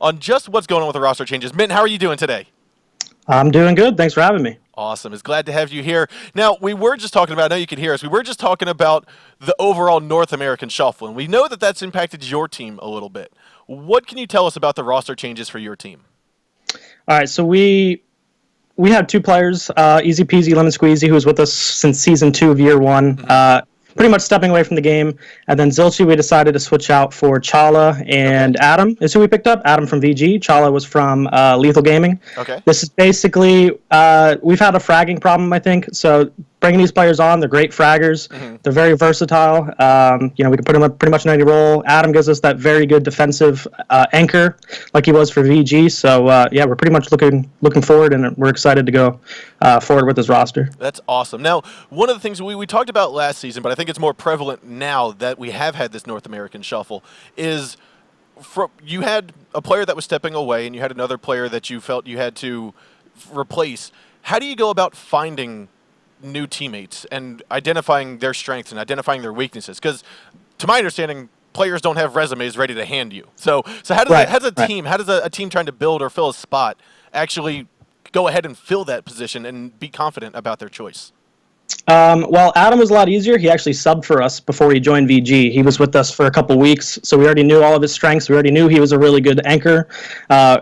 on just what's going on with the roster changes. Min, how are you doing today? I'm doing good. Thanks for having me. Awesome. It's glad to have you here. Now, we were just talking about, I know you can hear us, we were just talking about the overall North American shuffle, and we know that that's impacted your team a little bit. What can you tell us about the roster changes for your team? All right, so we had two players, Easy Peasy Lemon Squeezy, who was with us since season 2 of year 1. Pretty much stepping away from the game. And then Zilchi, we decided to switch out for Chala, and Adam is who we picked up. Adam from VG. Chala was from Lethal Gaming. Okay. This is basically, we've had a fragging problem, I think. So bringing these players on, they're great fraggers. They're very versatile. We can put them up pretty much in any role. Adam gives us that very good defensive anchor, like he was for VG. So we're pretty much looking forward, and we're excited to go forward with this roster. That's awesome. Now, one of the things we talked about last season, but I think it's more prevalent now that we have had this North American shuffle, is you had a player that was stepping away and you had another player that you felt you had to replace. How do you go about finding new teammates and identifying their strengths and identifying their weaknesses? Because to my understanding, players don't have resumes ready to hand you. So how does a team trying to build or fill a spot actually go ahead and fill that position and be confident about their choice? Well, Adam was a lot easier. He actually subbed for us before he joined VG. He was with us for a couple weeks, so we already knew all of his strengths. We already knew he was a really good anchor.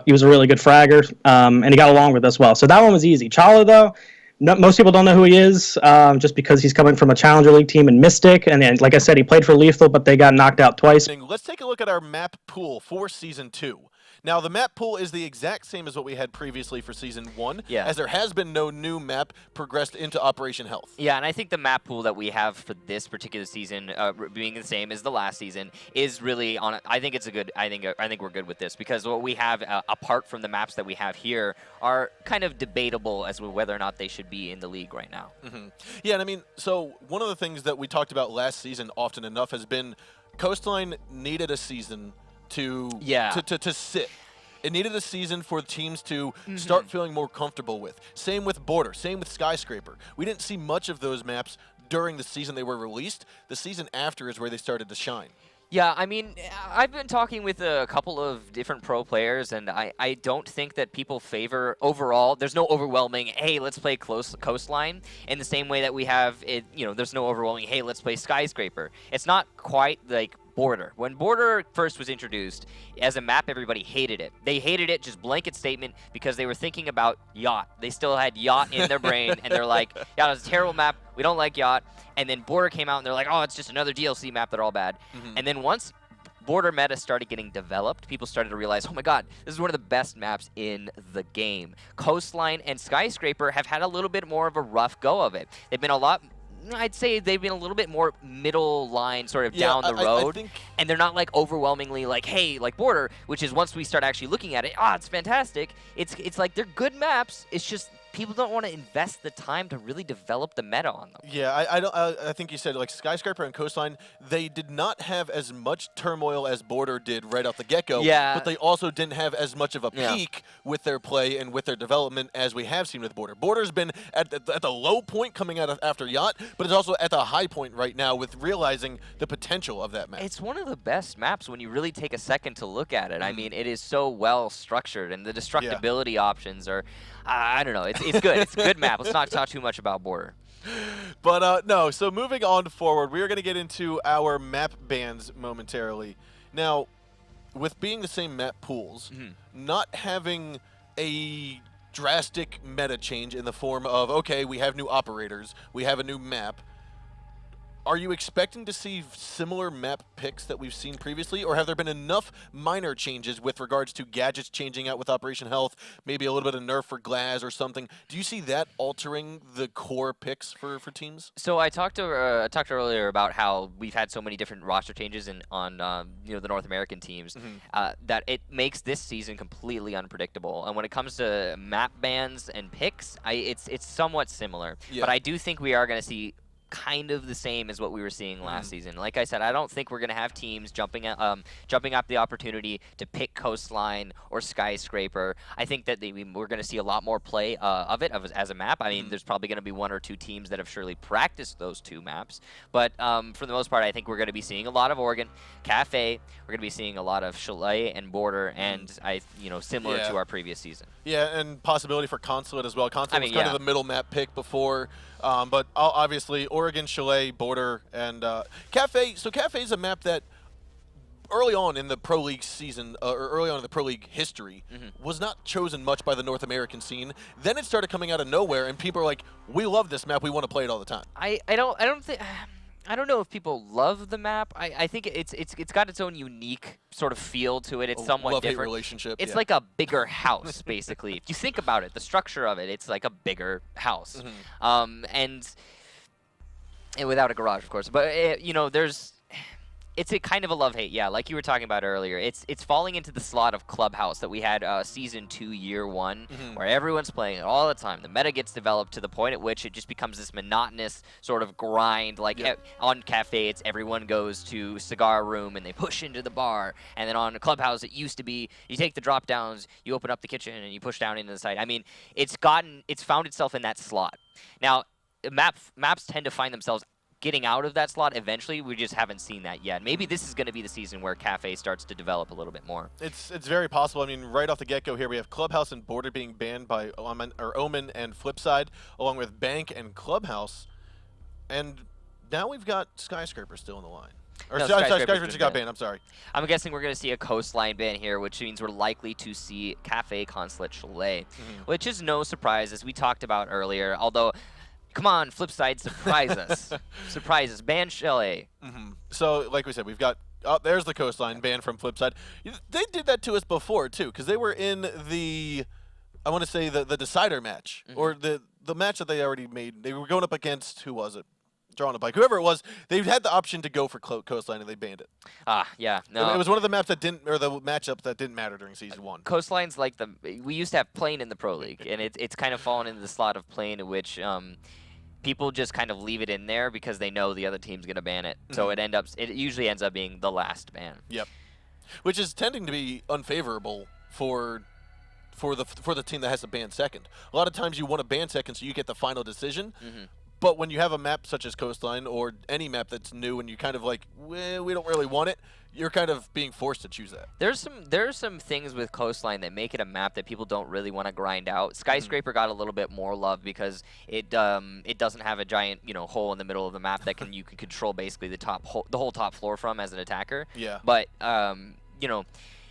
He was a really good fragger, and he got along with us well. So that one was easy. Chala, though, most people don't know who he is, just because he's coming from a Challenger League team in Mystic, and then, like I said, he played for Lethal, but they got knocked out twice. Let's take a look at our map pool for Season 2. Now, the map pool is the exact same as what we had previously for Season 1, as there has been no new map progressed into Operation Health. Yeah, and I think the map pool that we have for this particular season, being the same as the last season, is really on. I think it's a good. I think we're good with this, because what we have, apart from the maps that we have here, are kind of debatable as to whether or not they should be in the league right now. Yeah, and I mean, so one of the things that we talked about last season often enough has been Coastline needed a season to sit. It needed a season for teams to start feeling more comfortable with. Same with Border, same with Skyscraper. We didn't see much of those maps during the season they were released. The season after is where they started to shine. Yeah, I mean, I've been talking with a couple of different pro players, and I don't think that people favor overall. There's no overwhelming, hey, let's play Coastline, in the same way that we have it. There's no overwhelming, hey, let's play Skyscraper. It's not quite like Border. When Border first was introduced as a map, everybody hated it. They hated it, just blanket statement, because they were thinking about Yacht. They still had Yacht in their brain, and they're like, yeah, it's a terrible map. We don't like Yacht. And then Border came out, and they're like, oh, it's just another DLC map. They're all bad. And then once Border meta started getting developed, people started to realize, oh my god, this is one of the best maps in the game. Coastline and Skyscraper have had a little bit more of a rough go of it. They've been I'd say they've been a little bit more middle line, sort of down the road, and they're not like overwhelmingly like, hey, like Border, which is once we start actually looking at it, it's fantastic. It's like they're good maps. It's just people don't want to invest the time to really develop the meta on them. Yeah, I think you said like Skyscraper and Coastline, they did not have as much turmoil as Border did right off the get-go. Yeah. But they also didn't have as much of a peak with their play and with their development as we have seen with Border. Border's been at the low point coming out after Yacht, but it's also at the high point right now with realizing the potential of that map. It's one of the best maps when you really take a second to look at it. I mean, it is so well structured, and the destructibility options are, I don't know, it's good. It's a good map. Let's not talk too much about Border. But no, so moving on forward, we are going to get into our map bans momentarily. Now, with being the same map pools, not having a drastic meta change in the form of, okay, we have new operators, we have a new map, are you expecting to see similar map picks that we've seen previously, or have there been enough minor changes with regards to gadgets changing out with Operation Health, maybe a little bit of nerf for Glaz or something? Do you see that altering the core picks for teams? So I talked earlier about how we've had so many different roster changes on the North American teams that it makes this season completely unpredictable. And when it comes to map bans and picks, it's somewhat similar. Yeah. But I do think we are going to see kind of the same as what we were seeing last season. Like I said, I don't think we're going to have teams jumping up the opportunity to pick Coastline or Skyscraper. I think that we're going to see a lot more play of it as a map. I mean, there's probably going to be 1 or 2 teams that have surely practiced those 2 maps. But for the most part, I think we're going to be seeing a lot of Oregon, Cafe. We're going to be seeing a lot of Chalet and Border, and similar to our previous season. Yeah, and possibility for Consulate as well. Consulate was kind of the middle map pick before, but obviously Oregon, Chalet, Border, and Cafe. So Cafe is a map that early on in the Pro League season, or early on in the Pro League history, was not chosen much by the North American scene. Then it started coming out of nowhere, and people are like, "We love this map. We want to play it all the time." I don't know if people love the map. I think it's got its own unique sort of feel to it. It's somewhat love-hate different. relationship. It's like a bigger house, basically. If you think about it, the structure of it, it's like a bigger house, and without a garage, of course. But it's a kind of a love-hate, yeah, like you were talking about earlier. It's falling into the slot of Clubhouse that we had Season 2, Year 1, where everyone's playing it all the time. The meta gets developed to the point at which it just becomes this monotonous sort of grind. Like on Cafe, it's everyone goes to Cigar Room and they push into the bar. And then on Clubhouse, it used to be you take the drop-downs, you open up the kitchen, and you push down into the side. I mean, it's found itself in that slot. Now, maps tend to find themselves getting out of that slot eventually. We just haven't seen that yet. Maybe this is going to be the season where Cafe starts to develop a little bit more. It's very possible. I mean, right off the get-go here, we have Clubhouse and Border being banned by Omen and Flipside, along with Bank and Clubhouse. And now we've got Skyscraper still in the line. Or No, Skyscraper just got banned. I'm sorry. I'm guessing we're going to see a Coastline ban here, which means we're likely to see Cafe, Consulate, Chalet, which is no surprise, as we talked about earlier, although... Come on, Flipside, surprise us. Surprise us. Ban Chalet. So, like we said, we've got... Oh, there's the Coastline ban from Flipside. They did that to us before, too, because they were in the... I want to say the decider match, or the match that they already made. They were going up against... Who was it? Drawing a bike. Whoever it was, they had the option to go for Coastline, and they banned it. Yeah. No. It was one of the maps that didn't... Or the matchups that didn't matter during Season 1. Coastline's like we used to have Plane in the Pro League, and it's kind of fallen into the slot of Plane, in which... people just kind of leave it in there because they know the other team's going to ban it. So it usually ends up being the last ban. Yep. Which is tending to be unfavorable for the team that has to ban second. A lot of times you want to ban second so you get the final decision. But when you have a map such as Coastline or any map that's new and you kind of like, well, we don't really want it, you're kind of being forced to choose that. There's some things with Coastline that make it a map that people don't really want to grind out. Skyscraper got a little bit more love because it doesn't have a giant hole in the middle of the map that you can control basically the whole top floor from as an attacker. Yeah. But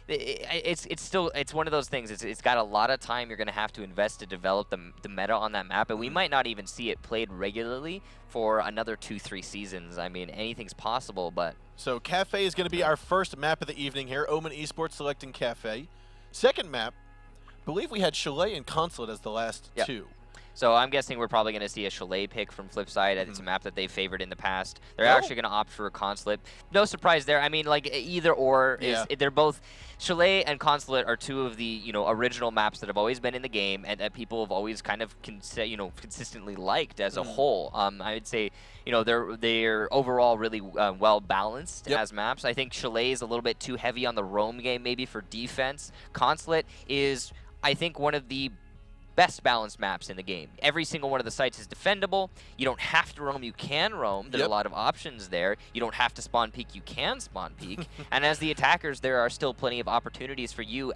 it's one of those things. It's got a lot of time you're going to have to invest to develop the meta on that map, and we might not even see it played regularly for another 2-3 seasons. I mean, anything's possible, but... So Cafe is going to be our first map of the evening here. Omen Esports selecting Cafe. Second map, I believe we had Chalet and Consulate as the last two. So I'm guessing we're probably going to see a Chalet pick from Flipside. It's a map that they've favored in the past. They're actually going to opt for a Consulate. No surprise there. I mean, like, either or. They're both... Chalet and Consulate are two of the original maps that have always been in the game and that people have always kind of consistently liked as a whole. I would say they're overall really well balanced as maps. I think Chalet is a little bit too heavy on the roam game maybe for defense. Consulate is, I think, one of the best balanced maps in the game. Every single one of the sites is defendable. You don't have to roam, you can roam. There's a lot of options there. You don't have to spawn peek, you can spawn peek. And as the attackers, there are still plenty of opportunities for you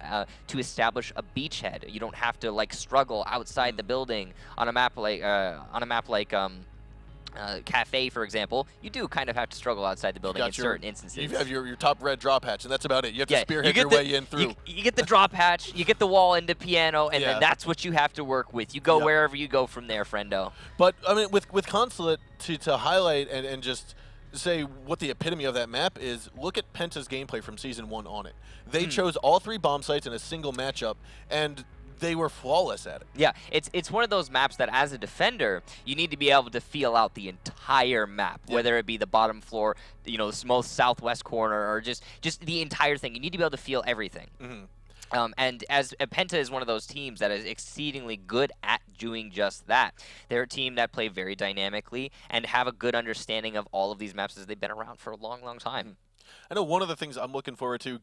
to establish a beachhead. You don't have to struggle outside the building on a map like Cafe, for example. You do kind of have to struggle outside the building in certain instances. You have your top red drop hatch, and that's about it. You have to spearhead your way in through. You get the drop hatch, you get the wall into piano, and then that's what you have to work with. You go wherever you go from there, friendo. But, I mean, with Consulate, to highlight and just say what the epitome of that map is, look at Penta's gameplay from Season 1 on it. They chose all 3 bomb sites in a single matchup, and they were flawless at it. Yeah, it's one of those maps that as a defender, you need to be able to feel out the entire map, whether it be the bottom floor, the most southwest corner, or just the entire thing. You need to be able to feel everything. And as Penta is one of those teams that is exceedingly good at doing just that. They're a team that play very dynamically and have a good understanding of all of these maps as they've been around for a long, long time. I know one of the things I'm looking forward to,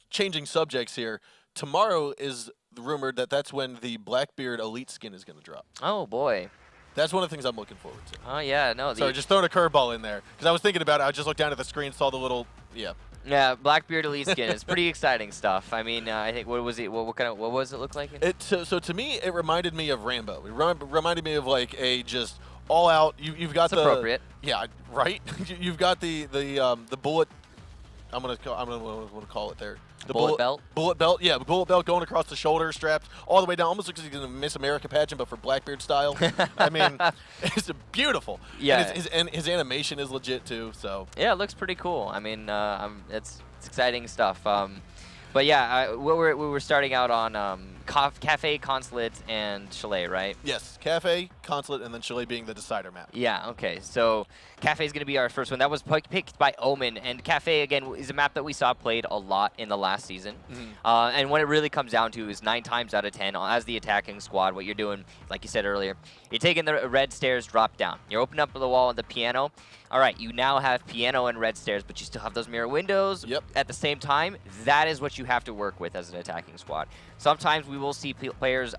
changing subjects here, tomorrow is rumored that that's when the Blackbeard Elite skin is going to drop. Oh, boy. That's one of the things I'm looking forward to. Oh, yeah, no. Sorry, just throwing a curveball in there. Because I was thinking about it. I just looked down at the screen, saw the little, Yeah, Blackbeard Elite skin. It's pretty exciting stuff. I mean, I think what was it? What was it look like? So to me, it reminded me of Rambo. It reminded me of like a just all out. You've got It's appropriate. Yeah, right. You've got the bullet. I'm gonna call it there. The bullet belt? Bullet belt, yeah. Bullet belt going across the shoulder, strapped all the way down. Almost looks like he's in a Miss America pageant, but for Blackbeard style. I mean, it's beautiful. Yeah. And his animation is legit, too, so. Yeah, it looks pretty cool. I mean, it's exciting stuff. But yeah, we were starting out on Cafe, Consulate, and Chalet, right? Yes, Cafe, Consulate, and then Chalet being the decider map. Yeah, okay. So Cafe is going to be our first one. That was picked by Omen, and Cafe, again, is a map that we saw played a lot in the last season. And what it really comes down to is 9 times out of 10, as the attacking squad, what you're doing, like you said earlier, you're taking the red stairs, drop down. You're opening up the wall on the piano. All right, you now have piano and red stairs, but you still have those mirror windows. Yep. At the same time, that is what you have to work with as an attacking squad. Sometimes we will see players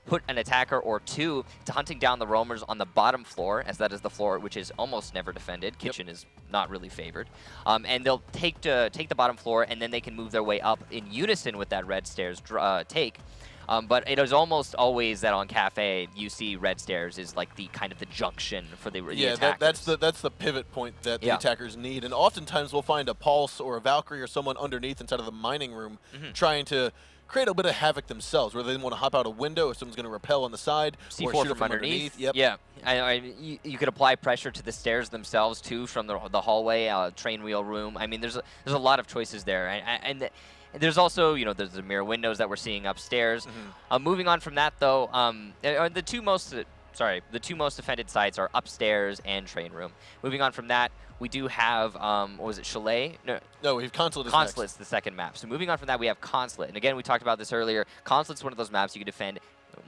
put an attacker or 2 to hunting down the roamers on the bottom floor, as that is the floor which is almost never defended. Kitchen is not really favored. And they'll take the bottom floor, and then they can move their way up in unison with that red stairs take. But it is almost always that on Cafe you see red stairs is like the kind of the junction for the attackers. that's the pivot point that the attackers need, and oftentimes we'll find a Pulse or a Valkyrie or someone underneath inside of the mining room trying to create a bit of havoc themselves, whether they want to hop out a window if someone's going to rappel on the side C4 or shoot from from underneath. Yep. Yeah, you could apply pressure to the stairs themselves too from the hallway, train wheel room. I mean, there's a lot of choices there, and there's also, there's the mirror windows that we're seeing upstairs. Moving on from that, though, the two most defended sites are upstairs and train room. Moving on from that, we do have, what was it, Chalet? No, we have Consulate. Consulate's the second map. So moving on from that, we have Consulate. And again, we talked about this earlier. Consulate's one of those maps you can defend.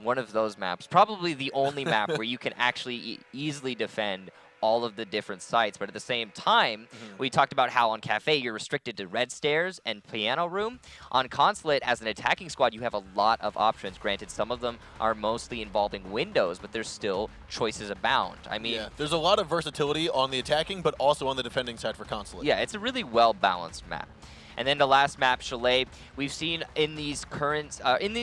One of those maps, probably the only map where you can actually easily defend all of the different sites, but at the same time, we talked about how on Cafe you're restricted to red stairs and piano room. On Consulate, as an attacking squad, you have a lot of options. Granted, some of them are mostly involving windows, but there's still choices abound. I mean, there's a lot of versatility on the attacking, but also on the defending side for Consulate. Yeah, it's a really well-balanced map. And then the last map, Chalet, we've seen in these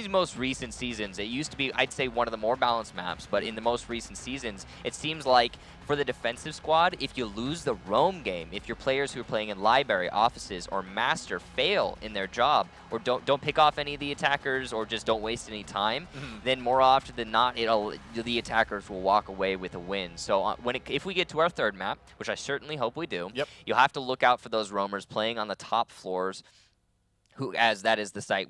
most recent seasons, it used to be, I'd say, one of the more balanced maps, but in the most recent seasons, it seems like for the defensive squad, if you lose the roam game, if your players who are playing in library, offices, or master fail in their job, or don't pick off any of the attackers, or just don't waste any time, then more often than not, the attackers will walk away with a win. So if we get to our third map, which I certainly hope we do, you'll have to look out for those roamers playing on the top floors, as that is the site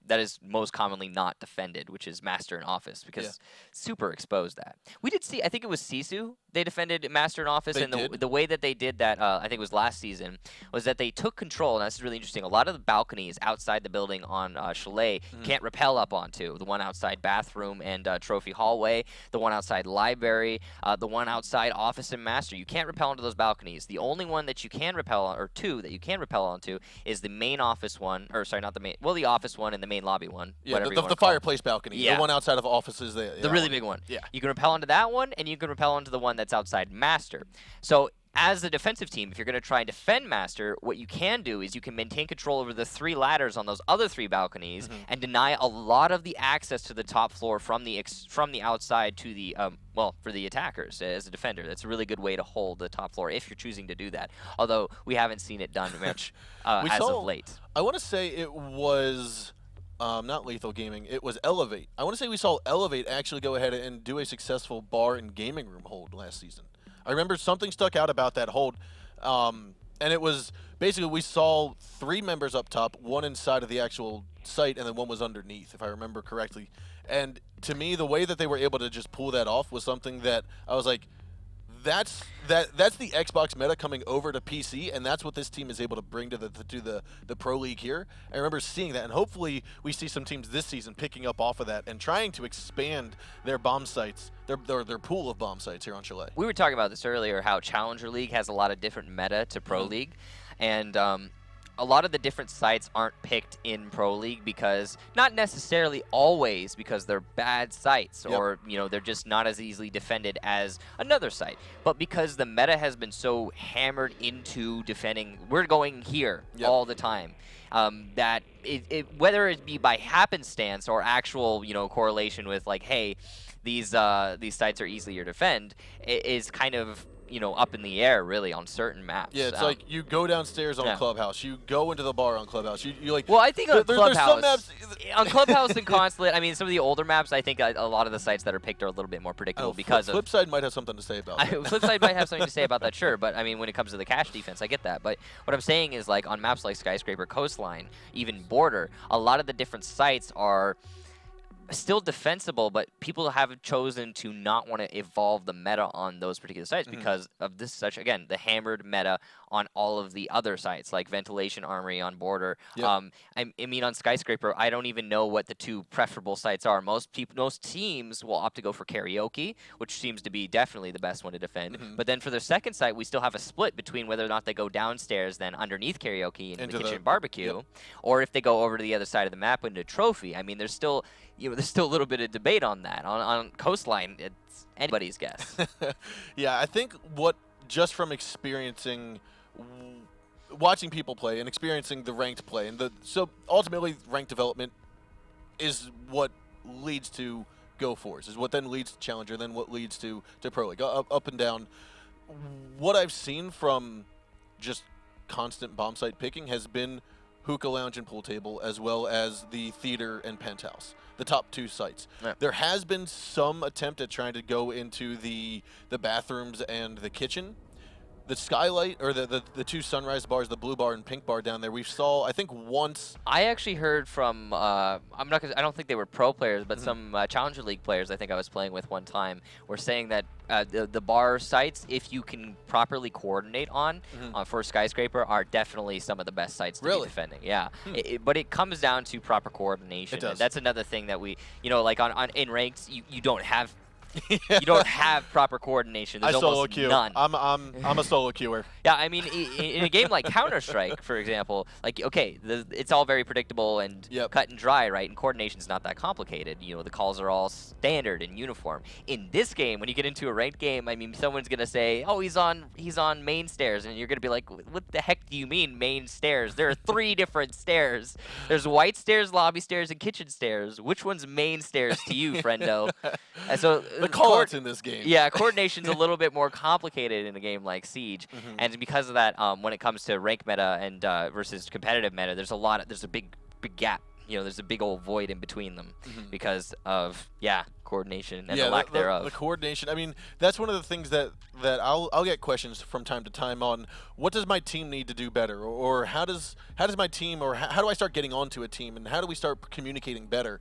that is most commonly not defended, which is Master and Office, because super exposed that. We did see, I think it was Sisu, they defended Master and Office, and the way that they did that, I think it was last season, was that they took control, and that's really interesting. A lot of the balconies outside the building on Chalet can't rappel up onto. The one outside bathroom and trophy hallway, the one outside library, the one outside Office and Master. You can't rappel onto those balconies. The only one that you can rappel on, or 2 that you can rappel onto, is the main Office one, or sorry, not the main, well, the Office one and the main lobby one. Yeah, the fireplace balcony, the one outside of offices. The really big one. Yeah. You can rappel onto that one, and you can rappel onto the one that's outside Master. So as the defensive team, if you're going to try and defend Master, what you can do is you can maintain control over the 3 ladders on those other 3 balconies and deny a lot of the access to the top floor from the outside to the for the attackers as a defender. That's a really good way to hold the top floor if you're choosing to do that. Although we haven't seen it done much as of late. I want to say it was not Lethal Gaming. It was Elevate. I want to say we saw Elevate actually go ahead and do a successful bar and gaming room hold last season. I remember something stuck out about that hold, and it was basically we saw 3 members up top, 1 inside of the actual site, and then 1 was underneath, if I remember correctly. And to me, the way that they were able to just pull that off was something that I was like, that's the Xbox meta coming over to PC, and that's what this team is able to bring to the Pro League here. I remember seeing that, and hopefully we see some teams this season picking up off of that and trying to expand their bomb sites, their pool of bomb sites here on Chile. We were talking about this earlier, how Challenger League has a lot of different meta to Pro League, and a lot of the different sites aren't picked in Pro League because, not necessarily always because they're bad sites or, you know, they're just not as easily defended as another site, but because the meta has been so hammered into defending, we're going here all the time, that whether it be by happenstance or actual, you know, correlation with like, hey, these sites are easier to defend, is kind of, you know, up in the air really on certain maps. Yeah, it's like you go downstairs on Clubhouse, you go into the bar on Clubhouse. You like. Well, I think on Clubhouse, there's some maps on Clubhouse and Consulate, I mean, some of the older maps, I think a lot of the sites that are picked are a little bit more predictable because Flipside might have something to say about that. Flipside might have something to say about that, sure. But I mean, when it comes to the cache defense, I get that. But what I'm saying is, like on maps like Skyscraper, Coastline, even Border, a lot of the different sites are still defensible, but people have chosen to not want to evolve the meta on those particular sites because of this again, the hammered meta on all of the other sites, like Ventilation Armory on Border. I mean, on Skyscraper, I don't even know what the two preferable sites are. Most teams will opt to go for Karaoke, which seems to be definitely the best one to defend. But then for their second site, we still have a split between whether or not they go downstairs, then underneath Karaoke into the kitchen barbecue, or if they go over to the other side of the map into Trophy. I mean, there's still a little bit of debate on that. On Coastline, it's anybody's guess. Yeah, I think just from watching people play and experiencing the ranked play, and so ultimately ranked development is what leads to Go Force, is what then leads to Challenger, then what leads to Pro League, up and down. What I've seen from just constant bomb site picking has been Hookah Lounge and Pool Table, as well as the Theater and Penthouse, the top two sites. There has been some attempt at trying to go into the bathrooms and the kitchen. The Skylight, or the two Sunrise bars, the Blue Bar and Pink Bar down there, we saw, I think once. I actually heard from, I don't think they were pro players, but some Challenger League players I think I was playing with one time were saying that the bar sites, if you can properly coordinate on for Skyscraper, are definitely some of the best sites to be defending. Yeah, but it comes down to proper coordination. It does. That's another thing that we, like in ranks, you don't have. You don't have proper coordination. There's almost none. I'm a solo queuer. Yeah, I mean, in a game like Counter-Strike, for example, like, okay, it's all very predictable and cut and dry, right? And coordination's not that complicated. The calls are all standard and uniform. In this game, when you get into a ranked game, I mean, someone's gonna say, "Oh, he's on main stairs," and you're gonna be like, "What the heck do you mean main stairs? There are 3 different stairs. There's white stairs, lobby stairs, and kitchen stairs. Which one's main stairs to you, friendo?" And so the call-outs in this game. Yeah, coordination's a little bit more complicated in a game like Siege, and because of that, when it comes to rank meta and versus competitive meta, there's a big gap. There's a big old void in between them because of coordination and the lack thereof. The coordination. I mean, that's one of the things that I'll get questions from time to time on. What does my team need to do better, or how does my team, or how do I start getting onto a team, and how do we start communicating better?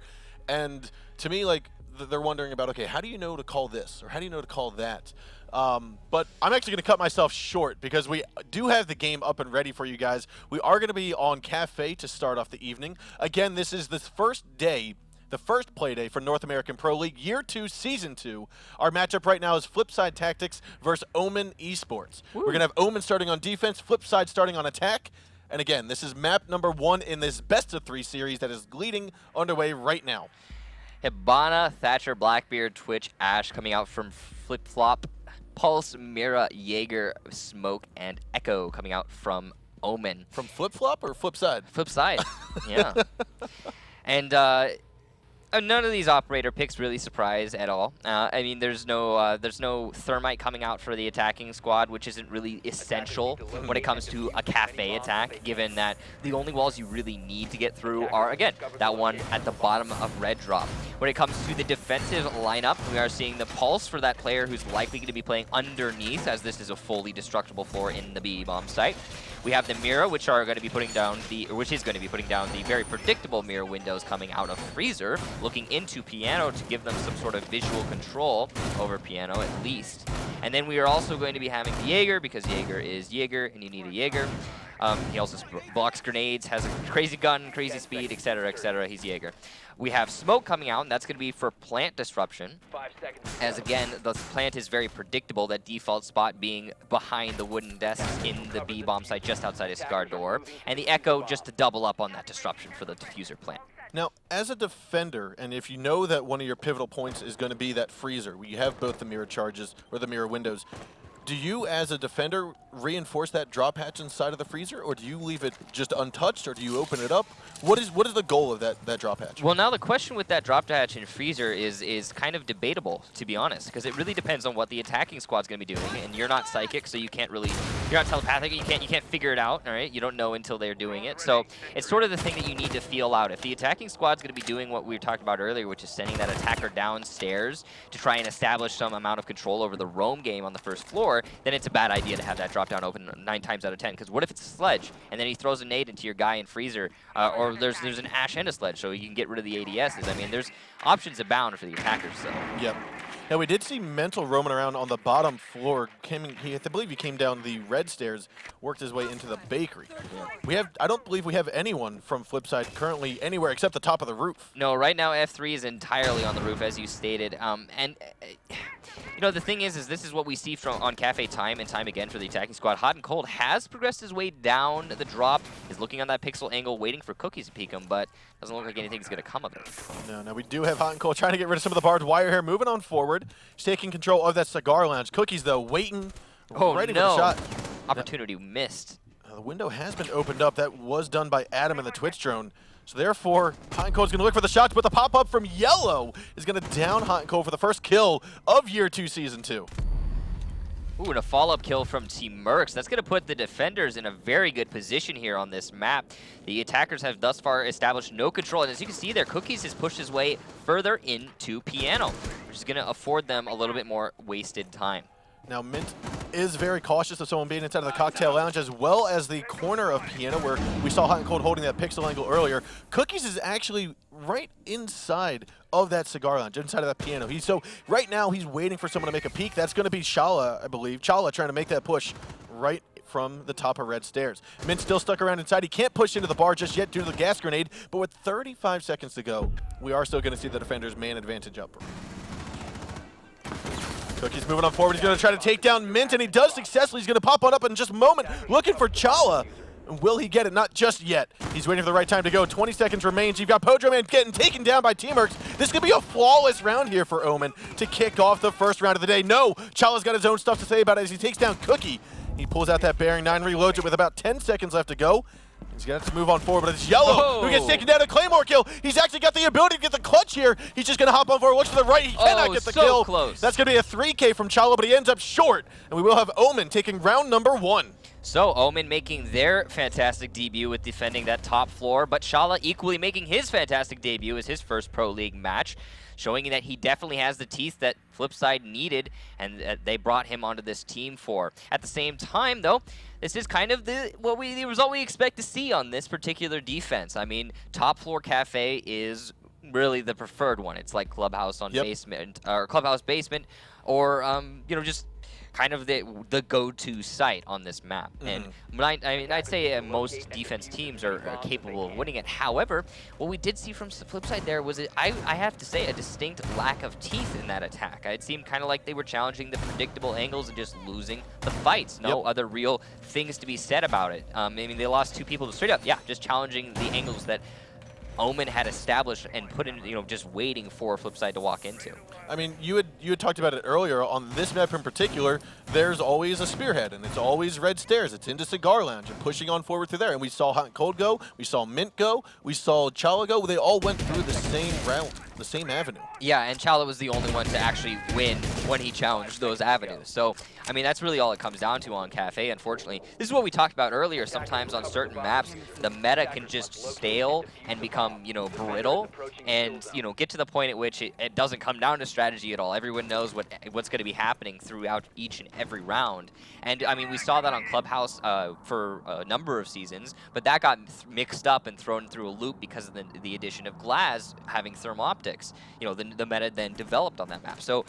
And to me, like, they're wondering about, okay, how do you know to call this, or how do you know to call that? But I'm actually going to cut myself short because we do have the game up and ready for you guys. We are going to be on Cafe to start off the evening. Again, this is the first day, the first play day for North American Pro League Year 2, Season 2. Our matchup right now is Flipside Tactics versus Omen Esports. Woo. We're going to have Omen starting on defense, Flipside starting on attack. And again, this is map number 1 in this best-of-3 series that is leading underway right now. Hibana, Thatcher, Blackbeard, Twitch, Ash coming out from Flip Flop, Pulse, Mira, Jaeger, Smoke, and Echo coming out from Omen. From Flip Flop or Flipside? Flipside, yeah. And none of these operator picks really surprise at all. I mean, there's no Thermite coming out for the attacking squad, which isn't really essential when it comes to a Cafe attack, given that the only walls you really need to get through are, again, that one at the bottom of Red Drop. When it comes to the defensive lineup, we are seeing the Pulse for that player who's likely going to be playing underneath, as this is a fully destructible floor in the B-bomb site. We have the Mira, which is going to be putting down the very predictable Mira windows coming out of Freezer, looking into Piano to give them some sort of visual control over Piano at least. And then we are also going to be having the Jaeger, because Jaeger is Jaeger, and you need a Jaeger. He also blocks grenades, has a crazy gun, crazy speed, etc., etc. He's Jaeger. We have Smoke coming out, and that's going to be for plant disruption. 5 seconds. As again, the plant is very predictable, that default spot being behind the wooden desks in the B bomb site just outside of Scar door. And the Echo just to double up on that disruption for the diffuser plant. Now, as a defender, and if you know that one of your pivotal points is going to be that freezer, where you have both the mirror charges or the mirror windows, do you, as a defender, reinforce that drop hatch inside of the freezer, or do you leave it just untouched, or do you open it up? What is the goal of that drop hatch? Well, now the question with that drop hatch and freezer is kind of debatable, to be honest, because it really depends on what the attacking squad's going to be doing, and you're not psychic, so you can't really, you're not telepathic, you can't figure it out, all right? You don't know until they're doing it, so it's sort of the thing that you need to feel out. If the attacking squad's going to be doing what we talked about earlier, which is sending that attacker downstairs to try and establish some amount of control over the roam game on the first floor, then it's a bad idea to have that drop down open 9 times out of 10. Because what if it's a sledge and then he throws a nade into your guy in freezer, or there's an Ash and a sledge, so you can get rid of the ADSs. I mean, there's options abound for the attackers. So. Yep. Now, we did see Mental roaming around on the bottom floor. I believe he came down the red stairs, worked his way into the bakery. I don't believe we have anyone from Flipside currently anywhere except the top of the roof. No, right now F3 is entirely on the roof, as you stated. You know, the thing is this is what we see from on Cafe time and time again for the attacking squad. Hot and Cold has progressed his way down the drop, is looking on that pixel angle, waiting for Cookies to peek him, but doesn't look like anything's going to come of it. No, we do have Hot and Cold trying to get rid of some of the barbed wire here, moving on forward. He's taking control of that cigar lounge. Cookies, though, waiting, right into the shot. Opportunity missed. The window has been opened up. That was done by Adam and the Twitch drone. So therefore, Hot and Cold's going to look for the shots, but the pop-up from Yellow is going to down Hot and Cold for the first kill of Year 2 Season 2. Ooh, and a follow-up kill from Team Mercs. That's going to put the defenders in a very good position here on this map. The attackers have thus far established no control, and as you can see there, Cookies has pushed his way further into Piano, which is going to afford them a little bit more wasted time. Now, Mint is very cautious of someone being inside of the cocktail lounge, as well as the corner of Piano, where we saw Hot and Cold holding that pixel angle earlier. Cookies is actually right inside of that cigar lounge, inside of that Piano. So right now, he's waiting for someone to make a peek. That's going to be Shala, I believe. Chala trying to make that push right from the top of red stairs. Mint still stuck around inside. He can't push into the bar just yet due to the gas grenade, but with 35 seconds to go, we are still going to see the defender's man advantage up. Cookie's moving on forward. He's going to try to take down Mint, and he does successfully. He's going to pop on up in just a moment, looking for Chala. And will he get it? Not just yet. He's waiting for the right time to go. 20 seconds remains. You've got Pojo Man getting taken down by Teamworks. This could be a flawless round here for Omen to kick off the first round of the day. No, Chala's got his own stuff to say about it as he takes down Cookie. He pulls out that Bearing 9, reloads it with about 10 seconds left to go. He's going to have to move on forward, but it's Yellow who gets taken down a Claymore kill. He's actually got the ability to get the clutch here. He's just going to hop on forward, looks to the right. He cannot get the kill. Close. That's going to be a 3K from Chala, but he ends up short. And we will have Omen taking round number 1. So Omen making their fantastic debut with defending that top floor, but Shala equally making his fantastic debut as his first Pro League match, showing that he definitely has the teeth that Flipside needed and they brought him onto this team for. At the same time, though, this is kind of the result we expect to see on this particular defense. I mean, top floor Cafe is really the preferred one. It's like Clubhouse on basement, or Clubhouse basement, or you know, just kind of the go-to site on this map. And I'd say most defense teams are capable of winning it. However, what we did see from the flip side there was, I have to say, a distinct lack of teeth in that attack. It seemed kind of like they were challenging the predictable angles and just losing the fights. No other real things to be said about it. I mean, they lost 2 people straight up. Yeah, just challenging the angles that Omen had established and put in, you know, just waiting for Flipside to walk into. I mean, you had talked about it earlier. On this map in particular, there's always a spearhead, and it's always red stairs. It's into Cigar Lounge and pushing on forward through there. And we saw Hot and Cold go, we saw Mint go, we saw Chala go. They all went through the same route, the same avenue. Yeah, and Chala was the only one to actually win when he challenged those avenues. So, I mean, that's really all it comes down to on Cafe, unfortunately. This is what we talked about earlier. Sometimes on certain maps, the meta can just stale and become, you know, brittle and, you know, get to the point at which it doesn't come down to strategy at all. Everyone knows what's going to be happening throughout each and every round. And, I mean, we saw that on Clubhouse for a number of seasons, but that got mixed up and thrown through a loop because of the addition of Glaz having Thermoptic. optics, the meta then developed on that map. So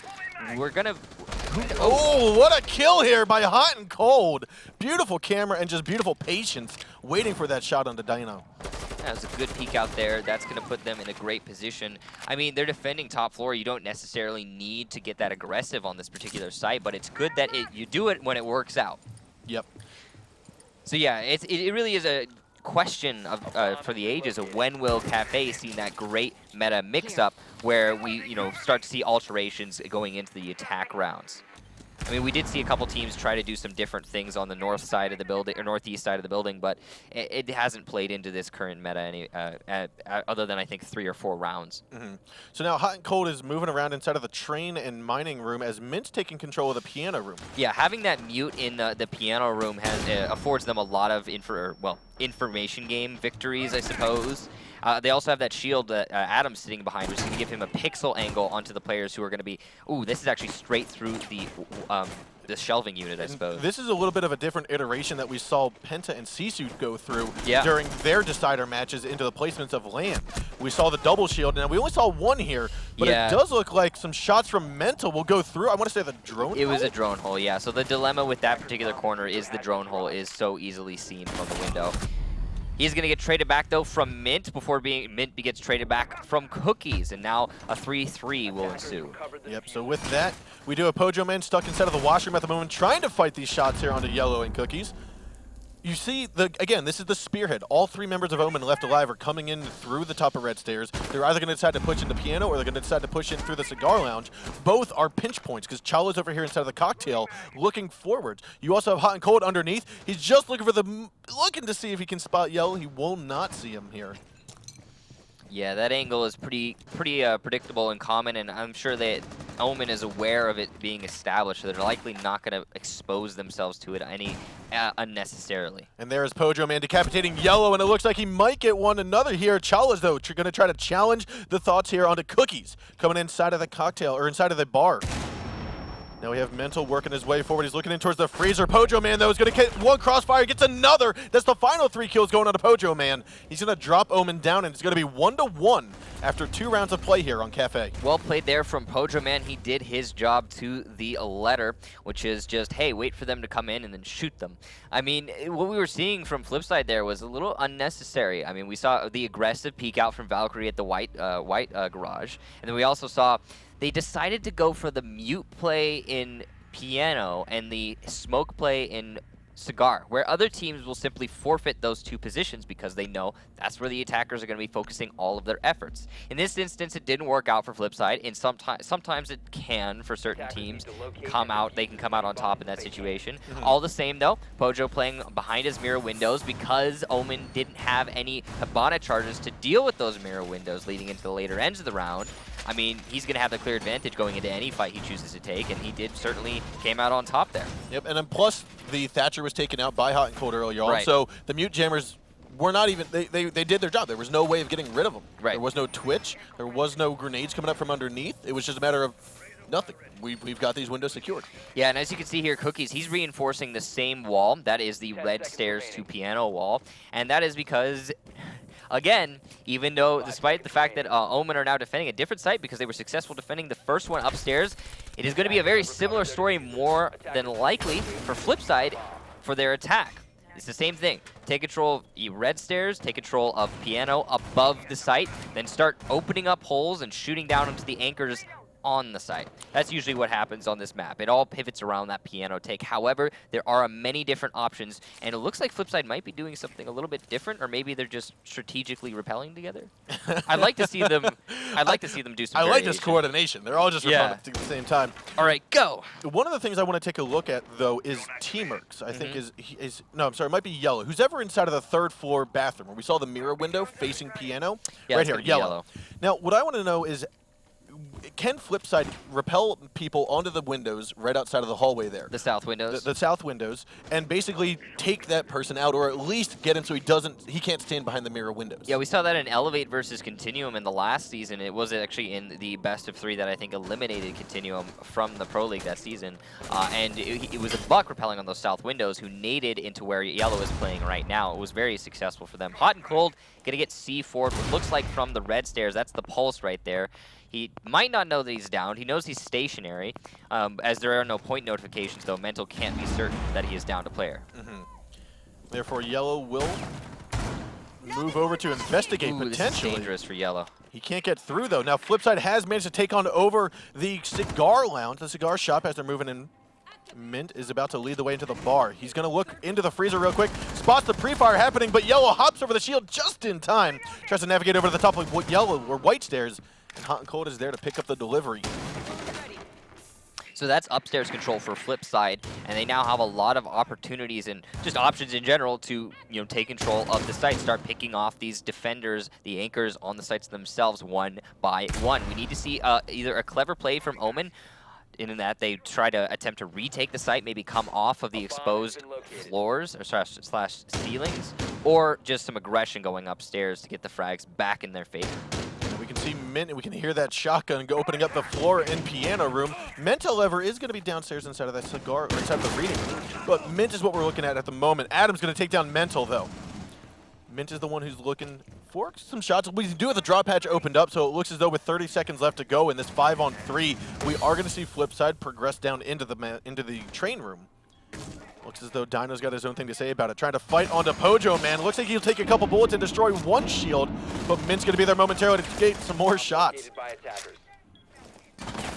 we're gonna. Oh, what a kill here by Hot and Cold. Beautiful camera and just beautiful patience waiting for that shot onto Dino. That was a good peek out there. That's going to put them in a great position. I mean, they're defending top floor. You don't necessarily need to get that aggressive on this particular site, but it's good that you do it when it works out. Yep. So yeah, it really is a question of for the ages of when will Cafe see that great meta mix-up where we start to see alterations going into the attack rounds. I mean, we did see a couple teams try to do some different things on the north side of the building or northeast side of the building, but it hasn't played into this current meta other than I think 3 or 4 rounds. Mm-hmm. So now Hot and Cold is moving around inside of the train and mining room as Mint's taking control of the piano room. Yeah, having that mute in the piano room affords them a lot of information game victories, I suppose. They also have that shield that Adam's sitting behind, which is going to give him a pixel angle onto the players who are going to be. Ooh, this is actually straight through the shelving unit, I suppose. This is a little bit of a different iteration that we saw Penta and Sisu go through yeah. during their decider matches into the placements of land. We saw the double shield. Now, we only saw one here, but yeah. it does look like some shots from Mental will go through. I want to say the drone hole? It was a drone hole, yeah. So the dilemma with that particular corner is the drone hole is so easily seen from the window. He's going to get traded back, though, from Mint before Mint gets traded back from Cookies, and now a 3-3 will ensue. Yep, so with that, we do have Pojo Man stuck inside of the washroom at the moment, trying to fight these shots here onto Yellow and Cookies. You see, again, this is the spearhead. All 3 members of Omen left alive are coming in through the top of Red Stairs. They're either going to decide to push into Piano or they're going to decide to push in through the Cigar Lounge. Both are pinch points because Chalo's over here inside of the cocktail looking forward. You also have Hot and Cold underneath. He's just looking to see if he can spot Yellow. He will not see him here. Yeah, that angle is pretty predictable and common, and I'm sure that Omen is aware of it being established, so they're likely not going to expose themselves to it unnecessarily. And there is Pojo Man decapitating Yellow, and it looks like he might get one another here. Chala's, though, going to try to challenge the thoughts here onto Cookies, coming inside of the cocktail, or inside of the bar. Now we have Mental working his way forward. He's looking in towards the freezer. Pojo Man, though, is going to get one crossfire, gets another. That's the final 3 kills going on to Pojo Man. He's going to drop Omen down, and it's going to be 1-1 after 2 rounds of play here on Cafe. Well played there from Pojo Man. He did his job to the letter, which is just, hey, wait for them to come in and then shoot them. I mean, what we were seeing from Flipside there was a little unnecessary. I mean, we saw the aggressive peek out from Valkyrie at the white garage, and then we also saw they decided to go for the mute play in Piano and the smoke play in Cigar, where other teams will simply forfeit those 2 positions because they know that's where the attackers are going to be focusing all of their efforts. In this instance, it didn't work out for Flipside, and sometimes it can for certain teams they can come out on top in that situation. All the same, though, Pojo playing behind his mirror windows because Omen didn't have any Hibana charges to deal with those mirror windows leading into the later ends of the round. I mean, he's going to have the clear advantage going into any fight he chooses to take, and he certainly came out on top there. Yep, and then plus the Thatcher was taken out by Hot and Cold earlier on, right. So the mute jammers were not even, they did their job. There was no way of getting rid of them. Right. There was no twitch. There was no grenades coming up from underneath. It was just a matter of nothing. We've got these windows secured. Yeah, and as you can see here, Cookies, he's reinforcing the same wall. That is the Red Stairs to Piano wall, and that is because again, even though, despite the fact that Omen are now defending a different site because they were successful defending the first one upstairs, it is going to be a very similar story more than likely for Flipside for their attack. It's the same thing. Take control of Red Stairs, take control of Piano above the site, then start opening up holes and shooting down into the anchors on the site. That's usually what happens on this map. It all pivots around that Piano take. However, there are many different options, and it looks like Flipside might be doing something a little bit different, or maybe they're just strategically repelling together. I'd like to see them. I'd like to see them do some. I like this coordination. They're all just repelling at the same time. All right, go. One of the things I want to take a look at though is Teamworks. I think no, I'm sorry, it might be Yellow. Who's ever inside of the 3rd floor bathroom where we saw the mirror window facing Piano? Yeah, right here, Yellow. Now, what I want to know is, can Flipside repel people onto the windows right outside of the hallway there? The south windows. The south windows, and basically take that person out, or at least get him so he can't stand behind the mirror windows. Yeah, we saw that in Elevate versus Continuum in the last season. It was actually in the best of 3 that I think eliminated Continuum from the Pro League that season. And it was a Buck repelling on those south windows who naded into where Yellow is playing right now. It was very successful for them. Hot and Cold going to get C4'd, what looks like from the red stairs. That's the pulse right there. He might not know that he's downed. He knows he's stationary. As there are no point notifications, though, Mental can't be certain that he is downed a player. Therefore, Yellow will move over to investigate potentially. This is dangerous for Yellow. He can't get through, though. Now, Flipside has managed to take on over the cigar lounge, the cigar shop, as they're moving in. Mint is about to lead the way into the bar. He's going to look into the freezer real quick, spots the pre-fire happening, but Yellow hops over the shield just in time. Tries to navigate over to the top of Yellow or White stairs, and Hot and Cold is there to pick up the delivery. So that's upstairs control for Flipside, and they now have a lot of opportunities and just options in general to take control of the site, start picking off these defenders, the anchors on the sites themselves one by one. We need to see either a clever play from Omen, in that they try to attempt to retake the site, maybe come off of the exposed floors or slash ceilings, or just some aggression going upstairs to get the frags back in their favor. We can see Mint, and we can hear that shotgun opening up the floor in Piano Room. Mint, however, is going to be downstairs inside of that cigar, or inside of the reading room. But Mint is what we're looking at the moment. Adam's going to take down Mental, though. Mint is the one who's looking for some shots. We do have the drop hatch opened up, so it looks as though with 30 seconds left to go in this 5-on-3, we are going to see Flipside progress down into the train room. Looks as though Dino's got his own thing to say about it. Trying to fight onto Pojo, man. Looks like he'll take a couple bullets and destroy one shield, but Mint's going to be there momentarily to get some more shots.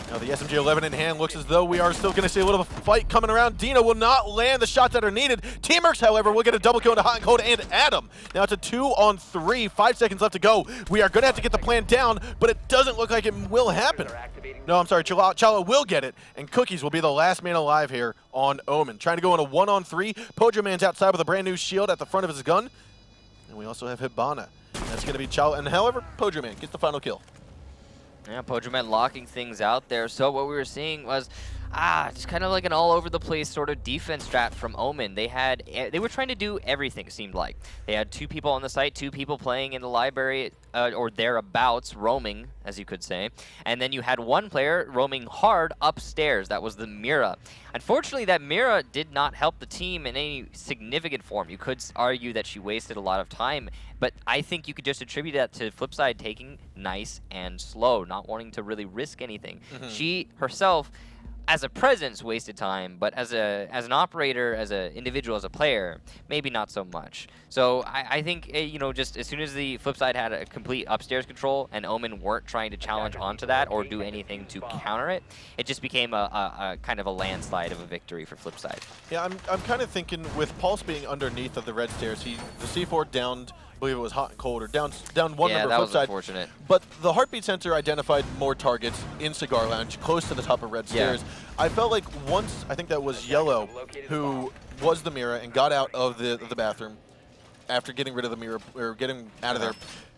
Now the SMG-11 in hand. Looks as though we are still going to see a little fight coming around. Dino will not land the shots that are needed. Teamworks, however, will get a double kill into Hot and Cold and Adam. Now it's a 2-on-3. 5 seconds left to go. We are going to have to get the plan down, but it doesn't look like it will happen. No, I'm sorry. Chala will get it, and Cookies will be the last man alive here on Omen. Trying to go on a 1-on-3. Pojo Man's outside with a brand new shield at the front of his gun. And we also have Hibana. That's going to be Chala. And however, Pojo Man gets the final kill. Yeah, Pojo Man locking things out there. So what we were seeing was just kind of like an all-over-the-place sort of defense strat from Omen. They were trying to do everything, it seemed like. They had 2 people on the site, 2 people playing in the library, or thereabouts, roaming, as you could say. And then you had 1 player roaming hard upstairs. That was the Mira. Unfortunately, that Mira did not help the team in any significant form. You could argue that she wasted a lot of time, but I think you could just attribute that to Flipside taking nice and slow, not wanting to really risk anything. She herself, as a presence, wasted time, but as an operator, as an individual, as a player, maybe not so much. So I think just as soon as the Flipside had a complete upstairs control and Omen weren't trying to challenge onto that or do anything to counter it, it just became a kind of a landslide of a victory for Flipside. Yeah, I'm kind of thinking with Pulse being underneath of the red stairs, the C4 downed, I believe it was Hot and Cold, or down one member Yeah, that was Flipside. unfortunate. But the heartbeat sensor identified more targets in Cigar Lounge, close to the top of red stairs. I felt like once, I think that was Yellow, who was the Mira and got out of the bathroom after getting rid of the Mira, or getting out of there.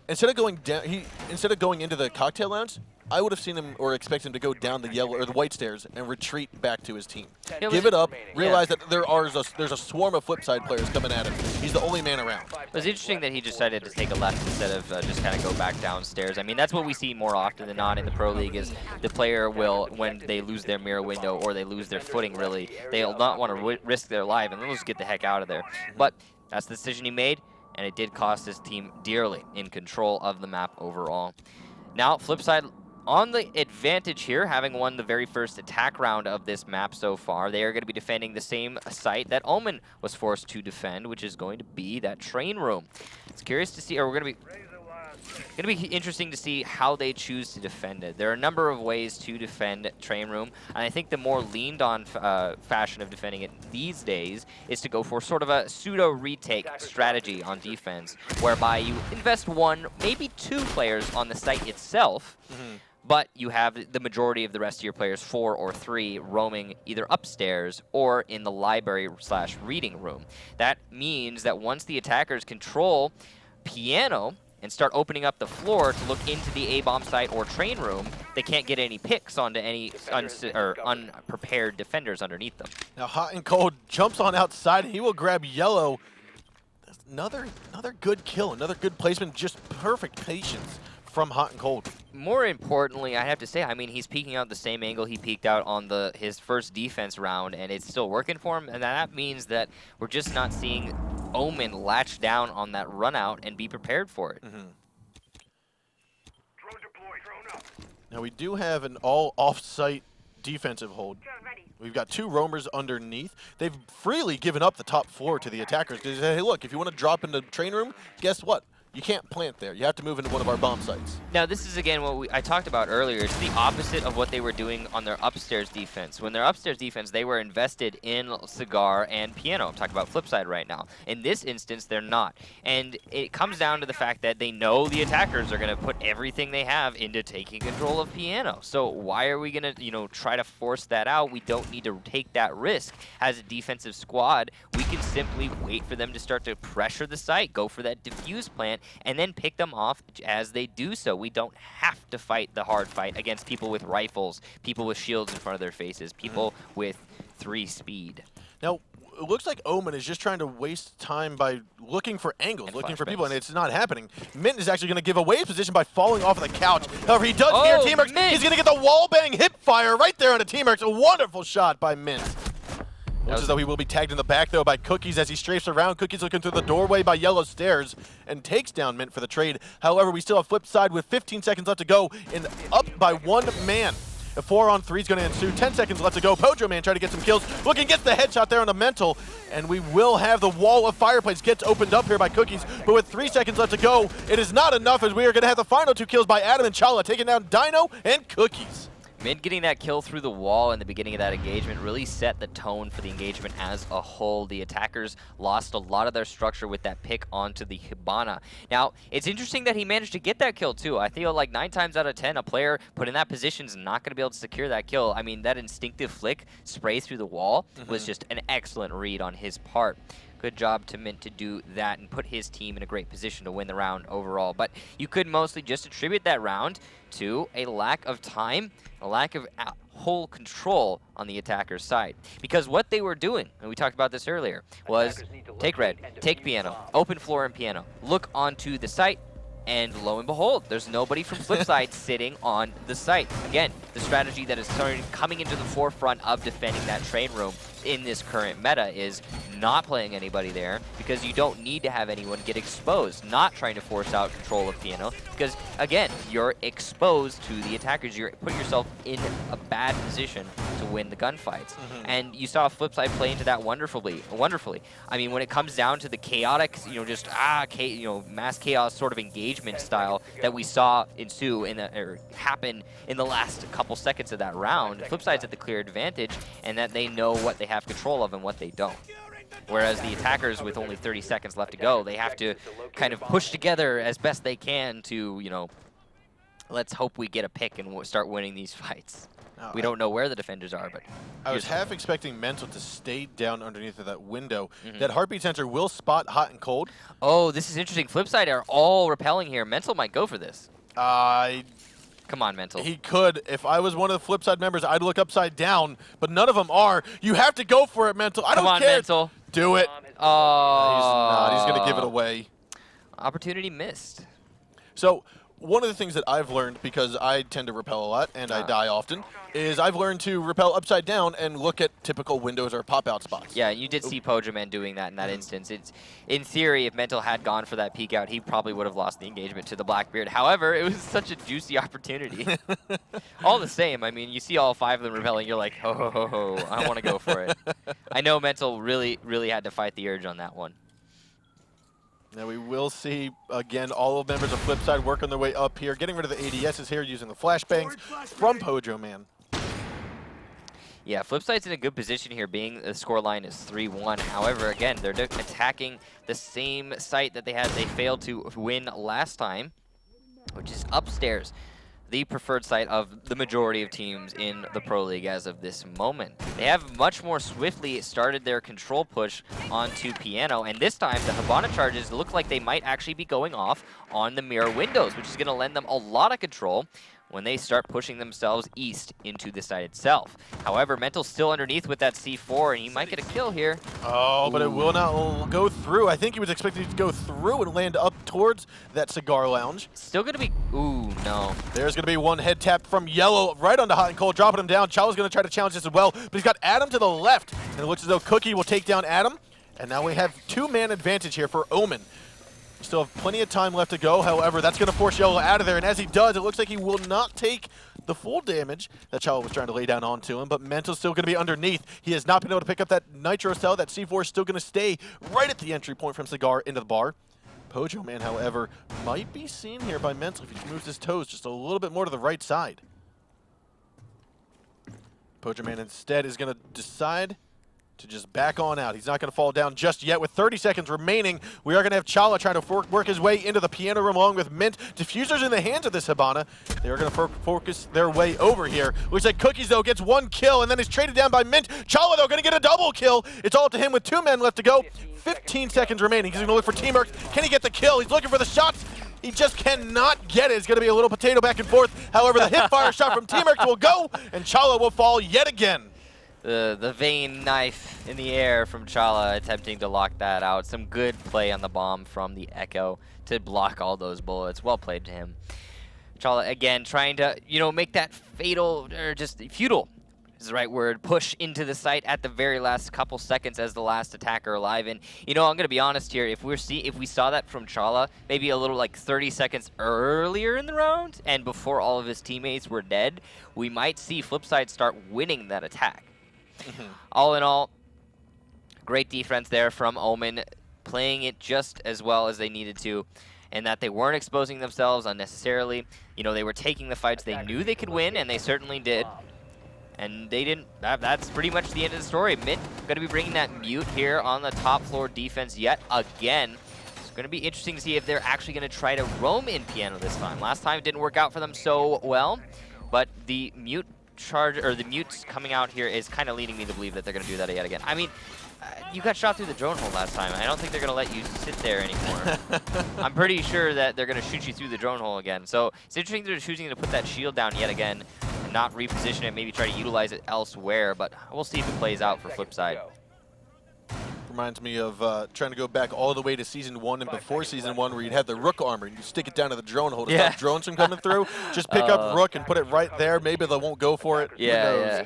Instead of going down, instead of going into the cocktail lounge, I would have seen him or expect him to go down the yellow or the white stairs and retreat back to his team. Give it up, realize that there's a swarm of Flipside players coming at him. He's the only man around. It was interesting that he decided to take a left instead of just kind of go back downstairs. I mean, that's what we see more often than not in the Pro League is the player will, when they lose their mirror window or they lose their footing, really, they'll not want to risk their life and they'll just get the heck out of there. But that's the decision he made, and it did cost his team dearly in control of the map overall. Now, Flipside on the advantage here, having won the very first attack round of this map so far. They are going to be defending the same site that Omen was forced to defend, which is going to be that train room. It's curious to see, or we're going to be interesting to see how they choose to defend it. There are a number of ways to defend train room, and I think the more leaned on fashion of defending it these days is to go for sort of a pseudo retake strategy on defense, whereby you invest 1, maybe 2 players on the site itself, but you have the majority of the rest of your players, 4 or 3, roaming either upstairs or in the library/reading room. That means that once the attackers control Piano and start opening up the floor to look into the A-bomb site or train room, they can't get any picks onto any unprepared defenders underneath them. Now Hot and Cold jumps on outside, and he will grab Yellow. That's another good kill, another good placement, just perfect patience from Hot and Cold. More importantly, I have to say, I mean, he's peeking out the same angle he peeked out on his first defense round, and it's still working for him, and that means that we're just not seeing Omen latch down on that run out and be prepared for it. Now we do have an all off-site defensive hold. We've got 2 roamers underneath. They've freely given up the top floor to the attackers. They say, hey, look, if you want to drop into the train room, guess what? You can't plant there. You have to move into one of our bomb sites. Now, this is, again, what I talked about earlier. It's the opposite of what they were doing on their upstairs defense. When their upstairs defense, they were invested in Cigar and Piano. I'm talking about Flipside right now. In this instance, they're not. And it comes down to the fact that they know the attackers are going to put everything they have into taking control of Piano. So why are we going to, try to force that out? We don't need to take that risk. As a defensive squad, we can simply wait for them to start to pressure the site, go for that defuse plant, and then pick them off as they do so. We don't have to fight the hard fight against people with rifles, people with shields in front of their faces, people with 3 speed. Now, it looks like Omen is just trying to waste time by looking for angles, And looking for flashbangs. people, and it's not happening. Mint is actually going to give away his position by falling off of the couch. However, he does hear Teamworks. Mint. He's going to get the wall bang hip fire right there on a Teamworks. A wonderful shot by Mint. Looks as though he will be tagged in the back, though, by Cookies as he strafes around. Cookies looking through the doorway by Yellow Stairs and takes down Mint for the trade. However, we still have Flipside with 15 seconds left to go and up by 1 man. A 4-on-3 is going to ensue. 10 seconds left to go. Pojo Man trying to get some kills. Looking, gets the headshot there on the Mental. And we will have the wall of fireplace gets opened up here by Cookies. But with 3 seconds left to go, it is not enough as we are going to have the final 2 kills by Adam and Chala, taking down Dino and Cookies. Mint getting that kill through the wall in the beginning of that engagement really set the tone for the engagement as a whole. The attackers lost a lot of their structure with that pick onto the Hibana. Now, it's interesting that he managed to get that kill too. I feel like 9 times out of 10, a player put in that position is not going to be able to secure that kill. I mean, that instinctive flick spray through the wall was just an excellent read on his part. Good job to Mint to do that and put his team in a great position to win the round overall. But you could mostly just attribute that round to a lack of time, a lack of whole control on the attacker's side. Because what they were doing, and we talked about this earlier, was take red, take Piano, open floor and Piano, look onto the site, and lo and behold, there's nobody from Flipside sitting on the site. Again, the strategy that is coming into the forefront of defending that train room in this current meta is not playing anybody there, because you don't need to have anyone get exposed, not trying to force out control of Piano, because again, you're exposed to the attackers. You're putting yourself in a bad position to win the gunfights. And you saw Flipside play into that wonderfully. I mean, when it comes down to the chaotic, just mass chaos sort of engagement style that we saw ensue happen in the last couple seconds of that round, Flipside's at the clear advantage, and that they know what they have control of and what they don't. Whereas the attackers, with only 30 seconds left to go, they have to kind of push together as best they can to, let's hope we get a pick and start winning these fights. We don't know where the defenders are, but I was half expecting Mental to stay down underneath of that window. That heartbeat sensor will spot Hot and Cold. Oh, this is interesting. Flipside are all repelling here. Mental might go for this. Come on, Mental. He could. If I was one of the Flipside members, I'd look upside down, but none of them are. You have to go for it, Mental. I don't care. Come on, Mental. Do it. Oh. He's not. He's going to give it away. Opportunity missed. So one of the things that I've learned, because I tend to repel a lot and I die often, is I've learned to repel upside down and look at typical windows or pop-out spots. Yeah, you did see Pojo Man doing that in that instance. It's in theory, if Mental had gone for that peek out, he probably would have lost the engagement to the Blackbeard. However, it was such a juicy opportunity. All the same, I mean, you see all 5 of them repelling, you're like, ho, ho, ho, ho, I want to go for it. I know Mental really, really had to fight the urge on that one. Now we will see, again, all of members of Flipside working their way up here, getting rid of the ADSs here using the flashbangs from Pojo Man. Yeah, Flipside's in a good position here, being the scoreline is 3-1. However, again, they're attacking the same site that they failed to win last time, which is upstairs, the preferred site of the majority of teams in the Pro League as of this moment. They have much more swiftly started their control push onto Piano, and this time the Hibana charges look like they might actually be going off on the mirror windows, which is going to lend them a lot of control. when they start pushing themselves east into the site itself. However, Mental's still underneath with that C4, and he might get a kill here. Oh, but it will not go through. I think he was expecting to go through and land up towards that cigar lounge. Still going to be... Ooh, no. There's going to be one head tap from Yellow right onto Hot and Cold, dropping him down. Chala's going to try to challenge this as well, but he's got Adam to the left, and it looks as though Cookie will take down Adam. And now we have two-man advantage here for Omen. We still have plenty of time left to go. However, that's going to force Yellow out of there. And as he does, it looks like he will not take the full damage that Chala was trying to lay down onto him. But Mental's still going to be underneath. He has not been able to pick up that Nitro cell. That C4 is still going to stay right at the entry point from Cigar into the bar. Pojo Man, however, might be seen here by Mental if he moves his toes just a little bit more to the right side. Pojo Man instead is going to decide to just back on out. He's not going to fall down just yet. With 30 seconds remaining, we are going to have Chala trying to work his way into the piano room along with Mint. Diffuser's in the hands of this Hibana. They are going to focus their way over here. Looks like Cookies, though, gets one kill, and then is traded down by Mint. Chala, though, going to get a double kill. It's all up to him with 2 men left to go. 15 seconds remaining. He's going to look for Teamworks. Can he get the kill? He's looking for the shots. He just cannot get it. It's going to be a little potato back and forth. However, the hip fire shot from Teamworks will go, and Chala will fall yet again. The vein knife in the air from Chala attempting to lock that out. Some good play on the bomb from the Echo to block all those bullets. Well played to him. Chala, again, trying to, make that fatal, or just futile is the right word, push into the site at the very last couple seconds as the last attacker alive. And, I'm going to be honest here, if we saw that from Chala, maybe a little like 30 seconds earlier in the round, and before all of his teammates were dead, we might see Flipside start winning that attack. All in all, great defense there from Omen, playing it just as well as they needed to, and that they weren't exposing themselves unnecessarily. They were taking the fights they knew they could win, and they certainly did. And they didn't. That's pretty much the end of the story. Mint going to be bringing that mute here on the top floor defense yet again. It's going to be interesting to see if they're actually going to try to roam in piano this time. Last time it didn't work out for them so well, but the mute charge, or the mutes coming out here, is kind of leading me to believe that they're going to do that yet again. I mean, you got shot through the drone hole last time. I don't think they're going to let you sit there anymore. I'm pretty sure that they're going to shoot you through the drone hole again. So it's interesting they're choosing to put that shield down yet again and not reposition it, maybe try to utilize it elsewhere, but we'll see if it plays out for Flipside. Reminds me of trying to go back all the way to Season 1 and before Season 1 where you'd have the Rook armor and you stick it down to the drone hole to stop drones from coming through. Just pick up Rook and put it right there. Maybe they won't go for it. Yeah.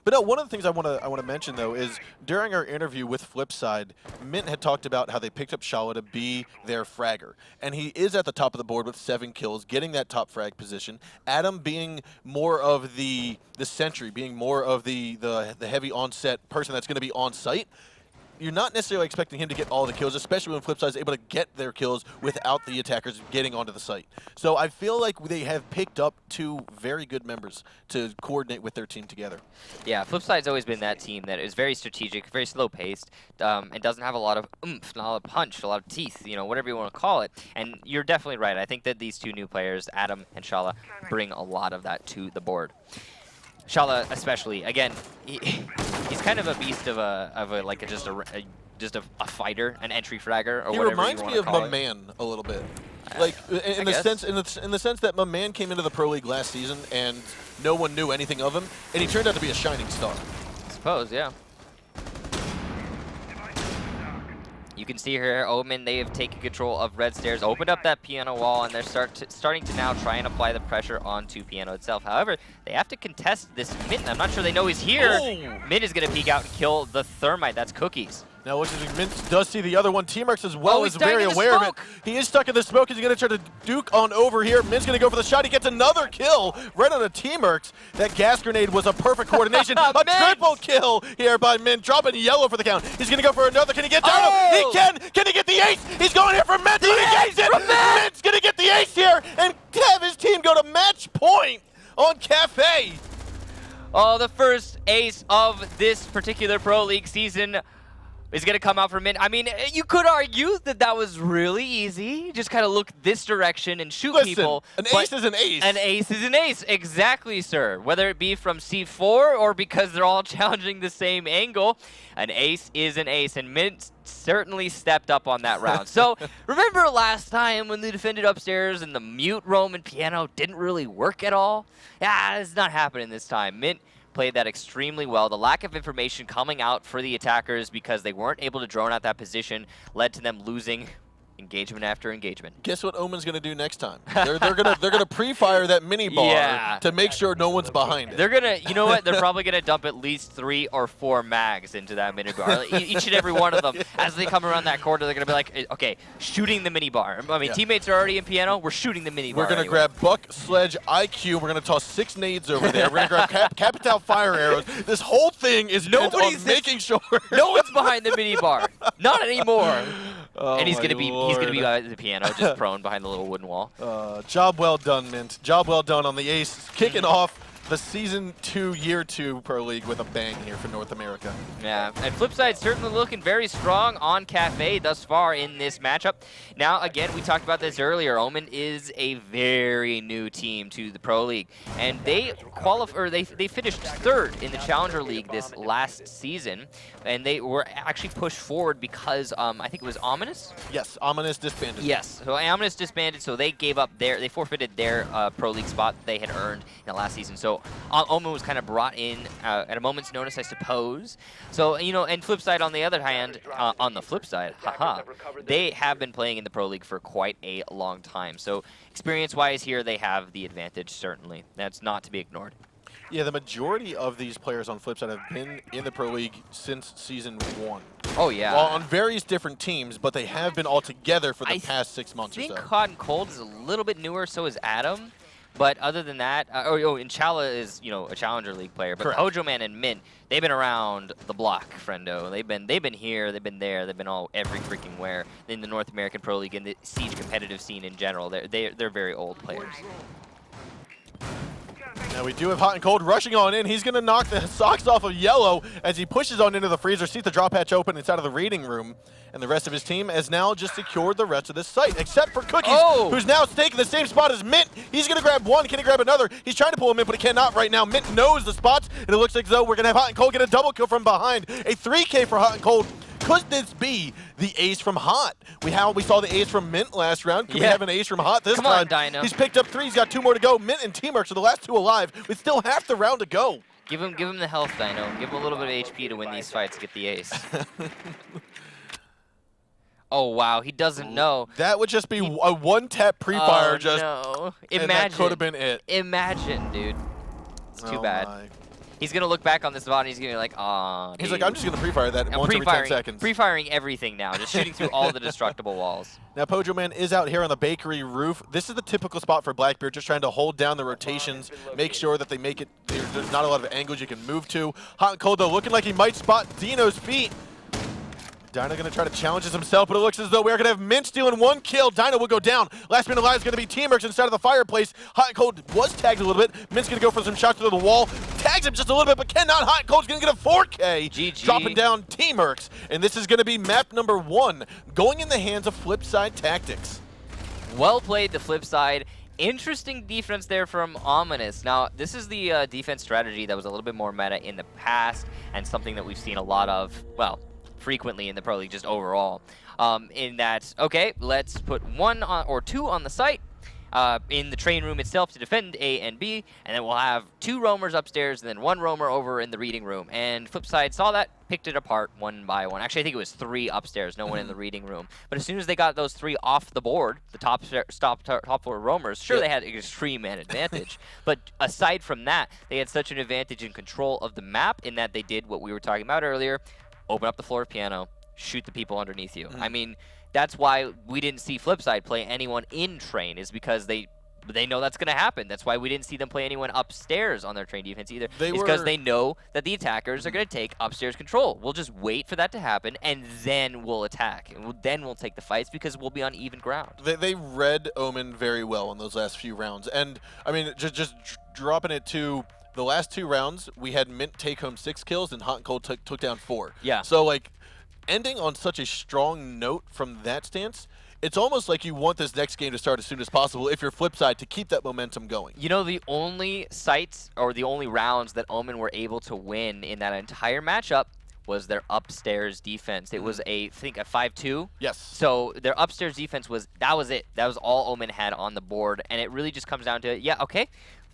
But no, one of the things I want to mention though is during our interview with Flipside, Mint had talked about how they picked up Chala to be their fragger, and he is at the top of the board with 7 kills, getting that top frag position. Adam being more of the sentry, being more of the heavy onset person that's going to be on site. You're not necessarily expecting him to get all the kills, especially when Flipside is able to get their kills without the attackers getting onto the site. So I feel like they have picked up 2 very good members to coordinate with their team together. Yeah, Flipside's always been that team that is very strategic, very slow-paced, and doesn't have a lot of oomph, not a lot of punch, a lot of teeth, whatever you want to call it. And you're definitely right. I think that these 2 new players, Adam and Chala, bring a lot of that to the board. Chala especially, again, he's kind of a beast of just a fighter, an entry fragger, or whatever you want to call it. He reminds me of Maman a little bit. Like in the sense that Maman came into the Pro League last season and no one knew anything of him, and he turned out to be a shining star. I suppose, yeah. You can see here, Omen, they have taken control of Red Stairs, opened up that piano wall, and they're starting to now try and apply the pressure onto piano itself. However, they have to contest this Mint. I'm not sure they know he's here. Oh. Mint is going to peek out and kill the Thermite. That's Cookies. Now looks like Mint does see the other one. Teamworks as well is very he's aware of it. He is stuck in the smoke. He's going to try to duke on over here. Mint's going to go for the shot. He gets another kill right on a Teamworks. That gas grenade was a perfect coordination. A triple kill here by Mint, dropping Yellow for the count. He's going to go for another. Can he get down? He can. Can he get the ace? He's going here for Mint. He gets it. Mint's going to get the ace here and have his team go to match point on Cafe. Oh, the first ace of this particular Pro League season. He's going to come out for Mint. I mean, you could argue that that was really easy. Just kind of look this direction and shoot Listen, people. an ace is an ace. An ace is an ace. Exactly, sir. Whether it be from C4 or because they're all challenging the same angle, an ace is an ace. And Mint certainly stepped up on that round. So remember last time when they defended upstairs and the mute roam and piano didn't really work at all? Yeah, it's not happening this time. Mint played that extremely well. The lack of information coming out for the attackers because they weren't able to drone out that position led to them losing engagement after engagement. Guess what Omen's gonna do next time? They're gonna pre-fire that mini bar to make sure no one's behind it. They're gonna, you know what? They're probably gonna dump at least 3 or 4 mags into that mini bar. Each and every one of them, as they come around that corner, they're gonna be like, okay, shooting the mini bar. I mean, teammates are already in piano. We're shooting the mini bar. We're gonna anyway. grab Buck, Sledge, IQ. We're gonna toss 6 nades over there. We're gonna grab Capital fire arrows. This whole thing is bent on making sure no one's behind the mini bar. Not anymore. Oh, and he's gonna be Lord. at the piano, just prone behind the little wooden wall. Job well done, Mint. Job well done on the ace. Kicking off the Season 2, Year 2 Pro League with a bang here for North America. Yeah, and Flipside certainly looking very strong on Cafe thus far in this matchup. Now, again, we talked about this earlier. Omen is a very new team to the Pro League, and they they finished 3rd in the Challenger League this last season, and they were actually pushed forward because I think it was Ominous. Yes, Ominous disbanded. Yes, so Ominous disbanded, so they gave up they forfeited their Pro League spot they had earned in the last season. So Omen was kind of brought in at a moment's notice, I suppose. So, you know, and Flipside on the other hand, on the flip side, they have been playing in the Pro League for quite a long time. So experience-wise here, they have the advantage, certainly. That's not to be ignored. Yeah, the majority of these players on Flipside have been in the Pro League since Season 1. Oh, yeah. Well, on various different teams, but they have been all together for the past 6 months or so. I think Hot and Cold is a little bit newer, so is Adam. But other than that, Inchala is, you know, a Challenger League player. But Hojo Man and Mint, they've been around the block, friendo. They've been here, they've been there, they've been all every freaking where in the North American Pro League and the Siege competitive scene in general. They're very old players. Now we do have Hot and Cold rushing on in. He's going to knock the socks off of Yellow as he pushes on into the freezer, sees the drop hatch open inside of the reading room. And the rest of his team has now just secured the rest of this site, except for Cookies, who's now staking the same spot as Mint. He's going to grab one. Can he grab another? He's trying to pull him in, but he cannot right now. Mint knows the spots, and it looks like though we're going to have Hot and Cold get a double kill from behind. A 3K for Hot and Cold. Could this be the ace from Hot? We saw the ace from Mint last round. Could we have an ace from Hot this time? Come on, Dino. He's picked up 3. He's got 2 more to go. Mint and Teamworks are the last 2 alive with still half the round to go. Give him the health, Dino. Give him a little bit of HP to win these fights, get the ace. Oh, wow, he doesn't know. That would just be a one-tap pre-fire. No. Imagine. And that could have been it. Imagine, dude. It's too bad. My. He's going to look back on this VOD and he's going to be like, aw, He's like, I'm just going to pre-fire that once every 10 seconds. Pre-firing everything now, just shooting through all the destructible walls. Now, Pojo Man is out here on the bakery roof. This is the typical spot for Blackbeard, just trying to hold down the rotations, make sure that they make it, there's not a lot of angles you can move to. Hot and Cold, though, looking like he might spot Dino's feet. Dino going to try to challenge this himself, but it looks as though we're going to have Mint stealing 1 kill. Dino will go down. Last man alive is going to be Teamworks inside of the fireplace. Hot and Cold was tagged a little bit. Mint's going to go for some shots through the wall. Tags him just a little bit, but cannot. Hot and Cold's going to get a 4K. GG. Dropping down Teamworks. And this is going to be map number 1, going in the hands of Flipside Tactics. Well played, the Flipside. Interesting defense there from Ominous. Now, this is the defense strategy that was a little bit more meta in the past and something that we've seen a lot of, well, frequently in the Pro League just overall. In that, okay, let's put 1 or 2 on the site in the train room itself to defend A and B, and then we'll have 2 roamers upstairs and then 1 roamer over in the reading room. And Flipside saw that, picked it apart one by one. Actually, I think it was 3 upstairs, no one in the reading room. But as soon as they got those 3 off the board, the top floor roamers, sure, they had an extreme man advantage. But aside from that, they had such an advantage in control of the map in that they did what we were talking about earlier, open up the floor piano, shoot the people underneath you. I mean, that's why we didn't see Flipside play anyone in train, is because they know that's going to happen. That's why we didn't see them play anyone upstairs on their train defense either. It's because they know that the attackers are going to take upstairs control. We'll just wait for that to happen, and then we'll attack. And then we'll take the fights because we'll be on even ground. They read Omen very well in those last few rounds. And, I mean, just dropping it to the last 2 rounds, we had Mint take home 6 kills, and Hot and Cold took down 4. Yeah. So, like, ending on such a strong note from that stance, it's almost like you want this next game to start as soon as possible if you're Flipside to keep that momentum going. You know, the only sites or the only rounds that Omen were able to win in that entire matchup was their upstairs defense. It was I think a 5-2. Yes. So their upstairs defense that was it. That was all Omen had on the board, and it really just comes down to, yeah, okay,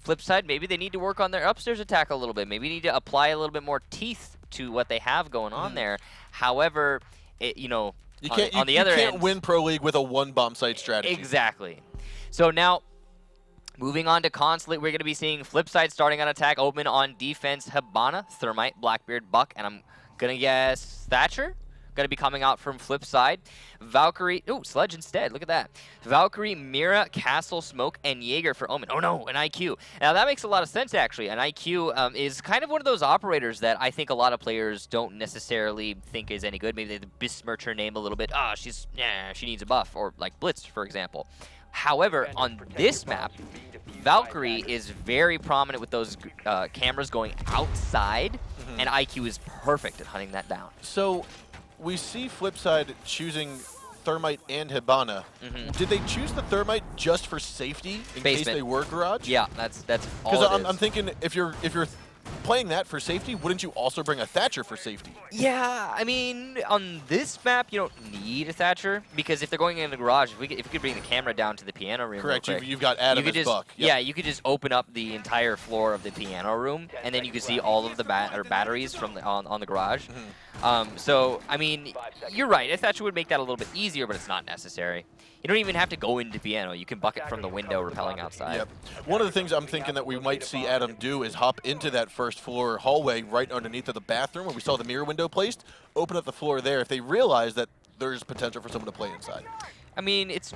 Flipside, maybe they need to work on their upstairs attack a little bit. Maybe need to apply a little bit more teeth to what they have going on there. However, you know, You on can't, the other can't end, win Pro League with a one bomb site strategy. exactly. So now, moving on to Consulate, we're going to be seeing Flipside starting on attack, Omen on defense, Hibana, Thermite, Blackbeard, Buck, and I'm going to guess Thatcher? Going to be coming out from Flipside. Valkyrie, ooh, Sledge instead, look at that. Valkyrie, Mira, Castle, Smoke, and Jaeger for Omen. Oh no, an IQ. Now that makes a lot of sense actually. An IQ is kind of one of those operators that I think a lot of players don't necessarily think is any good. Maybe they besmirch her name a little bit. Ah, she needs a buff, or like Blitz, for example. However, on this map, Valkyrie is very prominent with those cameras going outside, and IQ is perfect at hunting that down. So we see Flipside choosing Thermite and Hibana. Did they choose the Thermite just for safety in case they were garage? Yeah, that's all Because it is. I'm thinking if you're playing that for safety, wouldn't you also bring a Thatcher for safety? Yeah, I mean, on this map, you don't need a Thatcher, because if they're going in the garage, if we could bring the camera down to the piano room Correct. real quick, You've got Adam you could as just, Buck. Yep. Yeah, you could just open up the entire floor of the piano room, and then you can see all of the batteries from on the garage. So, I mean, you're right. A Thatcher would make that a little bit easier, but it's not necessary. You don't even have to go into piano. You can bucket from the window, rappelling outside. Yep. One of the things I'm thinking that we might see Adam do is hop into that first floor hallway right underneath of the bathroom where we saw the mirror window placed, open up the floor there if they realize that there's potential for someone to play inside. I mean, it's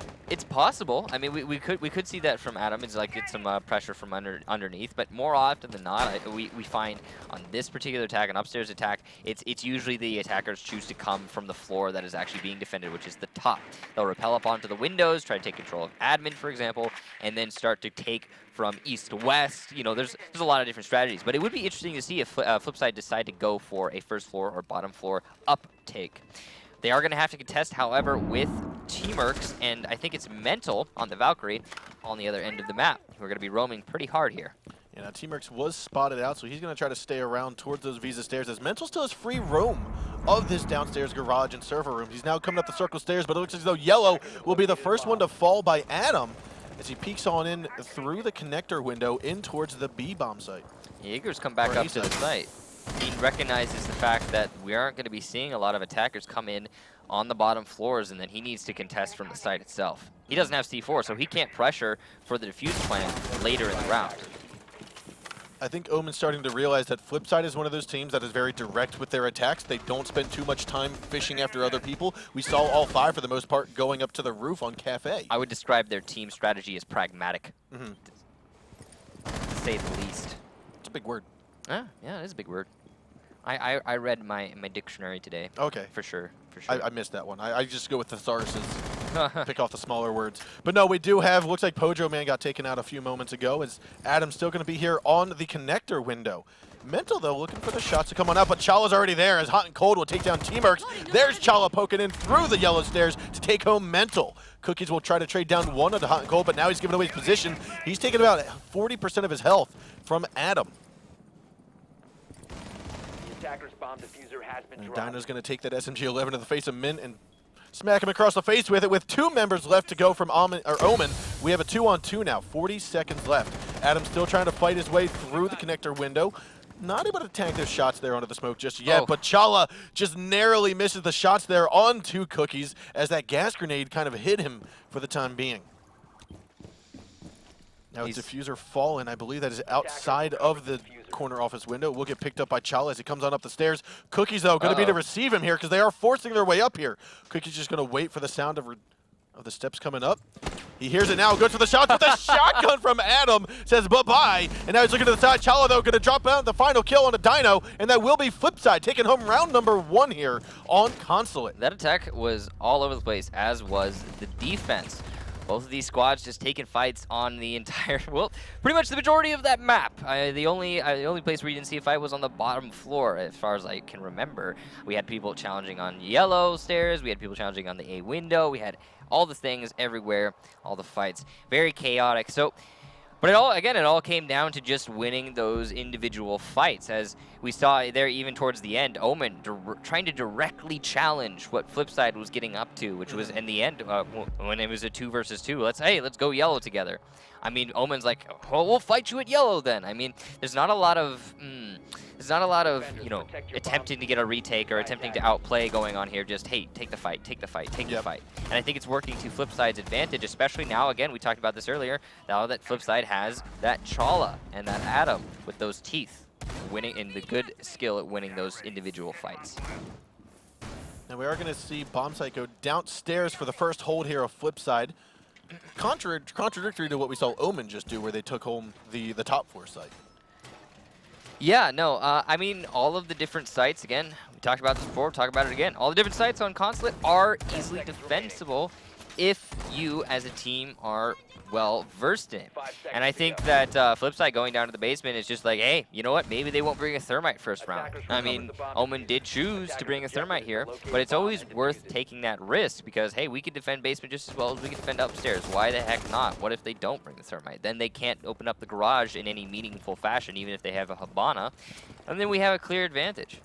possible. I mean, we could see that from Adam. It's like get some pressure from underneath, but more often than not, we find on this particular attack, an upstairs attack, it's usually the attackers choose to come from the floor that is actually being defended, which is the top. They'll rappel up onto the windows, try to take control of admin, for example, and then start to take from east to west. You know, there's a lot of different strategies, but it would be interesting to see if Flipside decide to go for a first floor or bottom floor uptake. They are going to have to contest, however, with T-Mercs, and I think it's Mental on the Valkyrie on the other end of the map. We're going to be roaming pretty hard here. Yeah, now T-Mercs was spotted out, so he's going to try to stay around towards those Visa stairs as Mental still has free roam of this downstairs garage and server room. He's now coming up the circle stairs, but it looks as though Yellow will be the first one to fall by Adam as he peeks on in through the connector window in towards the B-bomb site. Jaeger's come back up to the site. He recognizes the fact that we aren't going to be seeing a lot of attackers come in on the bottom floors, and then he needs to contest from the site itself. He doesn't have C4, so he can't pressure for the defuse plan later in the round. I think Omen's starting to realize that Flipside is one of those teams that is very direct with their attacks. They don't spend too much time fishing after other people. We saw all five, for the most part, going up to the roof on Cafe. I would describe their team strategy as pragmatic, to say the least. It's a big word. Yeah, it is a big word. I read my dictionary today. Okay. For sure. I missed that one. I just go with thesauruses. Pick off the smaller words. But no, we do have, looks like Pojo Man got taken out a few moments ago, as Adam's still going to be here on the connector window. Mental, though, looking for the shots to come on out, but Chala's already there, as Hot and Cold will take down T-Mercs. There's Chala poking in through the yellow stairs to take home Mental. Cookies will try to trade down one onto Hot and Cold, but now he's giving away his position. He's taking about 40% of his health from Adam. And Dino's going to take that SMG-11 to the face of Mint and smack him across the face with it. With 2 members left to go from Omen, we have a 2-on-2 now. 40 seconds left. Adam's still trying to fight his way through the connector window. Not able to tank those shots there onto the smoke just yet, but Chala just narrowly misses the shots there onto Cookies as that gas grenade kind of hit him for the time being. Now his diffuser fallen. I believe that is outside of the corner office window. Will get picked up by Chala as he comes on up the stairs. Cookies, though, going to be to receive him here because they are forcing their way up here. Cookies just going to wait for the sound of the steps coming up. He hears it now, goes for the shots with a shotgun from Adam, says bye-bye, and now he's looking to the side. Chala, though, going to drop out the final kill on a Dino, and that will be Flipside, taking home round number 1 here on Consulate. That attack was all over the place, as was the defense. both of these squads just taking fights on the entire, well, pretty much the majority of that map. The only place where you didn't see a fight was on the bottom floor, as far as I can remember. We had people challenging on yellow stairs, we had people challenging on the A window, we had all the things everywhere, all the fights. Very chaotic. So, but it all came down to just winning those individual fights. As we saw there even towards the end, Omen trying to directly challenge what Flipside was getting up to, which was in the end, when it was a 2 versus 2, let's go yellow together. I mean, Omen's like, well, we'll fight you at yellow then. I mean, there's not a lot of, you know, attempting to get a retake or attempting to outplay going on here. Just, hey, take the fight, take the fight, take the fight. And I think it's working to Flipside's advantage, especially now, again, we talked about this earlier, now that Flipside has that Chala and that Adam with those teeth, winning, and the good skill at winning those individual fights. Now we are going to see Bombsight go downstairs for the first hold here of Flipside. Contradictory to what we saw Omen just do, where they took home the top 4 site. Yeah, no, I mean, all of the different sites, again, we talked about this before, we'll talk about it again. All the different sites on Consulate are easily defensible if you, as a team, are well versed in it. And I think that Flipside going down to the basement is just like, hey, you know what? Maybe they won't bring a Thermite first round. I mean, Omen did choose to bring a Thermite here, but it's always worth taking that risk because, hey, we could defend basement just as well as we can defend upstairs. Why the heck not? What if they don't bring the Thermite? Then they can't open up the garage in any meaningful fashion, even if they have a Hibana. And then we have a clear advantage.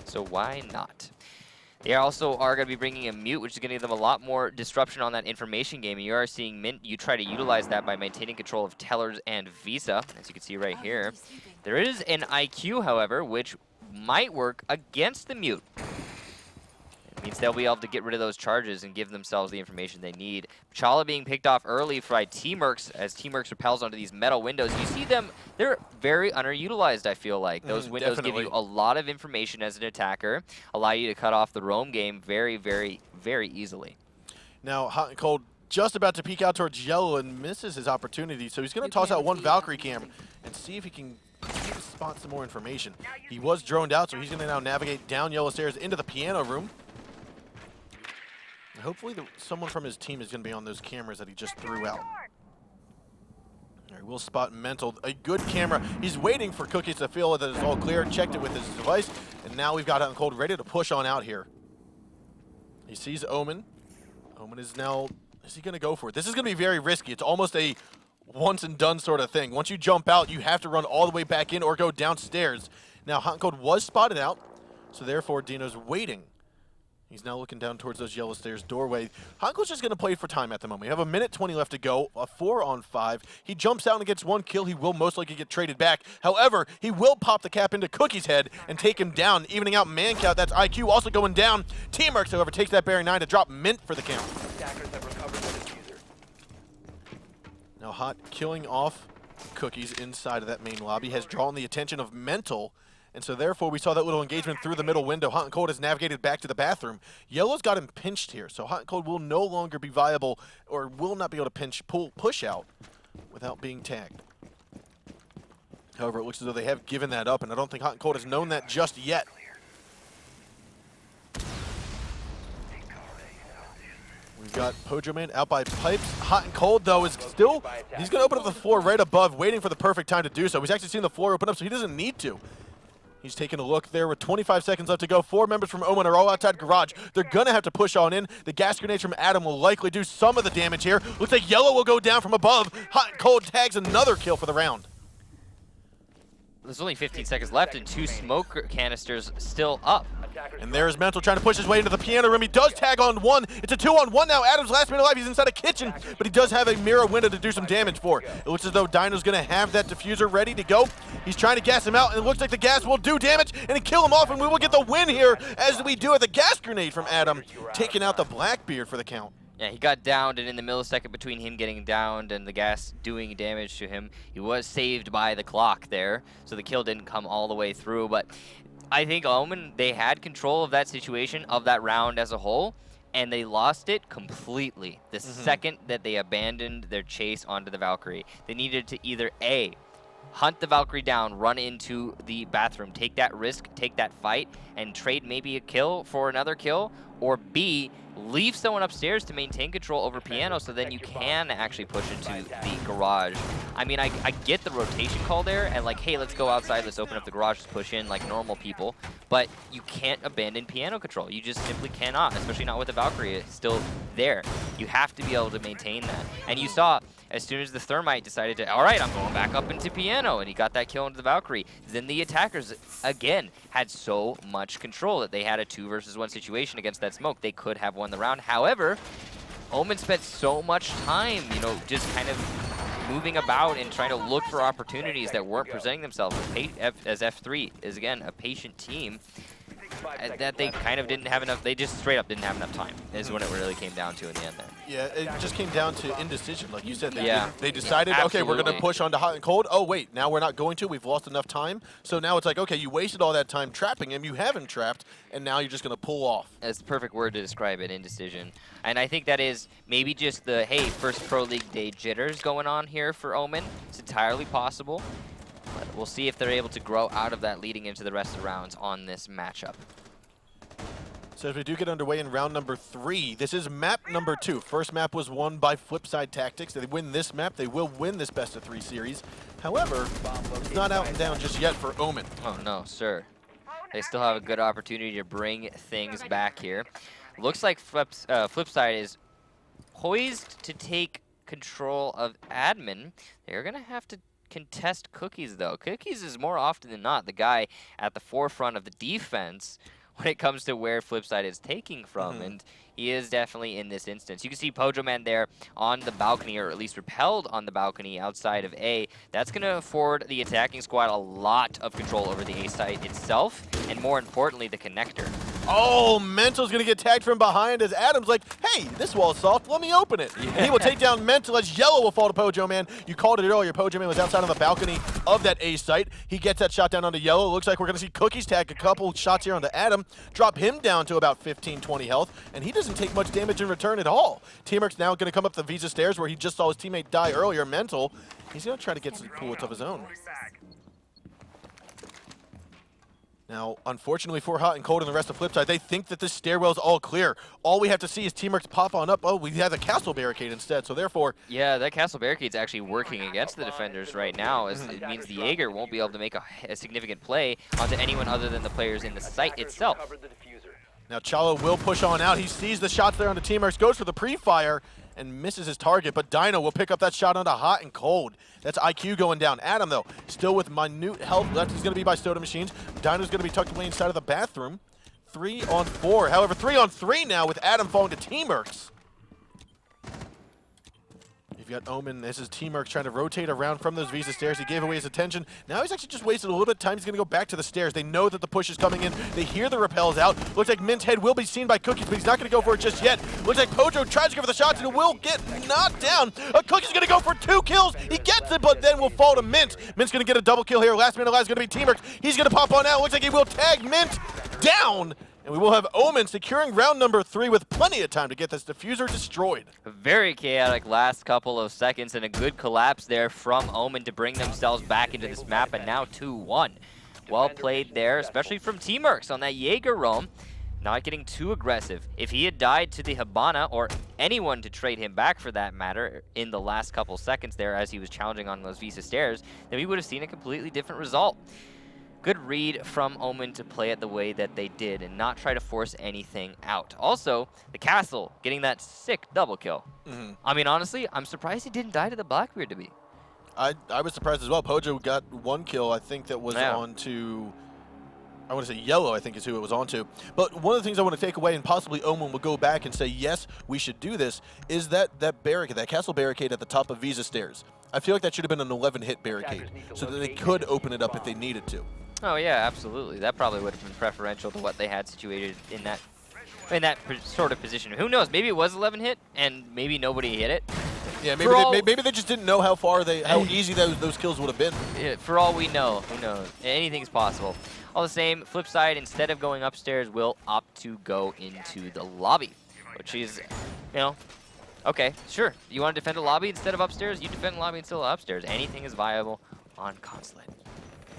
So why not? They also are going to be bringing a Mute, which is going to give them a lot more disruption on that information game. And you are seeing Mint, you try to utilize that by maintaining control of Tellers and Visa, as you can see right here. There is an IQ, however, which might work against the Mute. It means they'll be able to get rid of those charges and give themselves the information they need. Chala being picked off early by T-Mercs as T-Mercs repels onto these metal windows. You see them, they're very underutilized, I feel like. Those windows give you a lot of information as an attacker, allow you to cut off the roam game very, very, very easily. Now, Hot and Cold just about to peek out towards yellow and misses his opportunity, so he's going to toss out one Valkyrie cam and see if he can spot some more information. He was droned out, so he's going to now navigate down yellow stairs into the piano room. Hopefully someone from his team is going to be on those cameras that he just threw out. All right, we'll spot Mental. A good camera. He's waiting for Cookies to feel that it's all clear. Checked it with his device. And now we've got Hot and Cold ready to push on out here. He sees Omen. Omen is now... Is he going to go for it? This is going to be very risky. It's almost a once and done sort of thing. Once you jump out, you have to run all the way back in or go downstairs. Now, Hot and Cold was spotted out. So therefore, Dino's waiting. He's now looking down towards those yellow stairs doorway. Hanko's just going to play for time at the moment. We have a minute 20 left to go, a 4-on-5. He jumps out and gets one kill. He will most likely get traded back. However, he will pop the cap into Cookie's head and take him down, evening out Mancount. That's IQ also going down. T-Mercs, however, takes that Bearing 9 to drop Mint for the count. Now Hot killing off Cookies inside of that main lobby has drawn the attention of Mental. And so therefore we saw that little engagement through the middle window. Hot and Cold has navigated back to the bathroom. Yellow's got him pinched here, so Hot and Cold will no longer be viable or will not be able to push out without being tagged. However, it looks as though they have given that up, and I don't think Hot and Cold has known that just yet. We've got Pojoman out by Pipes. Hot and Cold, though, is still... He's going to open up the floor right above, waiting for the perfect time to do so. He's actually seen the floor open up, so he doesn't need to. He's taking a look there with 25 seconds left to go. 4 members from Omen are all outside garage. They're going to have to push on in. The gas grenades from Adam will likely do some of the damage here. Looks like Yellow will go down from above. Hot and Cold tags another kill for the round. There's only 15 seconds left and 2 smoke canisters still up. And there's Mental trying to push his way into the piano room. He does tag on one. It's a 2-on-1 now. Adam's last minute alive. He's inside a kitchen, but he does have a mirror window to do some damage for. It looks as though Dino's going to have that diffuser ready to go. He's trying to gas him out, and it looks like the gas will do damage and kill him off, and we will get the win here as we do with the gas grenade from Adam, taking out the Blackbeard for the count. Yeah, he got downed, and in the millisecond between him getting downed and the gas doing damage to him, he was saved by the clock there, so the kill didn't come all the way through. But I think Omen, they had control of that situation, of that round as a whole, and they lost it completely the second that they abandoned their chase onto the Valkyrie. They needed to either A, hunt the Valkyrie down, run into the bathroom, take that risk, take that fight, and trade maybe a kill for another kill, or B, leave someone upstairs to maintain control over Piano so then you can actually push into the garage. I mean, I get the rotation call there, and like, hey, let's go outside, let's open up the garage, let's push in like normal people, but you can't abandon Piano control. You just simply cannot, especially not with the Valkyrie. It's still there. You have to be able to maintain that. And you saw, as soon as the Thermite decided to, all right, I'm going back up into Piano, and he got that kill into the Valkyrie, then the attackers, again, had so much control that they had a 2 versus 1 situation against that smoke. They could have won the round. However, Omen spent so much time, you know, just kind of moving about and trying to look for opportunities that weren't presenting themselves. As F3 is, again, a patient team, that they kind of didn't have enough, they just straight up didn't have enough time, is when it really came down to in the end there. Yeah, it just came down to indecision, like you said. They decided, Absolutely. okay, we're going to push on to hot and cold. Oh, wait, now we're not going to. We've lost enough time. So now it's like, okay, you wasted all that time trapping him. You haven't trapped, and now you're just going to pull off. That's the perfect word to describe it, indecision. And I think that is maybe just the, hey, first Pro League day jitters going on here for Omen. It's entirely possible. But we'll see if they're able to grow out of that leading into the rest of the rounds on this matchup. So as we do get underway in round number 3, this is map number 2. First map was won by Flipside Tactics. They win this map, they will win this best of 3 series. However, it's not out and down just yet for Omen. Oh no, sir. They still have a good opportunity to bring things back here. Looks like Flipside is poised to take control of admin. They're gonna have to contest Cookies though. Cookies is more often than not the guy at the forefront of the defense when it comes to where Flipside is taking from, and he is definitely in this instance. You can see Pojoman there on the balcony, or at least repelled on the balcony outside of A. That's going to afford the attacking squad a lot of control over the A site itself, and more importantly, the connector. Oh, Mental's going to get tagged from behind as Adam's like, hey, this wall's soft, let me open it. Yeah. And he will take down Mental as Yellow will fall to Pojoman. You called it earlier, Pojoman was outside on the balcony of that A site. He gets that shot down onto Yellow. Looks like we're going to see Cookies tag a couple shots here onto Adam, drop him down to about 15, 20 health, and he doesn't take much damage in return at all. Teamwork's now going to come up the Visa stairs where he just saw his teammate die earlier, Mental. He's going to try to get some bullets of his own. Now, unfortunately for Hot and Cold and the rest of Flipside, they think that this stairwell is all clear. All we have to see is Teamworks pop on up. Oh, we have the castle barricade instead, so therefore... Yeah, that castle barricade's actually working against the defenders right now, as it means the Jaeger won't be able to make a significant play onto anyone other than the players in the site itself. Now, Chalo will push on out. He sees the shots there onto Teamworks, goes for the pre-fire, and misses his target, but Dino will pick up that shot onto Hot and Cold. That's IQ going down. Adam, though, still with minute health left. He's going to be by Soda Machines. Dino's going to be tucked away inside of the bathroom. 3 on 4. However, 3 on 3 now with Adam falling to Teamworks. You've got Omen. This is Teamworks trying to rotate around from those Visa stairs. He gave away his attention. Now he's actually just wasted a little bit of time. He's going to go back to the stairs. They know that the push is coming in. They hear the repels out. Looks like Mint's head will be seen by Cookies, but he's not going to go for it just yet. Looks like Pojo tries to go for the shots and will get knocked down. Cookie's going to go for 2 kills. He gets it, but then will fall to Mint. Mint's going to get a double kill here. Last minute alive is going to be Teamworks. He's going to pop on out. Looks like he will tag Mint down. And we will have Omen securing round number 3 with plenty of time to get this diffuser destroyed. A very chaotic last couple of seconds and a good collapse there from Omen to bring themselves back into this map, and now 2-1. Well played there, especially from Teamworks on that Jaeger roam. Not getting too aggressive. If he had died to the Hibana, or anyone to trade him back for that matter, in the last couple seconds there as he was challenging on those Visa stairs, then we would have seen a completely different result. Good read from Omen to play it the way that they did and not try to force anything out. Also, the Castle getting that sick double kill. I mean, honestly, I'm surprised he didn't die to the Blackbeard to be. I was surprised as well. Pojo got 1 kill, I think that was on to... I want to say Yellow, I think is who it was on to. But one of the things I want to take away, and possibly Omen will go back and say, yes, we should do this, is that barricade, that castle barricade at the top of Visa stairs. I feel like that should have been an 11-hit barricade, so that they could open it up if they needed to. Oh yeah, absolutely. That probably would have been preferential to what they had situated in that sort of position. Who knows? Maybe it was 11 hit, and maybe nobody hit it. Yeah, maybe they just didn't know how easy those kills would have been. Yeah, for all we know, who knows? Anything's possible. All the same, Flipside, instead of going upstairs, will opt to go into the lobby, which is, you know, okay, sure. You want to defend a lobby instead of upstairs? You defend a lobby instead of upstairs. Anything is viable. on Consulate.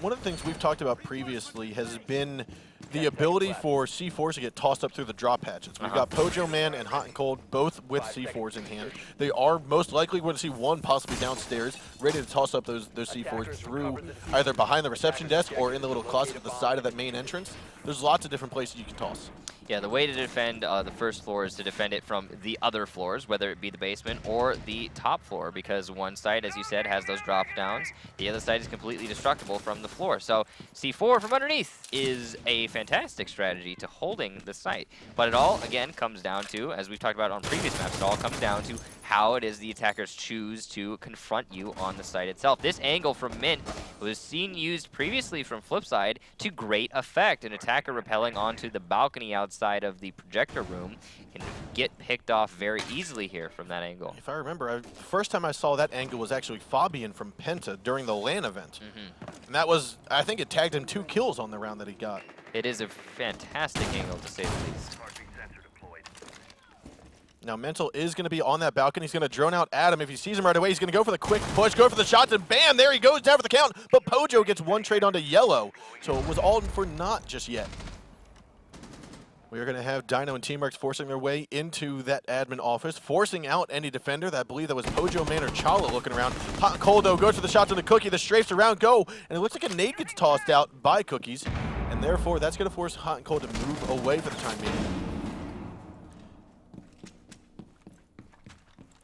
One of the things we've talked about previously has been the ability for C4s to get tossed up through the drop hatches. We've got Pojo Man and Hot and Cold both with C4s in hand. They are most likely going to see one possibly downstairs, ready to toss up those C4s through either behind the reception desk or in the little closet at the side of that main entrance. There's lots of different places you can toss. Yeah, the way to defend the first floor is to defend it from the other floors, whether it be the basement or the top floor, because one side, as you said, has those drop downs. The other side is completely destructible from the floor. So C4 from underneath is a fantastic strategy to holding the site. But it all, again, comes down to, as we've talked about on previous maps, it all comes down to how it is the attackers choose to confront you on the site itself. This angle from Mint was seen used previously from Flipside to great effect. An attacker rappelling onto the balcony outside of the projector room can get picked off very easily here from that angle. If I remember, the first time I saw that angle was actually Fabian from Penta during the LAN event. And that was, I think it tagged him 2 kills on the round that he got. It is a fantastic angle, to say the least. Now, Mental is going to be on that balcony. He's going to drone out Adam. If he sees him right away, he's going to go for the quick push, go for the shots, and bam, there he goes down for the count. But Pojo gets one trade onto Yellow, so it was all for naught just yet. We are going to have Dino and Teamworks forcing their way into that admin office, forcing out any defender. That I believe that was Pojo Man or Chala looking around. Hot and Cold, though, goes for the shot to the Cookie. The strafes around go, and it looks like a nade gets tossed out by Cookies, and therefore that's going to force Hot and Cold to move away for the time being.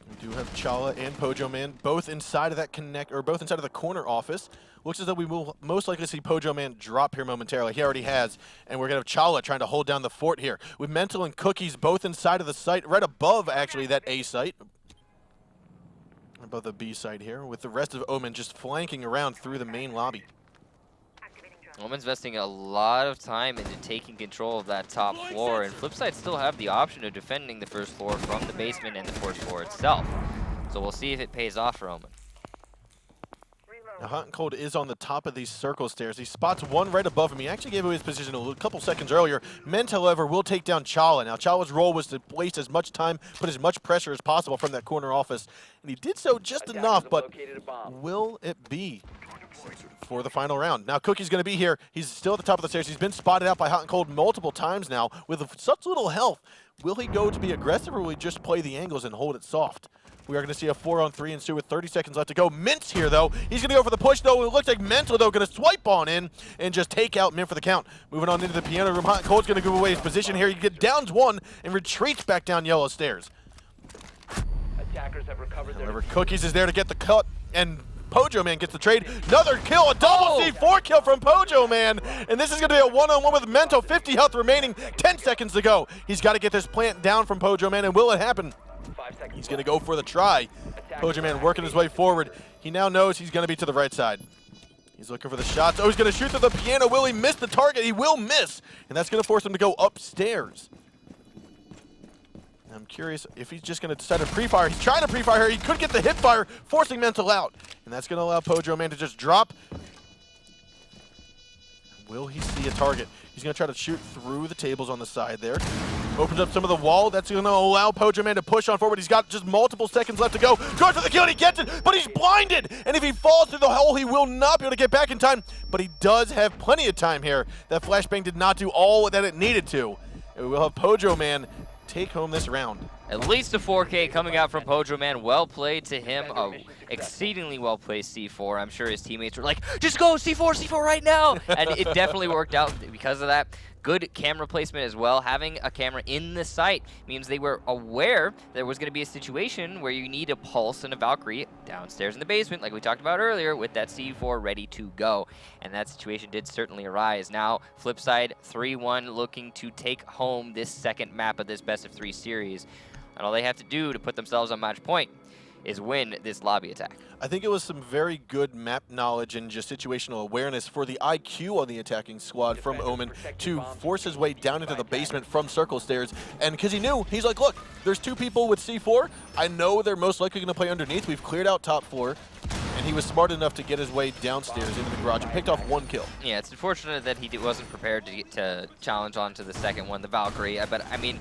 We do have Chala and Pojo Man both inside of that both inside of the corner office. Looks as though we will most likely see Pojo Man drop here momentarily. He already has, and we're gonna have Chala trying to hold down the fort here with Mental and Cookies both inside of the site, right above actually that A site, above the B site here, with the rest of Omen just flanking around through the main lobby. Omen's investing a lot of time into taking control of that top floor, and Flipside still have the option of defending the first floor from the basement and the first floor itself. So we'll see if it pays off for Omen. Now, Hot and Cold is on the top of these circle stairs. He spots one right above him. He actually gave away his position a couple seconds earlier. Ment, however, will take down Chala. Now, Chala's role was to waste as much time, put as much pressure as possible from that corner office. And he did so just enough, but will it be for the final round? Now, Cookie's going to be here. He's still at the top of the stairs. He's been spotted out by Hot and Cold multiple times now. With such little health, will he go to be aggressive, or will he just play the angles and hold it soft? We are going to see a 4-on-3 ensue with 30 seconds left to go. Mint's here, though. He's going to go for the push, though. It looks like Mental, though, going to swipe on in and just take out Mint for the count. Moving on into the piano room. Hot and Cold's going to give away his position here. He get downs one and retreats back down Yellow stairs. Attackers have recovered. However, Cookies is there to get the cut, and Pojo Man gets the trade. Another kill, a double C4 kill from Pojo Man. And this is going to be a one-on-one with Mental. 50 health remaining, 10 seconds to go. He's got to get this plant down from Pojo Man, and will it happen? He's going to go for the try. Pojo Man working his way forward. He now knows he's going to be to the right side. He's looking for the shots. Oh, he's going to shoot through the piano. Will he miss the target? He will miss. And that's going to force him to go upstairs. I'm curious if he's just going to decide to pre-fire. He's trying to pre-fire here. He could get the hip fire, forcing Mental out. And that's going to allow Pojo Man to just drop. Will he see a target? He's going to try to shoot through the tables on the side there. Opens up some of the wall. That's going to allow Pojo Man to push on forward. He's got just multiple seconds left to go. Goes for the kill, and he gets it, but he's blinded. And if he falls through the hole, he will not be able to get back in time. But he does have plenty of time here. That flashbang did not do all that it needed to. And we'll have Pojo Man take home this round. At least a 4K coming out from Pojo Man. Well played to him. Exceedingly well played C4. I'm sure his teammates were like, just go C4, C4 right now. And it definitely worked out because of that. Good camera placement as well. Having a camera in the site means they were aware there was going to be a situation where you need a Pulse and a Valkyrie downstairs in the basement, like we talked about earlier, with that C4 ready to go. And that situation did certainly arise. Now, Flipside 3-1 looking to take home this second map of this best-of-3 series. And all they have to do to put themselves on match point is win this lobby attack. I think it was some very good map knowledge and just situational awareness for the IQ on the attacking squad from Omen to force his way down into the basement from circle stairs. And because he knew, he's like, look, there's 2 people with C4. I know they're most likely going to play underneath. We've cleared out top floor. And he was smart enough to get his way downstairs into the garage and picked off 1 kill. Yeah, it's unfortunate that he wasn't prepared to challenge onto the second one, the Valkyrie. But, I mean,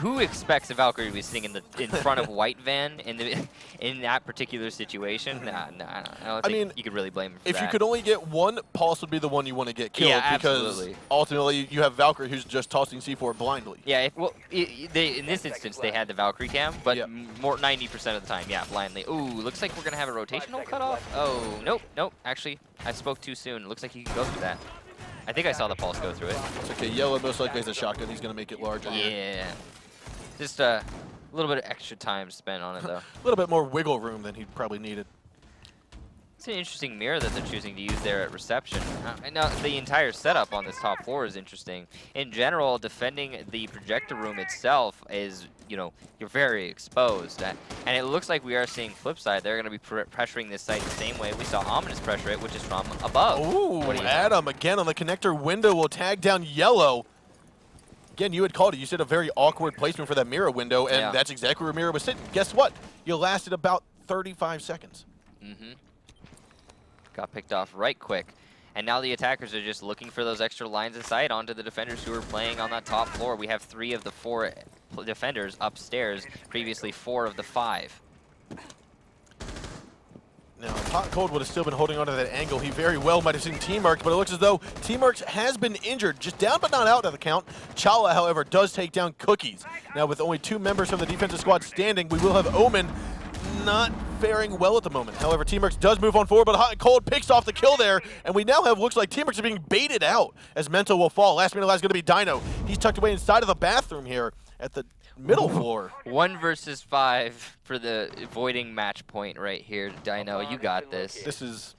Who expects a Valkyrie to be sitting in front of White Van in that particular situation? Nah, I don't think you could really blame him for if that. you could only get one, Pulse would be the one you want to get killed, Yeah, because absolutely. ultimately you have Valkyrie who's just tossing C4 blindly. Yeah, in this instance they had the Valkyrie cam, but Yep. more 90% of the time, yeah, blindly. Ooh, looks like we're gonna have a rotational cutoff. Oh, nope. Actually, I spoke too soon. Looks like you can go through that. I think I saw the Pulse go through it. It's okay. Yellow most likely has a shotgun. He's going to make it larger. Yeah. Just a little bit of extra time spent on it, though. A little bit more wiggle room than he probably needed. It's an interesting mirror that they're choosing to use there at reception. Now, the entire setup on this top floor is interesting. In general, defending the projector room itself is, you're very exposed. And it looks like we are seeing Flipside. They're going to be pressuring this site the same way we saw Ominous pressure it, which is from above. Ooh, What do you Adam again on the connector window will tag down Yellow. Again, you had called it. You said a very awkward placement for that mirror window, and Yeah. that's exactly where Mirror was sitting. Guess what? You lasted about 35 seconds. Mm-hmm. Got picked off right quick. And now the attackers are just looking for those extra lines of sight onto the defenders who are playing on that top floor. We have 3 of the 4 defenders upstairs, previously 4 of the 5. Now, if Hot and Cold would have still been holding onto that angle, he very well might have seen T-Marks, but it looks as though T-Marks has been injured, just down but not out of the count. Chala, however, does take down Cookies. Now, with only 2 members from the defensive squad standing, we will have Omen not faring well at the moment. However, T-Marks does move on forward, but Hot and Cold picks off the kill there, and we now have, looks like T-Marks are being baited out as Mental will fall. Last minute alive is going to be Dino. He's tucked away inside of the bathroom here at the middle floor. 1 versus 5 for the avoiding match point right here. Dino, you got this. This is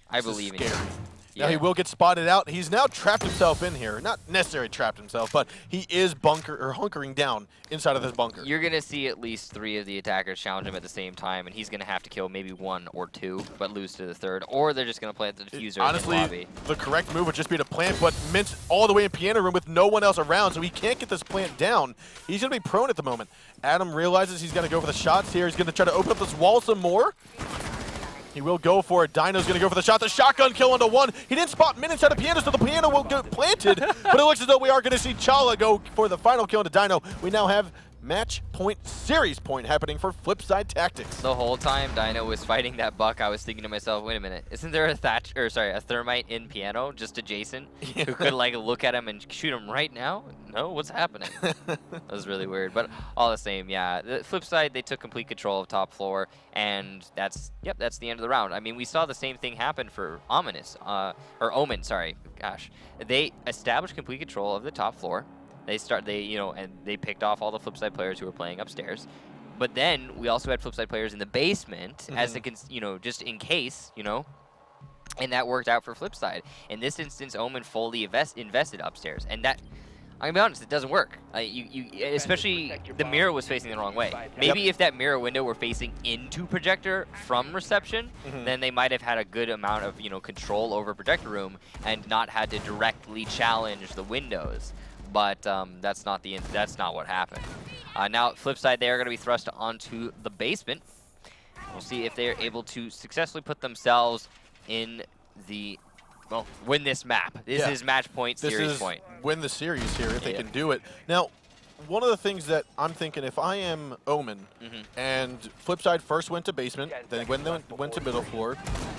I believe in you. scary. Yeah. Now he will get spotted out. He's now trapped himself in here. Not necessarily trapped himself, but he is hunkering down inside of this bunker. You're going to see at least 3 of the attackers challenge him at the same time, and he's going to have to kill maybe 1 or 2, but lose to the 3rd. Or they're just going to play at the diffuser Honestly, in the lobby. the correct move would just be to plant, but Mint's all the way in piano room with no one else around, so he can't get this plant down. He's going to be prone at the moment. Adam realizes he's going to go for the shots here. He's going to try to open up this wall some more. He will go for it. Dino's going to go for the shot. The shotgun kill onto 1. He didn't spot Min inside of piano, so the piano will get planted. But it looks as though we are going to see Chala go for the final kill into Dino. We now have match point, series point happening for Flipside Tactics. The whole time Dino was fighting that buck, I was thinking to myself, wait a minute, isn't there a a thermite in piano just adjacent who could like look at him and shoot him right now? No, what's happening? That was really weird, but all the same, yeah. The flip side, they took complete control of top floor, and that's the end of the round. I mean, we saw the same thing happen for Omen, sorry. Gosh, they established complete control of the top floor. And they picked off all the Flipside players who were playing upstairs. But then we also had Flipside players in the basement as just in case, and that worked out for Flipside. In this instance, Omen fully invested upstairs, and that, I'm gonna be honest, it doesn't work. Especially the mirror was facing the wrong way. Maybe if that mirror window were facing into projector from reception, then they might have had a good amount of control over projector room and not had to directly challenge the windows. But that's not what happened. Now, flip side, they are going to be thrust onto the basement. We'll see if they are able to successfully put themselves in the, win this map. This is match point, series point. Win the series here if they can do it. Now, one of the things that I'm thinking, if I am Omen and Flipside first went to basement, then when they went to middle floor,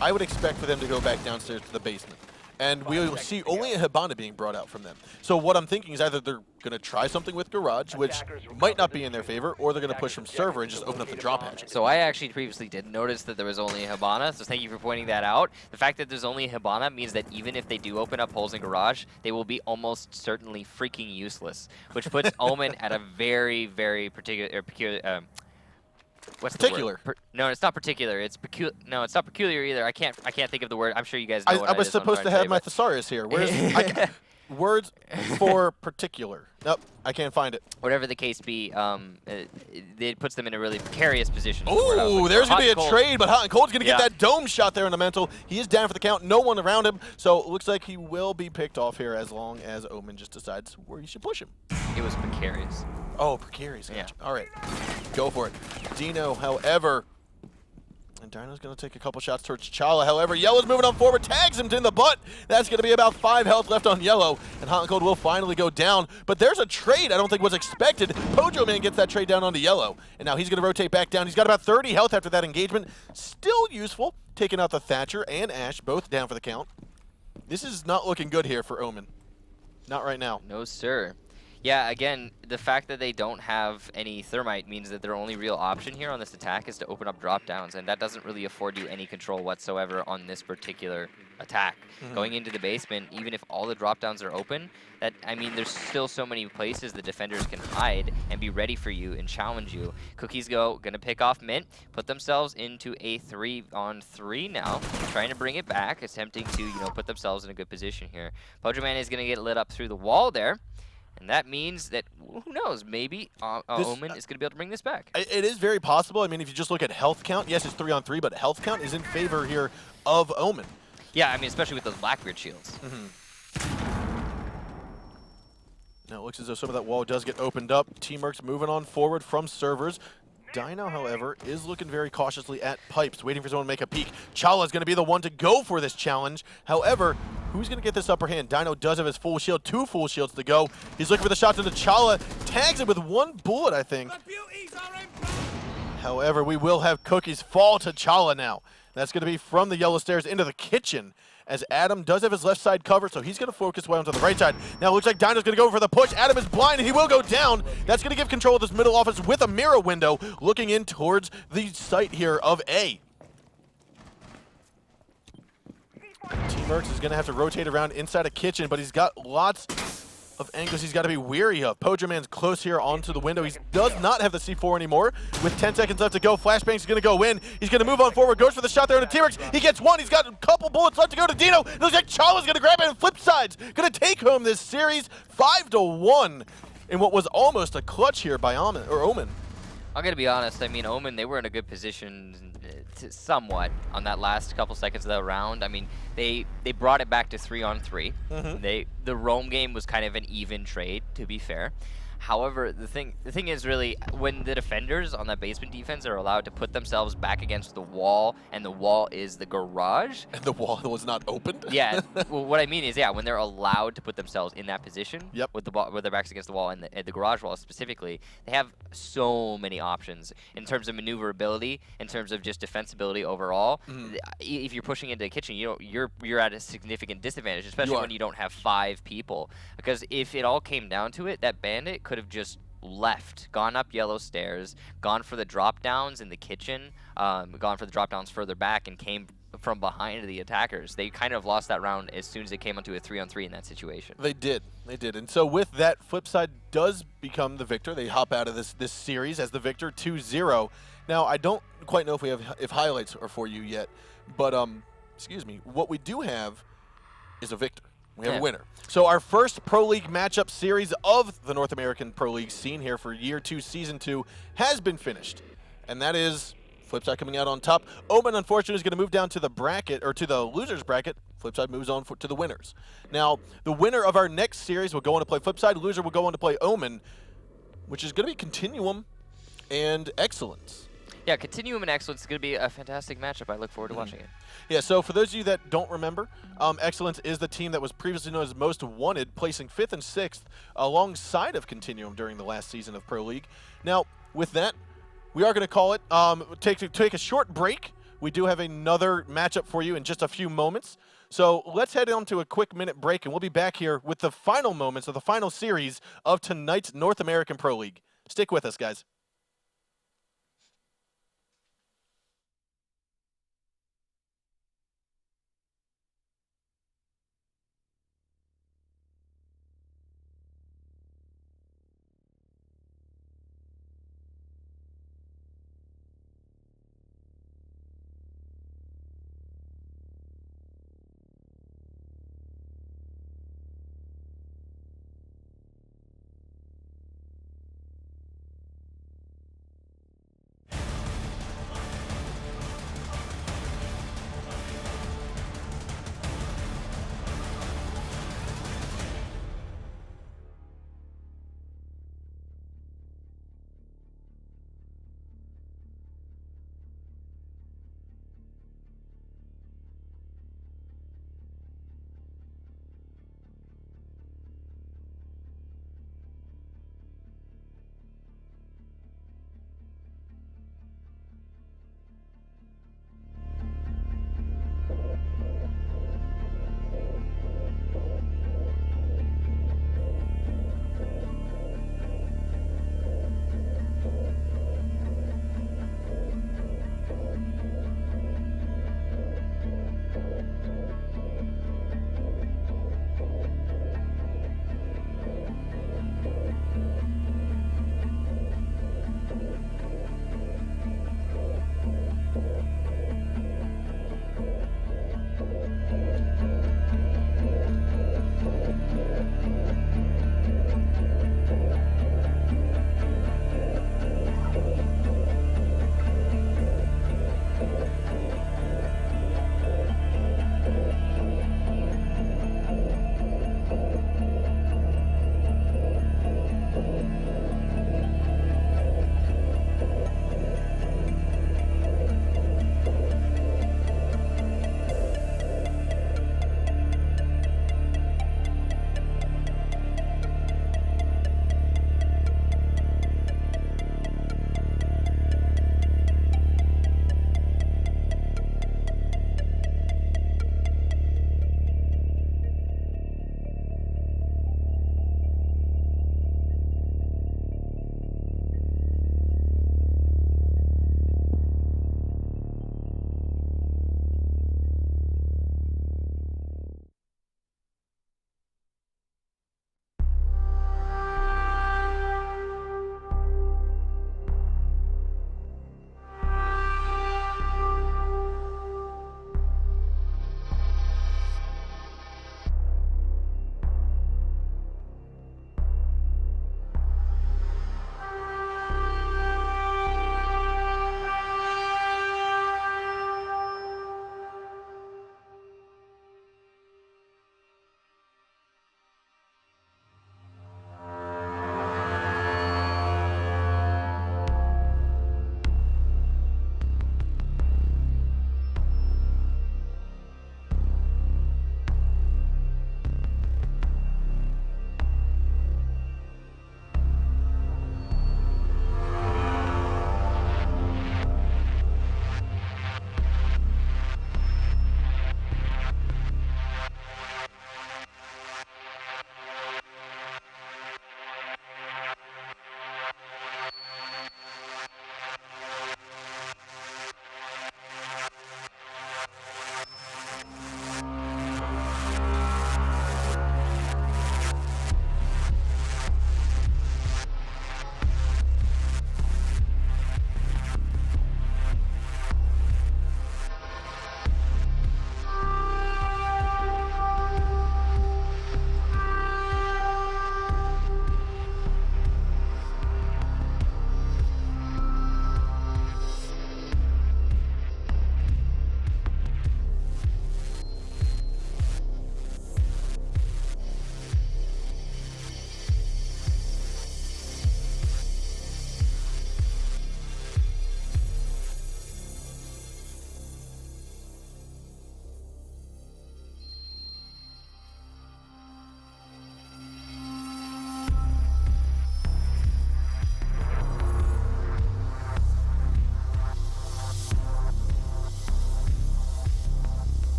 I would expect for them to go back downstairs to the basement. And we'll see only a Hibana being brought out from them. So what I'm thinking is either they're going to try something with Garage, which might not be in their favor, or they're going to push from server and just open up the drop hatch. So I actually previously did notice that there was only a Hibana, so thank you for pointing that out. The fact that there's only a Hibana means that even if they do open up holes in Garage, they will be almost certainly freaking useless, which puts Omen at a very, very peculiar... What's particular? The word? No, it's not particular. It's peculiar. No, it's not peculiar either. I can't think of the word. I'm sure you guys know. I was supposed to have my thesaurus here. Where's words for particular? Nope, I can't find it. Whatever the case be, it puts them in a really precarious position. Ooh, there's going to be a trade, but Hot and Cold's going to get that dome shot there in the mental. He is down for the count. No one around him, so it looks like he will be picked off here as long as Omen just decides where you should push him. It was precarious. Oh, precarious. Yeah. All right, go for it. Dino, however, And Dino's going to take a couple shots towards Chala. However, Yellow's moving on forward, tags him in the butt. That's going to be about 5 health left on Yellow. And Hot and Cold will finally go down. But there's a trade I don't think was expected. Pojo Man gets that trade down onto Yellow. And now he's going to rotate back down. He's got about 30 health after that engagement. Still useful. Taking out the Thatcher and Ash, both down for the count. This is not looking good here for Omen. Not right now. No, sir. Yeah, again, the fact that they don't have any Thermite means that their only real option here on this attack is to open up drop downs, and that doesn't really afford you any control whatsoever on this particular attack. Going into the basement, even if all the drop downs are open, I mean, there's still so many places the defenders can hide and be ready for you and challenge you. Cookies gonna pick off Mint, put themselves into a 3-on-3 now, trying to bring it back, attempting to, you know, put themselves in a good position here. Pojo Man is gonna get lit up through the wall there. And that means that, who knows, maybe Omen is going to be able to bring this back. It is very possible. I mean, if you just look at health count, yes, it's 3-on-3, but health count is in favor here of Omen. Yeah, I mean, especially with those Blackbeard shields. Now it looks as though some of that wall does get opened up. Teamwork's moving on forward from servers. Dino, however, is looking very cautiously at pipes, waiting for someone to make a peek. Chala's going to be the one to go for this challenge. However, who's going to get this upper hand? Dino does have his full shield, 2 full shields to go. He's looking for the shot to the Chala, tags it with 1 bullet, I think. However, we will have Cookies fall to Chala now. That's going to be from the yellow stairs into the kitchen, as Adam does have his left side covered, so he's going to focus way onto the right side. Now it looks like Dino's going to go for the push. Adam is blind, and he will go down. That's going to give control of this middle office with a mirror window, looking in towards the site here of A. Teamworks is going to have to rotate around inside a kitchen, but he's got lots of angles he's got to be weary of. Pojo Man's close here onto the window. He does not have the C4 anymore. With 10 seconds left to go, Flashbang's going to go in. He's going to move on forward, goes for the shot there on the T-Rex. He gets 1. He's got a couple bullets left to go to Dino. It looks like Chala's going to grab it and flip sides. Going to take home this series 5-1 in what was almost a clutch here by Omen. I'm going to be honest. I mean, Omen, they were in a good position somewhat on that last couple seconds of the round. I mean, they brought it back to 3-on-3. The roam game was kind of an even trade, to be fair. However, the thing is really when the defenders on that basement defense are allowed to put themselves back against the wall, and the wall is the garage. And the wall was not opened? Yeah. Well, what I mean is, yeah, when they're allowed to put themselves in that position, with their backs against the wall and the garage wall specifically, they have so many options in terms of maneuverability, in terms of just defensibility overall. If you're pushing into the kitchen, you're at a significant disadvantage, especially when you don't have 5 people. Because if it all came down to it, that bandit could have just left, gone up yellow stairs, gone for the drop downs in the kitchen, gone for the drop downs further back, and came from behind the attackers. They kind of lost that round as soon as they came onto a 3-on-3 in that situation. They did. And so with that, Flipside does become the victor. They hop out of this series as the victor, 2-0. Now, I don't quite know if highlights are for you yet, but excuse me, what we do have is a victor. We have a winner. So our first Pro League matchup series of the North American Pro League scene here for Year 2, Season 2 has been finished. And that is Flipside coming out on top. Omen, unfortunately, is going to move down to the bracket, or to the losers bracket. Flipside moves on to the winners. Now, the winner of our next series will go on to play Flipside. Loser will go on to play Omen, which is going to be Continuum and Excellence. Yeah, Continuum and Excellence is going to be a fantastic matchup. I look forward to watching it. Yeah, so for those of you that don't remember, Excellence is the team that was previously known as Most Wanted, placing 5th and 6th alongside of Continuum during the last season of Pro League. Now, with that, we are going to call it, take a short break. We do have another matchup for you in just a few moments. So let's head on to a quick minute break, and we'll be back here with the final moments of the final series of tonight's North American Pro League. Stick with us, guys.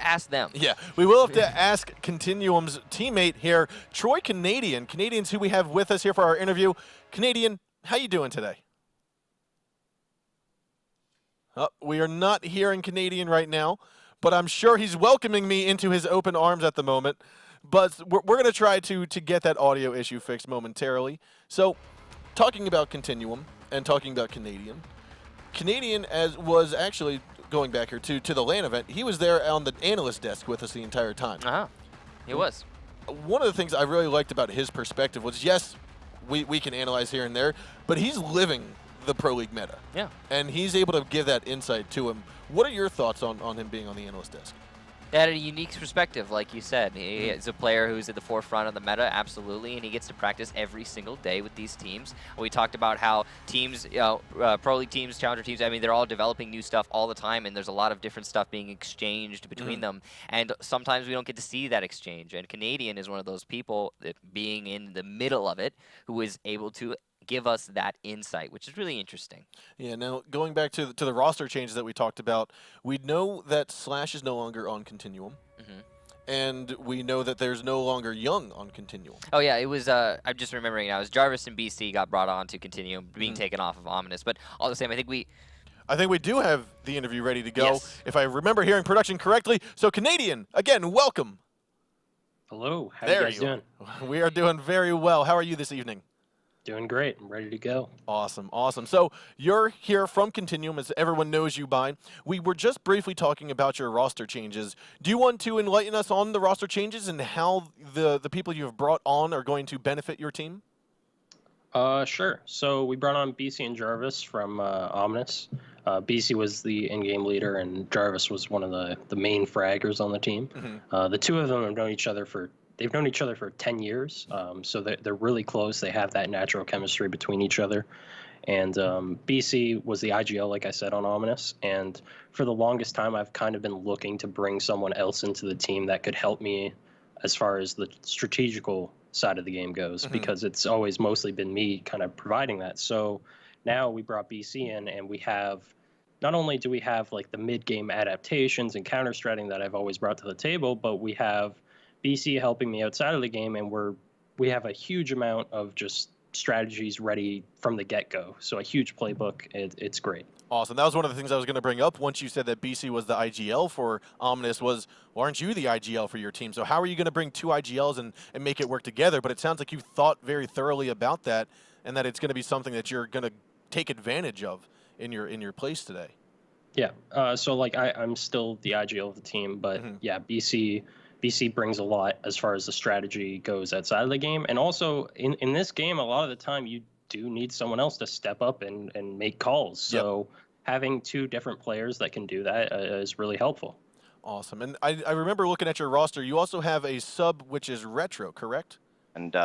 to ask them. Yeah, we will have to ask Continuum's teammate here, Troy Canadian. Canadian's who we have with us here for our interview. Canadian, how you doing today? We are not hearing Canadian right now, but I'm sure he's welcoming me into his open arms at the moment. But we're going to try to get that audio issue fixed momentarily. So, talking about Continuum and talking about Canadian, Canadian was actually going back here to the LAN event. He was there on the analyst desk with us the entire time. He was. One of the things I really liked about his perspective was, yes, we can analyze here and there, but he's living the Pro League meta. Yeah. And he's able to give that insight to him. What are your thoughts on him being on the analyst desk? They had a unique perspective, like you said. He is a player who's at the forefront of the meta, absolutely, and he gets to practice every single day with these teams. We talked about how teams, Pro League teams, Challenger teams, I mean, they're all developing new stuff all the time, and there's a lot of different stuff being exchanged between them, and sometimes we don't get to see that exchange, and Canadian is one of those people that being in the middle of it who is able to give us that insight, which is really interesting. Yeah, now going back to the roster changes that we talked about, we know that Slash is no longer on Continuum, and we know that there's no longer Young on Continuum. Oh yeah, it was, I'm just remembering now, it was Jarvis and BC got brought on to Continuum, being taken off of Ominous, but all the same, I think we do have the interview ready to go, Yes. if I remember hearing production correctly. So Canadian, again, welcome. Hello, how There you guys doing? We are doing very well. How are you this evening? Doing great. I'm ready to go. Awesome, awesome. So you're here from Continuum, as everyone knows you by. We were just briefly talking about your roster changes. Do you want to enlighten us on the roster changes and how the people you have brought on are going to benefit your team? Sure. So we brought on BC and Jarvis from Ominous. BC was the in-game leader, and Jarvis was one of the main fraggers on the team. The two of them have known each other for 10 years, so they're really close. They have that natural chemistry between each other. And BC was the IGL, like I said, on Ominous. And for the longest time, I've kind of been looking to bring someone else into the team that could help me as far as the strategical side of the game goes, because it's always mostly been me kind of providing that. So now we brought BC in, and we have, not only do we have like the mid-game adaptations and counter-stratting that I've always brought to the table, but we have BC helping me outside of the game, and we have a huge amount of just strategies ready from the get-go. So a huge playbook. It's great. Awesome. That was one of the things I was going to bring up once you said that BC was the IGL for Ominous was, well, aren't you the IGL for your team? So how are you going to bring two IGLs and make it work together? But it sounds like you thought very thoroughly about that and that it's going to be something that you're going to take advantage of in your place today. Yeah. So like I'm still the IGL of the team, but yeah, BC brings a lot as far as the strategy goes outside of the game. And also in this game, a lot of the time you do need someone else to step up and make calls. So having two different players that can do that is really helpful. Awesome. And I remember looking at your roster, you also have a sub which is Retro, correct? And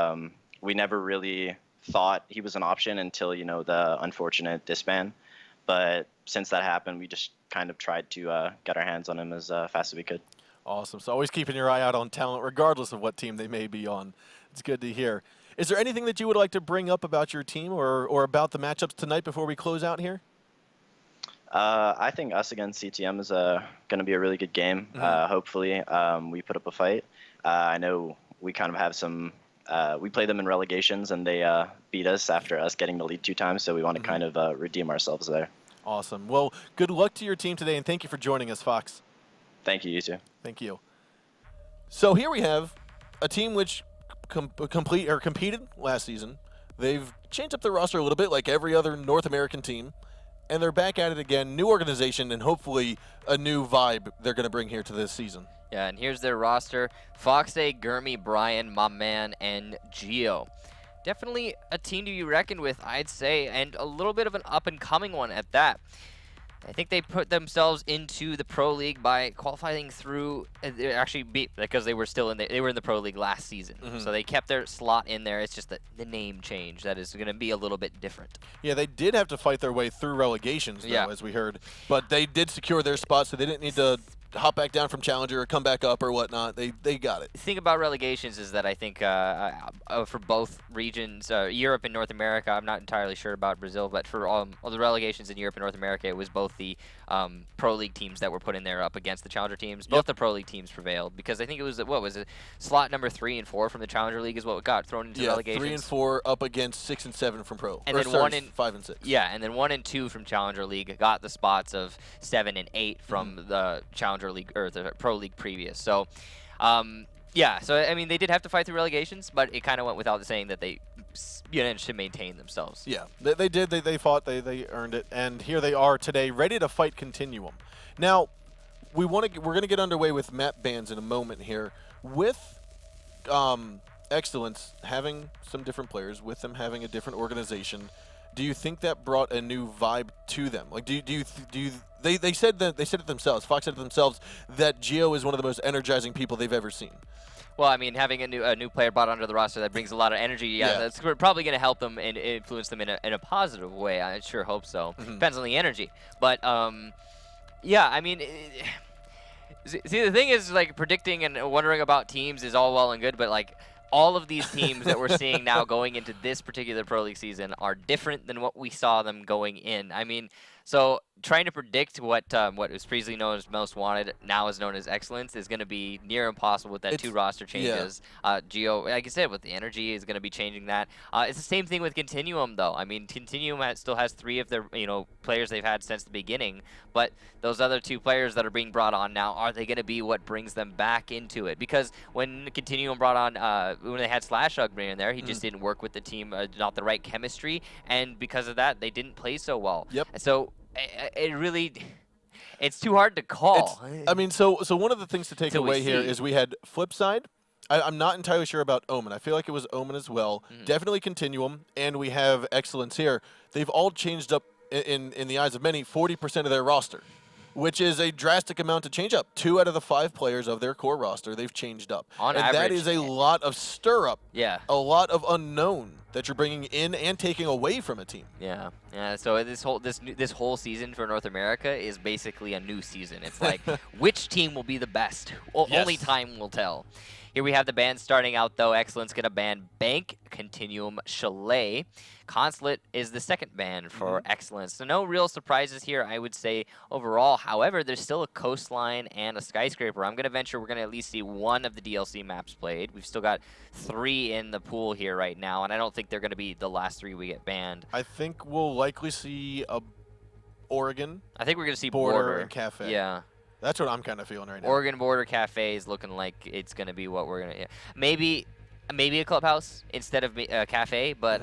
we never really thought he was an option until, the unfortunate disband. But since that happened, we just kind of tried to get our hands on him as fast as we could. Awesome. So always keeping your eye out on talent, regardless of what team they may be on. It's good to hear. Is there anything that you would like to bring up about your team or about the matchups tonight before we close out here? I think us against CTM is going to be a really good game. Hopefully, we put up a fight. I know we kind of have some. We played them in relegations, and they beat us after us getting the lead 2 times. So we want to kind of redeem ourselves there. Awesome. Well, good luck to your team today, and thank you for joining us, Fox. Thank you, you too. Thank you. So here we have a team which competed last season. They've changed up their roster a little bit, like every other North American team, and they're back at it again. New organization and hopefully a new vibe they're going to bring here to this season. Yeah, and here's their roster: Foxay, Gurmy, Brian, my man, and Geo. Definitely a team to be reckoned with, I'd say, and a little bit of an up-and-coming one at that. I think they put themselves into the Pro League by qualifying through, because they were still they were in the Pro League last season. So they kept their slot in there. It's just that the name change that is going to be a little bit different. Yeah, they did have to fight their way through relegations, though, as we heard. But they did secure their spot, so they didn't need to hop back down from Challenger or come back up or whatnot. They got it. The thing about relegations is that I think for both regions, Europe and North America, I'm not entirely sure about Brazil, but for all the relegations in Europe and North America, it was both the Pro League teams that were put in there up against the Challenger teams. Both the Pro League teams prevailed because I think it was, what was it, slot number 3 and 4 from the Challenger League is what got thrown into relegations. 3 and 4 up against 6 and 7 from Pro. And or then sorry, 1 and 5 and 6. Yeah, and then 1 and 2 from Challenger League got the spots of 7 and 8 from the Challenger League or the Pro League previous. So, yeah. So I mean, they did have to fight through relegations, but it kind of went without saying that they managed to maintain themselves. Yeah, they did. They fought. They earned it, and here they are today, ready to fight Continuum. Now, we're going to get underway with map bans in a moment here. With Excellence having some different players, with them having a different organization, do you think that brought a new vibe to them? Like, they said it themselves. Fox said it themselves that Geo is one of the most energizing people they've ever seen. Well, I mean, having a new player brought onto the roster that brings a lot of energy, that's probably going to help them and influence them in a positive way. I sure hope so. Depends on the energy, but yeah, I mean. See, the thing is, like, predicting and wondering about teams is all well and good, but like all of these teams that we're seeing now going into this particular Pro League season are different than what we saw them going in. I mean, so trying to predict what was previously known as Most Wanted, now is known as Excellence, is going to be near impossible with that 2 roster changes. Geo, like I said, with the energy is going to be changing that. It's the same thing with Continuum, though. I mean, Continuum still has 3 of their players they've had since the beginning, but those other 2 players that are being brought on now, are they going to be what brings them back into it? Because when Continuum brought on, when they had Slashug in there, he just didn't work with the team, not the right chemistry, and because of that, they didn't play so well. Yep. So it's too hard to call. I mean, so one of the things to take Till we away here see. is we had Flipside. I'm not entirely sure about Omen. I feel like it was Omen as well. Definitely Continuum, and we have Excellence here. They've all changed up in the eyes of many 40% of their roster, which is a drastic amount to change up. 2 out of the 5 players of their core roster they've changed up, On and that average, is a lot of stir up. Yeah. A lot of unknown that you're bringing in and taking away from a team. Yeah. So this whole season for North America is basically a new season. It's like which team will be the best? Well, Yes. only time will tell. Here we have the bans starting out, though. Excellence going to ban Bank, Continuum, Chalet. Consulate is the second ban for Excellence. So no real surprises here, I would say, overall. However, there's still a Coastline and a Skyscraper. I'm going to venture we're going to at least see 1 of the DLC maps played. We've still got 3 in the pool here right now, and I don't think they're going to be the last 3 we get banned. I think we'll likely see a Oregon, I think we're going to see Border, and Cafe. Yeah. That's what I'm kind of feeling right now. Oregon Border Cafe is looking like it's going to be what we're going to... Maybe a clubhouse instead of a cafe, but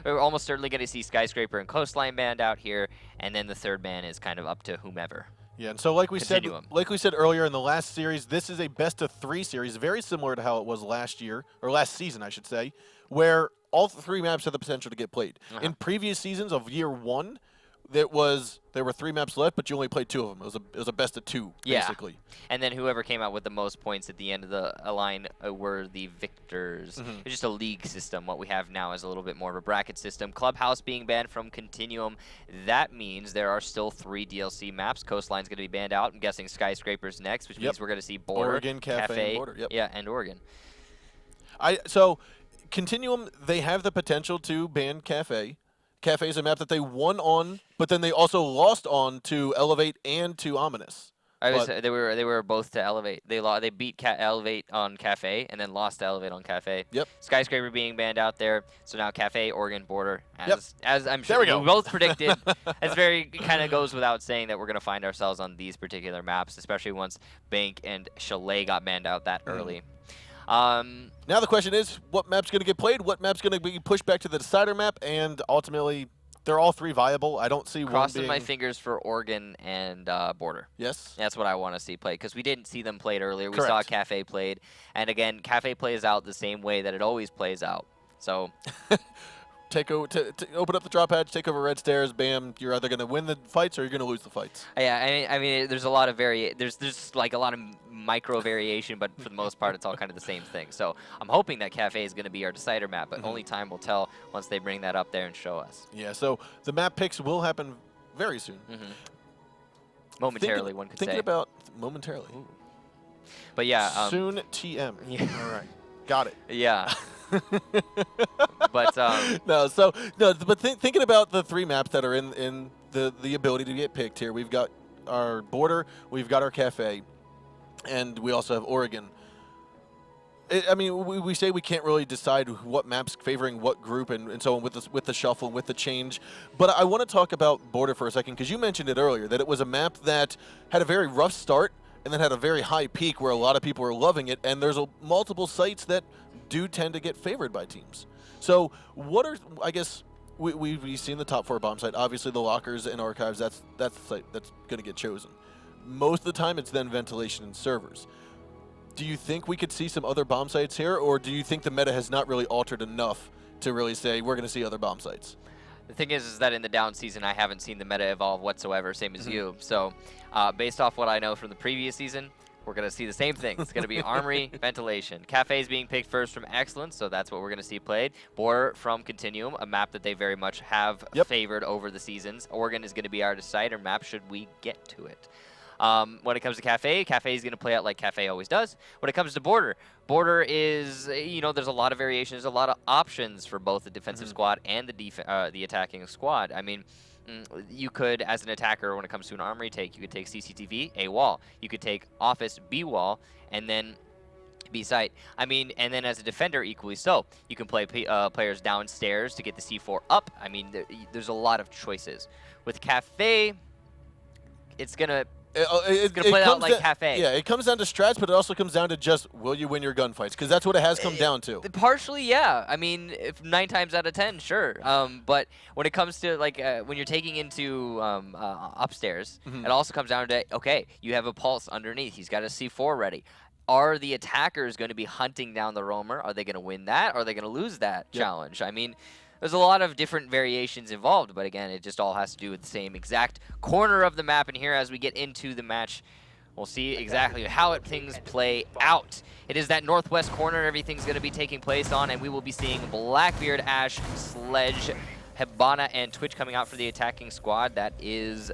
we're almost certainly going to see Skyscraper and Coastline banned out here, and then the third ban is kind of up to whomever. Yeah, and so like we Continuum. said earlier in the last series, this is a best of 3 series, very similar to how it was last year, or last season, I should say, where all 3 maps have the potential to get played. In previous seasons of year 1, there were 3 maps left, but you only played 2 of them. It was a best of 2, basically. And then whoever came out with the most points at the end of the line were the victors. It's just a league system. What we have now is a little bit more of a bracket system. Clubhouse being banned from Continuum. That means there are still 3 DLC maps. Coastline's going to be banned out. I'm guessing Skyscraper's next, which means we're going to see Border, Oregon, Cafe, and Border. Yep. Yeah, and Oregon. So Continuum, they have the potential to ban Cafe. Cafe is a map that they won on, but then they also lost on to Elevate and to Ominous. They were both to Elevate. They beat Elevate on Cafe and then lost to Elevate on Cafe. Yep. Skyscraper being banned out there. So now Cafe, Oregon, Border. As I'm There sure we go. both predicted. It's very kind of goes without saying that we're going to find ourselves on these particular maps, especially once Bank and Chalet got banned out that early. Now the question is, what map's going to get played? What map's going to be pushed back to the decider map? And ultimately, they're all 3 viable. I don't see Crossing one being... my fingers for Oregon and Border. Yes? That's what I want to see played, because we didn't see them played earlier. We saw Correct. Cafe played. And again, Cafe plays out the same way that it always plays out. So... Open up the drop hatch, take over red stairs, bam, you're either going to win the fights or you're going to lose the fights. Yeah, I mean, there's a lot of there's like a lot of micro variation, but for the most part, it's all kind of the same thing. So I'm hoping that Cafe is going to be our decider map, but only time will tell once they bring that up there and show us. Yeah, so the map picks will happen very soon. Momentarily, one could thinking say. about momentarily. But yeah. Soon TM. Yeah. All right. Got it. Yeah. But but thinking about the 3 maps that are in the ability to get picked here, we've got our border, we've got our cafe, and we also have Oregon. I mean, we say we can't really decide what maps favoring what group and so on with the shuffle and with the change. But I want to talk about border for a second because you mentioned it earlier that it was a map that had a very rough start and then had a very high peak where a lot of people were loving it. And there's multiple sites that do tend to get favored by teams. So what are, I guess, we've seen the top 4 bomb site. Obviously, the lockers and archives, that's the site that's going to get chosen. Most of the time, it's then ventilation and servers. Do you think we could see some other bomb sites here, or do you think the meta has not really altered enough to really say we're going to see other bomb sites? the thing is that in the down season, I haven't seen the meta evolve whatsoever, same as you. So based off what I know from the previous season, we're going to see the same thing. It's going to be Armory, Ventilation. Cafe is being picked first from Excellence, so that's what we're going to see played. Border from Continuum, a map that they very much have favored over the seasons. Oregon is going to be our decider map should we get to it. When it comes to Cafe is going to play out like Cafe always does. When it comes to Border, Border is, you know, there's a lot of variations, a lot of options for both the defensive squad and the attacking squad. I mean, you could, as an attacker, when it comes to an Armory take, you could take CCTV, A wall. You could take Office, B wall, and then B site. I mean, and then as a defender, equally so. You can play players downstairs to get the C4 up. I mean, there's a lot of choices. With Cafe, it's going to... It's going to play out like Cafe. Yeah, it comes down to strats, but it also comes down to just, will you win your gunfights? Because that's what it has come down to. Partially, yeah. I mean, if 9 times out of 10, sure. But when it comes to, like, when you're taking into upstairs, it also comes down to, okay, you have a Pulse underneath. He's got a C4 ready. Are the attackers going to be hunting down the roamer? Are they going to win that? Or are they going to lose that challenge? I mean... There's a lot of different variations involved, but again, it just all has to do with the same exact corner of the map. And here, as we get into the match, we'll see exactly how things play out. It is that northwest corner everything's going to be taking place on, and we will be seeing Blackbeard, Ash, Sledge, Hibana, and Twitch coming out for the attacking squad. That is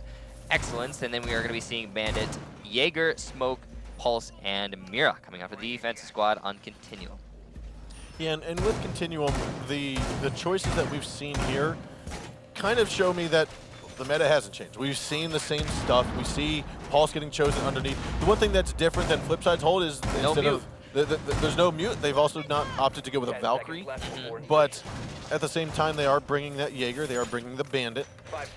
Excellence. And then we are going to be seeing Bandit, Jaeger, Smoke, Pulse, and Mira coming out for the defensive squad on Continuum. Yeah, and with Continuum, the choices that we've seen here kind of show me that the meta hasn't changed. We've seen the same stuff. We see Pulse getting chosen underneath. The one thing that's different than Flipside's hold is instead of there's no mute. They've also not opted to go with a Valkyrie, but at the same time they are bringing that Jaeger. They are bringing the Bandit.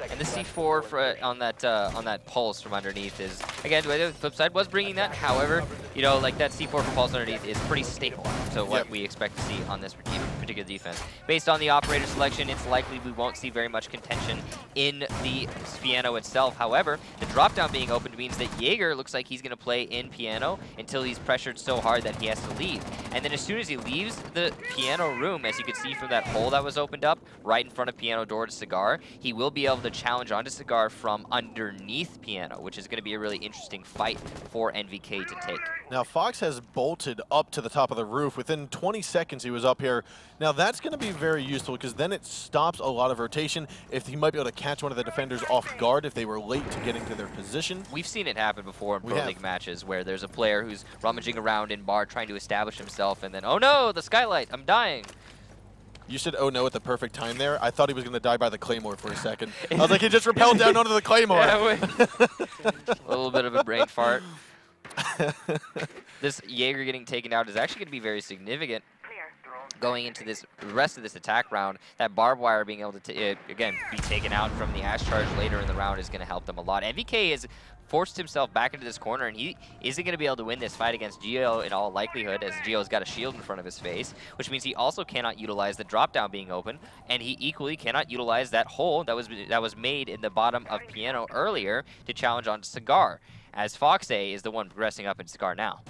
And the C4 on that Pulse from underneath is, again, Flipside was bringing that. However, you know, like that C4 for Pulse underneath is pretty stable to what we expect to see on this particular defense. Based on the operator selection, it's likely we won't see very much contention in the Piano itself. However, the drop down being opened means that Jaeger looks like he's going to play in Piano until he's pressured so hard that he has to leave. And then as soon as he leaves the Piano room, as you can see from that hole that was opened up right in front of Piano door to Cigar, he will be able to challenge onto Cigar from underneath Piano, which is going to be a really interesting fight for NVK to take. Now, Fox has bolted up to the top of the roof. Within 20 seconds, he was up here. Now, that's going to be very useful because then it stops a lot of rotation. If he might be able to catch one of the defenders off guard if they were late to getting to their position. We've seen it happen before in Pro League matches where there's a player who's rummaging around in bar trying to establish himself and then, oh no, the skylight, I'm dying. You said, oh no, at the perfect time there. I thought he was going to die by the Claymore for a second. I was like, he just rappelled down onto the Claymore. Yeah, a little bit of a brain fart. This Jaeger getting taken out is actually going to be very significant going into this rest of this attack round. That barbed wire being able to, again, be taken out from the Ash charge later in the round is going to help them a lot. NVK has forced himself back into this corner, and he isn't going to be able to win this fight against Geo in all likelihood, as Geo's got a shield in front of his face, which means he also cannot utilize the drop down being open, and he equally cannot utilize that hole that was made in the bottom of Piano earlier to challenge onto Cigar, as Fox A is the one progressing up in Cigar now.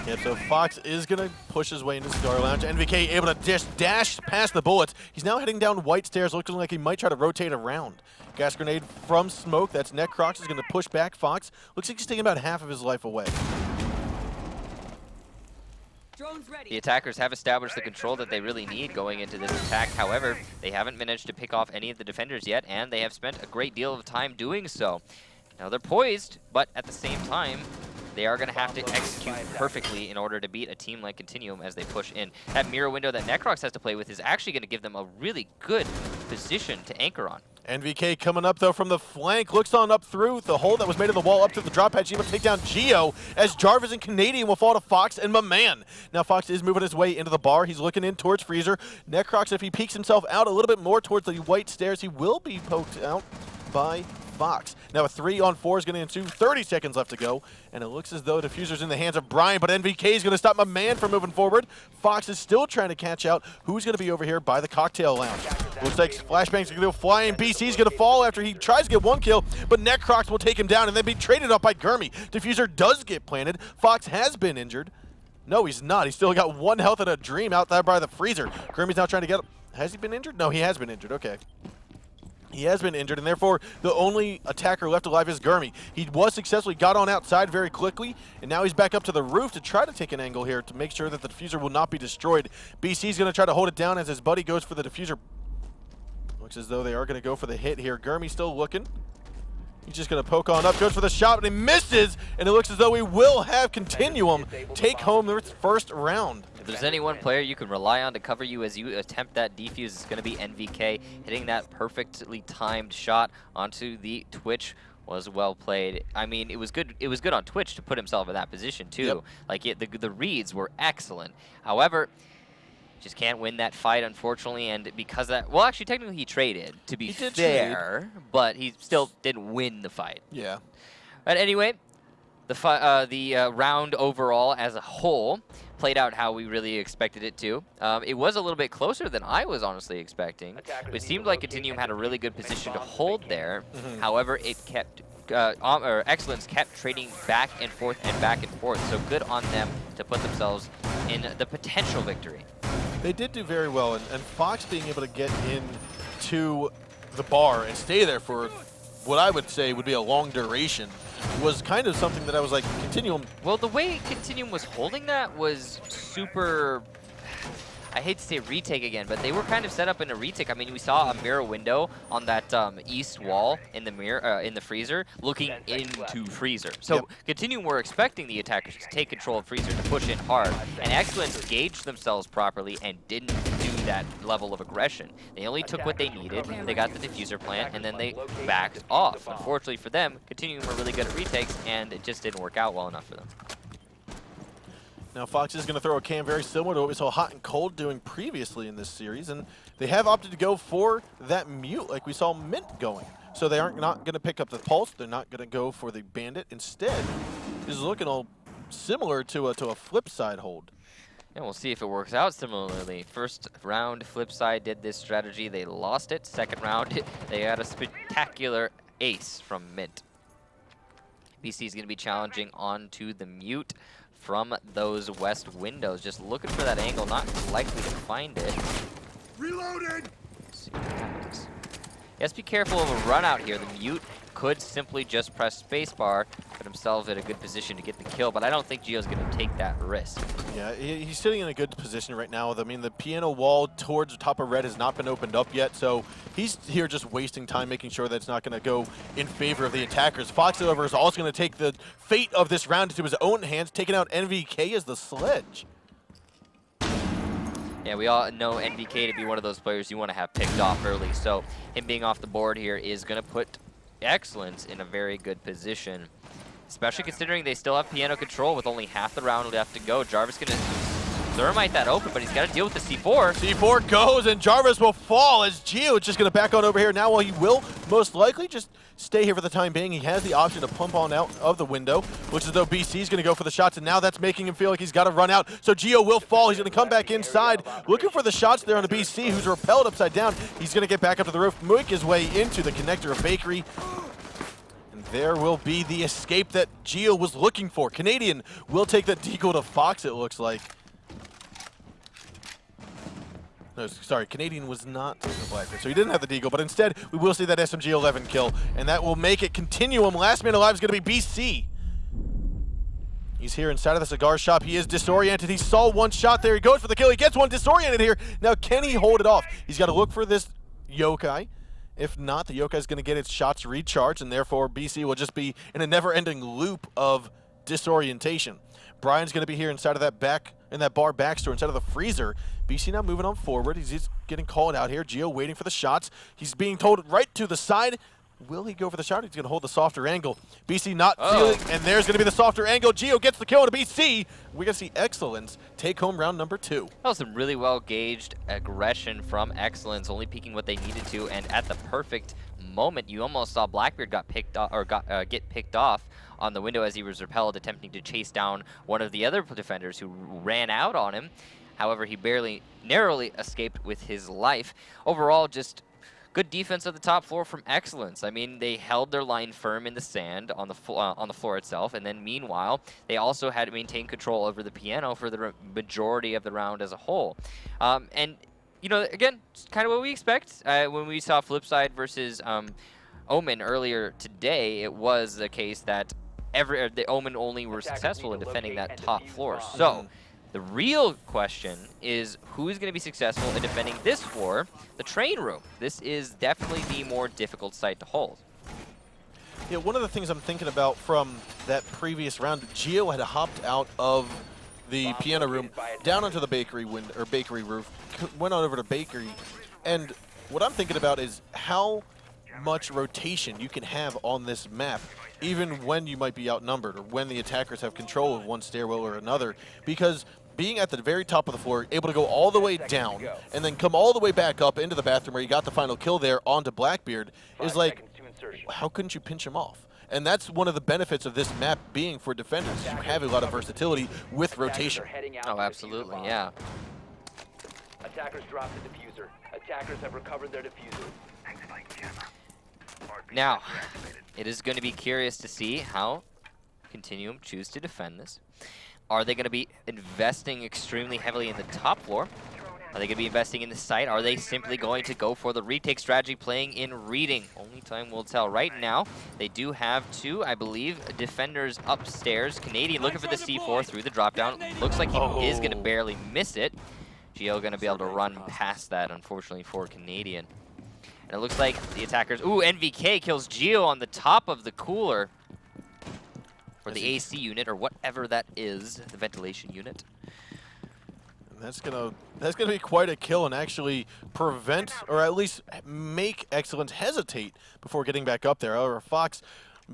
Yep, so Fox is going to push his way into Cigar Lounge. NVK able to dash past the bullets. He's now heading down white stairs, looking like he might try to rotate around. Gas grenade from Smoke. That's Necrox is going to push back Fox. Looks like he's taking about half of his life away. The attackers have established the control that they really need going into this attack. However, they haven't managed to pick off any of the defenders yet, and they have spent a great deal of time doing so. Now they're poised, but at the same time, they are going to have to execute perfectly in order to beat a team like Continuum as they push in. That mirror window that Necrox has to play with is actually going to give them a really good position to anchor on. NVK coming up, though, from the flank. Looks on up through the hole that was made in the wall up to the drop patch. Able to take down Geo as Jarvis and Canadian will fall to Fox and Maman. Now Fox is moving his way into the bar. He's looking in towards Freezer. Necrox, if he peeks himself out a little bit more towards the white stairs, he will be poked out by Fox. Now a 3-on-4 is going to ensue. 30 seconds left to go, and it looks as though Diffuser's in the hands of Brian, but NVK is going to stop Maman from moving forward. Fox is still trying to catch out who's going to be over here by the cocktail lounge. Looks like Flashbang's going to go flying. BC's going to fall after he tries to get one kill, but Necrox will take him down and then be traded up by Gurmy. Diffuser does get planted. Fox has been injured. No, he's not. He's still got 1 health and a dream out there by the Freezer. Gurmy's now trying to get him. Has he been injured? No, he has been injured. Okay. He has been injured, and therefore the only attacker left alive is Gurmy. He was successfully got on outside very quickly, and now he's back up to the roof to try to take an angle here to make sure that the diffuser will not be destroyed. BC's going to try to hold it down as his buddy goes for the diffuser. Looks as though they are going to go for the hit here. Gurmy still looking. He's just going to poke on up, goes for the shot, but he misses, and it looks as though we will have Continuum take home their first round. If there's any one player you can rely on to cover you as you attempt that defuse, it's going to be NVK. Hitting that perfectly timed shot onto the Twitch was well played. I mean, it was good. It was good on Twitch to put himself in that position too. Yep. Like the reads were excellent. However, just can't win that fight, unfortunately, and because that, well, actually, technically he traded, to be fair, but he still didn't win the fight. Yeah. But anyway, the round overall as a whole played out how we really expected it to. It was a little bit closer than I was honestly expecting. It seemed like Continuum had a really good position to hold there. However, it kept Excellence kept trading back and forth, so good on them to put themselves in the potential victory. They did do very well, and Fox being able to get into the bar and stay there for what I would say would be a long duration was kind of something that I was like, Continuum. Well, the way Continuum was holding that was super, I hate to say retake again, but they were kind of set up in a retake. I mean, we saw a mirror window on that east wall in the mirror, in the freezer, looking into freezer. So Continuum were expecting the attackers to take control of freezer to push in hard, and Excellence gauged themselves properly and didn't do that level of aggression. They only took what they needed. They got the diffuser plant, and then they backed off. Unfortunately for them, Continuum were really good at retakes, and it just didn't work out well enough for them. Now Fox is going to throw a cam very similar to what we saw Hot and Cold doing previously in this series, and they have opted to go for that mute like we saw Mint going. So they aren't not going to pick up the Pulse, they're not going to go for the Bandit. Instead, this is looking all similar to a flip side hold. And we'll see if it works out similarly. First round, Flipside did this strategy. They lost it. Second round, they had a spectacular ace from Mint. BC is going to be challenging onto the mute from those west windows. Just looking for that angle, not likely to find it. Reloaded! Let's see what happens. Yes, be careful of a run out here. The mute could simply just press spacebar, put himself in a good position to get the kill, but I don't think Gio's going to take that risk. Yeah, he's sitting in a good position right now. I mean, the piano wall towards the top of red has not been opened up yet, so he's here just wasting time, making sure that it's not going to go in favor of the attackers. Fox, however, is also going to take the fate of this round into his own hands, taking out NVK as the sledge. Yeah, we all know NVK to be one of those players you want to have picked off early, so him being off the board here is going to put Excellence in a very good position, especially considering they still have piano control with only half the round left to go. Jarvis going to thermite that open, but he's got to deal with the C4. C4 goes, and Jarvis will fall as Gio is just going to back on over here now. While he will most likely just stay here for the time being, he has the option to pump on out of the window. Looks as though BC is going to go for the shots, and now that's making him feel like he's got to run out. So Gio will fall. He's going to come back inside, looking for the shots there on the BC, who's repelled upside down. He's going to get back up to the roof, make his way into the connector of Bakery. And there will be the escape that Gio was looking for. Canadian will take the deagle to Fox, it looks like. No, sorry, Canadian was not the Blackbeard, so he didn't have the deagle, but instead we will see that SMG-11 kill, and that will make it Continuum. Last man alive is going to be BC. He's here inside of the cigar shop. He is disoriented. He saw one shot there. He goes for the kill. He gets one disoriented here. Now, can he hold it off? He's got to look for this yokai, If not, the Yokai is going to get its shots recharged, and therefore BC will just be in a never-ending loop of disorientation. Brian's going to be here inside of that bar backstore, inside of the freezer. BC now moving on forward. He's just getting called out here. Gio waiting for the shots. He's being told right to the side. Will he go for the shot? He's going to hold the softer angle. BC not feeling, and there's going to be the softer angle. Gio gets the kill on BC. We're going to see Excellence take home round number 2. That was some really well gauged aggression from Excellence, only peeking what they needed to, and at the perfect moment, you almost saw Blackbeard get picked off on the window as he was repelled, attempting to chase down one of the other defenders who ran out on him. However, he narrowly escaped with his life. Overall, just good defense at the top floor from Excellence. I mean, they held their line firm in the sand on the floor itself, and then meanwhile, they also had to maintain control over the piano for the majority of the round as a whole. And you know, again, kind of what we expect. When we saw Flipside versus Omen earlier today, it was the case that the Omen only were successful in defending that top floor. So the real question is who's going to be successful in defending this floor, the train room. This is definitely the more difficult site to hold. Yeah, one of the things I'm thinking about from that previous round, Gio had hopped out of the piano room down onto the bakery roof, went on over to bakery, and what I'm thinking about is how much rotation you can have on this map, even when you might be outnumbered or when the attackers have control of one stairwell or another, because being at the very top of the floor, able to go all the way down and then come all the way back up into the bathroom where you got the final kill there onto Blackbeard is like, how couldn't you pinch him off? And that's one of the benefits of this map being for defenders. You have a lot of versatility with rotation. Oh, absolutely, yeah. Attackers dropped the diffuser. Attackers have recovered their diffuser. Now, it is going to be curious to see how Continuum choose to defend this. Are they going to be investing extremely heavily in the top floor? Are they going to be investing in the site? Are they simply going to go for the retake strategy, playing in reading? Only time will tell. Right now, they do have 2, I believe, defenders upstairs. Canadian looking for the C4 through the drop down. Looks like he is going to barely miss it. Gio going to be able to run past that, unfortunately, for Canadian. And it looks like the attackers... Ooh, NVK kills Gio on the top of the cooler. Or the AC unit, or whatever that is, the ventilation unit. And that's gonna be quite a kill and actually prevent, or at least make Excellence hesitate before getting back up there. However, Fox,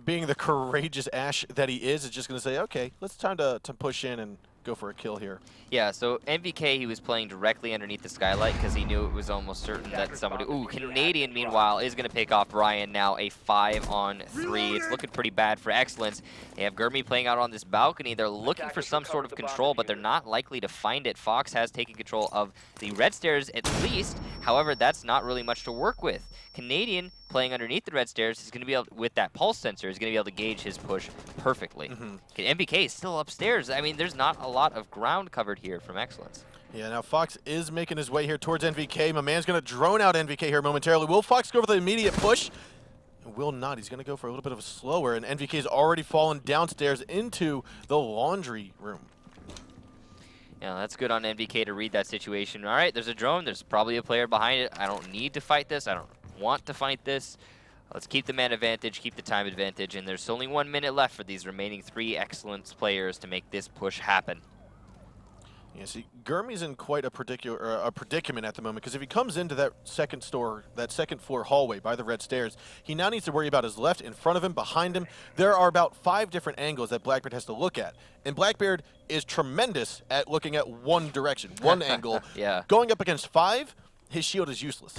being the courageous Ash that he is just gonna say, okay, let's time to push in and go for a kill here. Yeah, so NVK, he was playing directly underneath the skylight because he knew it was almost certain that somebody... Ooh, Canadian, meanwhile, is going to pick off Brian now, a 5-on-3. It's looking pretty bad for Excellence. They have Gurmy playing out on this balcony. They're looking for some sort of control, but they're not likely to find it. Fox has taken control of the red stairs at least. However, that's not really much to work with. Canadian, playing underneath the red stairs, is going to be able, with that pulse sensor, is going to be able to gauge his push perfectly. NVK is still upstairs. I mean, there's not a lot of ground covered here from Excellence. Yeah, now Fox is making his way here towards NVK. My man's going to drone out NVK here momentarily. Will Fox go for the immediate push? Will not. He's going to go for a little bit of a slower, and NVK has already fallen downstairs into the laundry room. Yeah, that's good on NVK to read that situation. All right, there's a drone. There's probably a player behind it. I don't need to fight this. I don't want to fight this. Let's keep the man advantage, keep the time advantage, and there's only 1 minute left for these remaining 3 Excellence players to make this push happen. Yeah, see, Gurmy's in quite a predicament at the moment, because if he comes into that second floor hallway by the red stairs, he now needs to worry about his left, in front of him, behind him. There are about 5 different angles that Blackbeard has to look at, and Blackbeard is tremendous at looking at one direction, one angle. Yeah. Going up against 5, his shield is useless.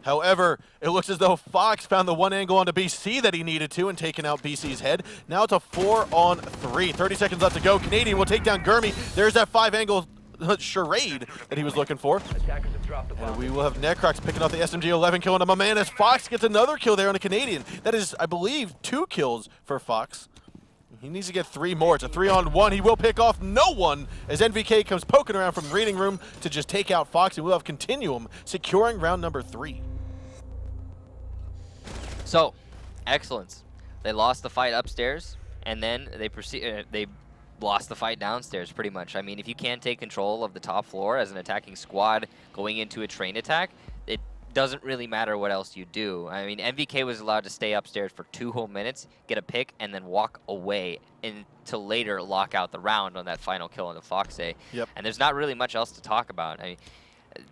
However, it looks as though Fox found the one angle onto BC that he needed to and taken out BC's head. Now it's a 4-on-3. 30 seconds left to go. Canadian will take down Gurmy. There's that 5-angle charade that he was looking for. And we will have Necrox picking up the SMG-11 kill on my man as Fox gets another kill there on a Canadian. That is, I believe, 2 kills for Fox. He needs to get 3 more. It's a 3-on-1. He will pick off no one as NVK comes poking around from the reading room to just take out Fox, and we'll have Continuum securing round number 3. So, Excellence. They lost the fight upstairs, and then they lost the fight downstairs, pretty much. I mean, if you can't take control of the top floor as an attacking squad going into a train attack, it doesn't really matter what else you do. I mean, MVK was allowed to stay upstairs for 2 whole minutes, get a pick, and then walk away until later lock out the round on that final kill on the Foxay. Yep. And there's not really much else to talk about. I mean,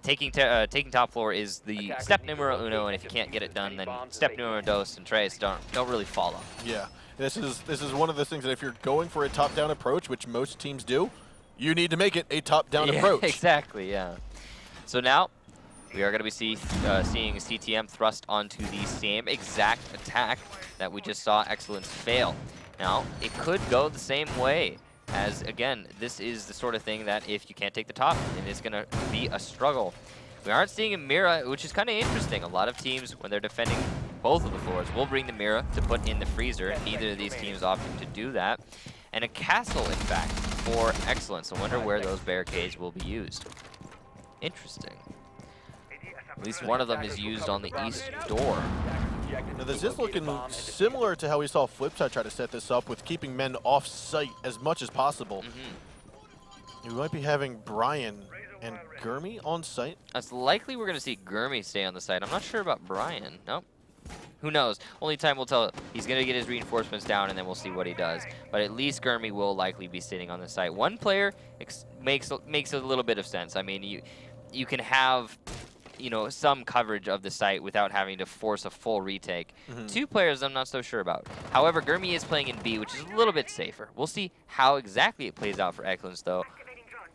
taking top floor is the step numero uno, and if you can't get it done, then step numero dos and tres don't really follow. Yeah, this is one of those things that if you're going for a top-down approach, which most teams do, you need to make it a top-down approach. Exactly, yeah. So now we are going to be seeing CTM thrust onto the same exact attack that we just saw Excellence fail. Now, it could go the same way, as, again, this is the sort of thing that if you can't take the top, then it's going to be a struggle. We aren't seeing a Mira, which is kind of interesting. A lot of teams, when they're defending both of the floors, will bring the Mira to put in the freezer. Neither of these teams opting to do that. And a castle, in fact, for Excellence. I wonder where those barricades will be used. Interesting. At least one of them is used on the east door. Now this is looking similar to how we saw Flipside try to set this up with keeping men off site as much as possible. We might be having Brian and Gurmy on site. It's likely we're going to see Gurmy stay on the site. I'm not sure about Brian. Nope. Who knows? Only time will tell. He's going to get his reinforcements down, and then we'll see what he does. But at least Gurmy will likely be sitting on the site. One player makes a little bit of sense. I mean, you can have, you know, some coverage of the site without having to force a full retake. 2 players I'm not so sure about. However, Gurmy is playing in B, which is a little bit safer. We'll see how exactly it plays out for Excellence, though,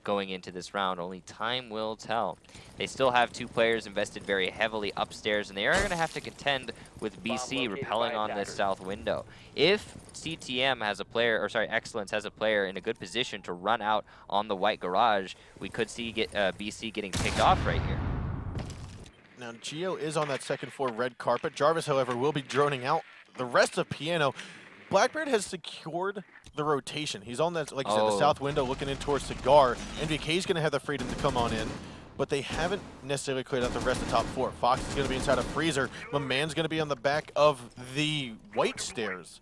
going into this round. Only time will tell. They still have 2 players invested very heavily upstairs, and they are going to have to contend with BC repelling on this south window. If CTM has a player, or sorry, Excellence has a player in a good position to run out on the white garage, we could see BC getting picked off right here. Now, Geo is on that second floor red carpet. Jarvis, however, will be droning out the rest of Piano. Blackbeard has secured the rotation. He's on that, like you said, the south window looking in towards Cigar. NVK is going to have the freedom to come on in, but they haven't necessarily cleared out the rest of the top floor. Fox is going to be inside a freezer. My man's going to be on the back of the white stairs.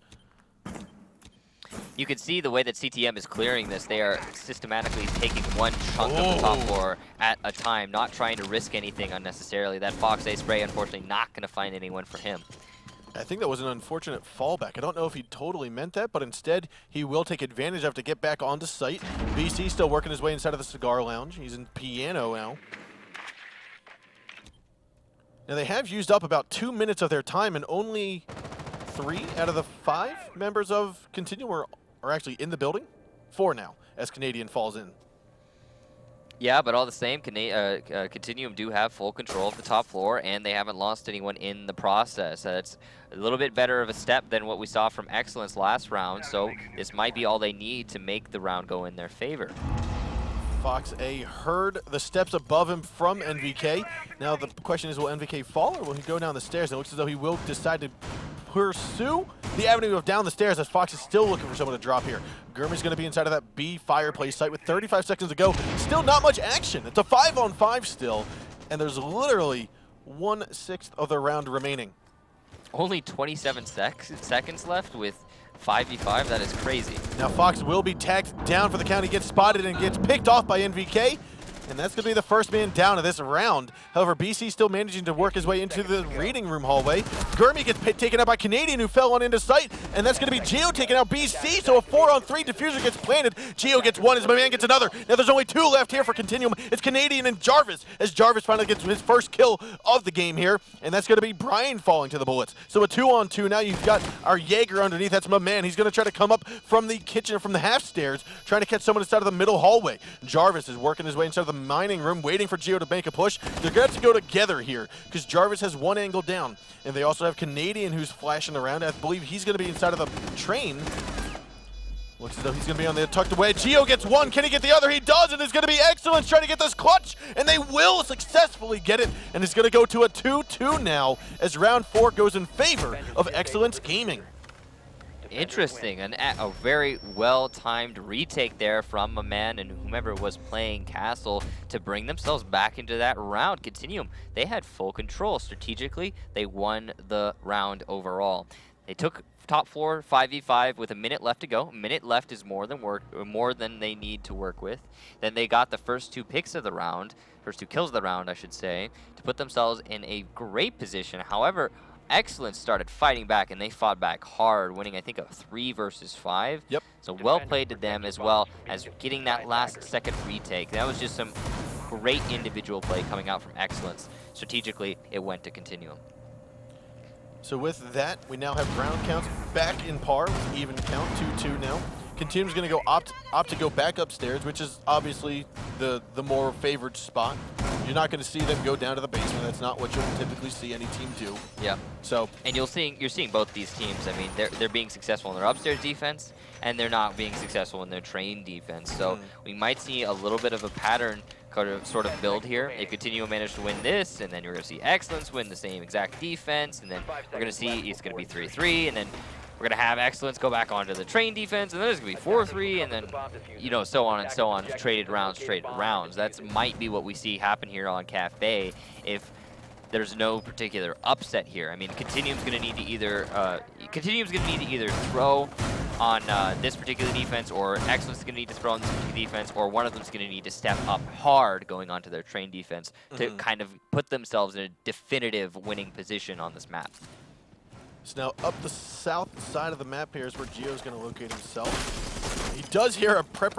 You can see the way that CTM is clearing this. They are systematically taking one chunk of the top floor at a time, not trying to risk anything unnecessarily. That Foxay spray, unfortunately, not going to find anyone for him. I think that was an unfortunate fallback. I don't know if he totally meant that, but instead he will take advantage of it to get back onto site. BC still working his way inside of the cigar lounge. He's in Piano now. Now they have used up about 2 minutes of their time, and only 3 out of the 5 members of Continuum are actually in the building. 4 now, as Canadian falls in. Yeah, but all the same, Continuum do have full control of the top floor, and they haven't lost anyone in the process. That's a little bit better of a step than what we saw from Excellence last round, so this might be all they need to make the round go in their favor. Fox A heard the steps above him from NVK. Now the question is, will NVK fall or will he go down the stairs? It looks as though he will decide to pursue the avenue of down the stairs, as Fox is still looking for someone to drop here. Gurmy's going to be inside of that B fireplace site with 35 seconds to go. Still not much action. It's a 5-on-5 still, and there's literally 1/6 of the round remaining. Only 27 seconds left with 5v5. That is crazy. Now Fox will be tagged down for the count. He gets spotted and gets picked off by NVK. And that's going to be the first man down of this round. However, BC still managing to work his way into the reading room hallway. Gurmy gets taken out by Canadian, who fell on into sight. And that's going to be Geo taking out BC. So a 4-on-3 diffuser gets planted. Geo gets one as my man gets another. Now there's only 2 left here for Continuum. It's Canadian and Jarvis, as Jarvis finally gets his first kill of the game here. And that's going to be Brian falling to the bullets. So a 2-on-2. Now you've got our Jaeger underneath. That's my man. He's going to try to come up from the kitchen, from the half stairs, trying to catch someone inside of the middle hallway. Jarvis is working his way inside of the mining room, waiting for Geo to make a push. They're going to have to go together here because Jarvis has one angle down. And they also have Canadian, who's flashing around. I believe he's going to be inside of the train. Looks as though he's going to be on the tucked away. Geo gets one. Can he get the other? He does, and it's going to be Excellence trying to get this clutch, and they will successfully get it. And it's going to go to a 2-2 now as round 4 goes in favor of Excellence Gaming. Interesting, and a very well-timed retake there from a man and whomever was playing Castle to bring themselves back into that round. Continuum, they had full control. Strategically, they won the round overall. They took top floor 5v5 with a minute left to go. A minute left is more than they need to work with. Then they got the first 2 picks of the round. first 2 kills of the round, I should say, to put themselves in a great position. However, Excellence started fighting back, and they fought back hard, winning, I think, a 3 versus 5. Yep. So well played to them, as well as getting that last second retake. That was just some great individual play coming out from Excellence. Strategically, it went to Continuum. So with that, we now have round counts back in par with even count, 2-2 now. Continuum's going to go opt to go back upstairs, which is obviously the more favored spot. You're not going to see them go down to the basement. That's not what you'll typically see any team do. Yeah. So and you're seeing both these teams. I mean, they're being successful in their upstairs defense, and they're not being successful in their train defense. So we might see a little bit of a pattern sort of build here. If Continuum manage to win this, and then you're going to see Excellence win the same exact defense, and then we're going to see it's going to be 3-3, and then we're going to have Excellence go back onto the train defense, and then it's going to be 4-3, and then, you know, so on and so on, traded rounds. That might be what we see happen here on Cafe if there's no particular upset here. I mean, Continuum's going to need to either throw on this particular defense, or Excellence is going to need to throw on this particular defense, or one of them's going to need to step up hard going onto their train defense to kind of put themselves in a definitive winning position on this map. So now up the south side of the map here is where Gio's going to locate himself. He does hear a prep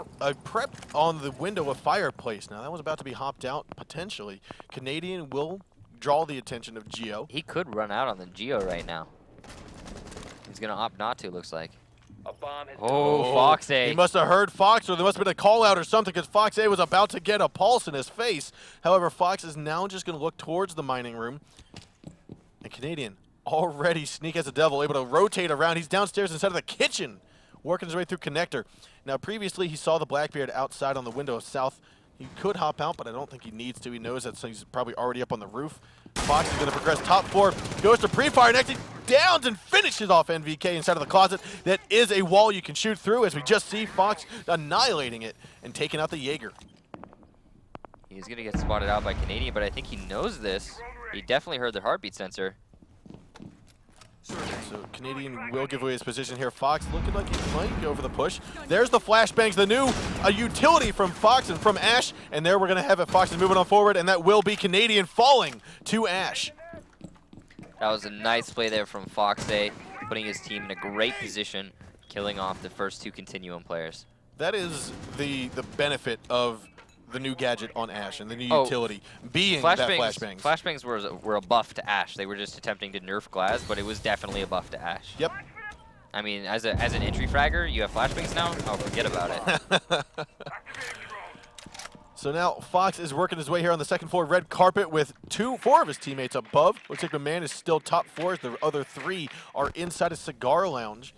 on the window of fireplace. Now that was about to be hopped out potentially. Canadian will draw the attention of Gio. He could run out on the Gio right now. He's going to opt not to, looks like. A bomb has Oh, Fox A. He must have heard Fox, or there must have been a call out or something, because Fox A was about to get a pulse in his face. However, Fox is now just going to look towards the mining room. And Canadian already sneak as a devil, able to rotate around. He's downstairs inside of the kitchen, working his way through connector. Now, previously, he saw the Blackbeard outside on the window south. He could hop out, but I don't think he needs to. He knows that he's probably already up on the roof. Fox is going to progress top 4, goes to pre-fire, next he downs and finishes off NVK inside of the closet. That is a wall you can shoot through, as we just see Fox annihilating it and taking out the Jaeger. He's going to get spotted out by Canadian, but I think he knows this. He definitely heard the heartbeat sensor. So Canadian will give away his position here. Fox looking like he might go for the push. There's the flashbangs, the new utility from Fox and from Ash. And there we're going to have it. Fox is moving on forward, and that will be Canadian falling to Ash. That was a nice play there from Fox A, putting his team in a great position, killing off the first 2 Continuum players. That is the benefit of the new gadget on Ash and the new utility being that flashbangs. Flashbangs were a buff to Ash. They were just attempting to nerf Glaz, but it was definitely a buff to Ash. Yep. I mean, as an entry fragger, you have flashbangs now? Oh, forget about it. So now Fox is working his way here on the second floor red carpet with 4 of his teammates above. Looks like the man is still top 4 as the other 3 are inside a cigar lounge.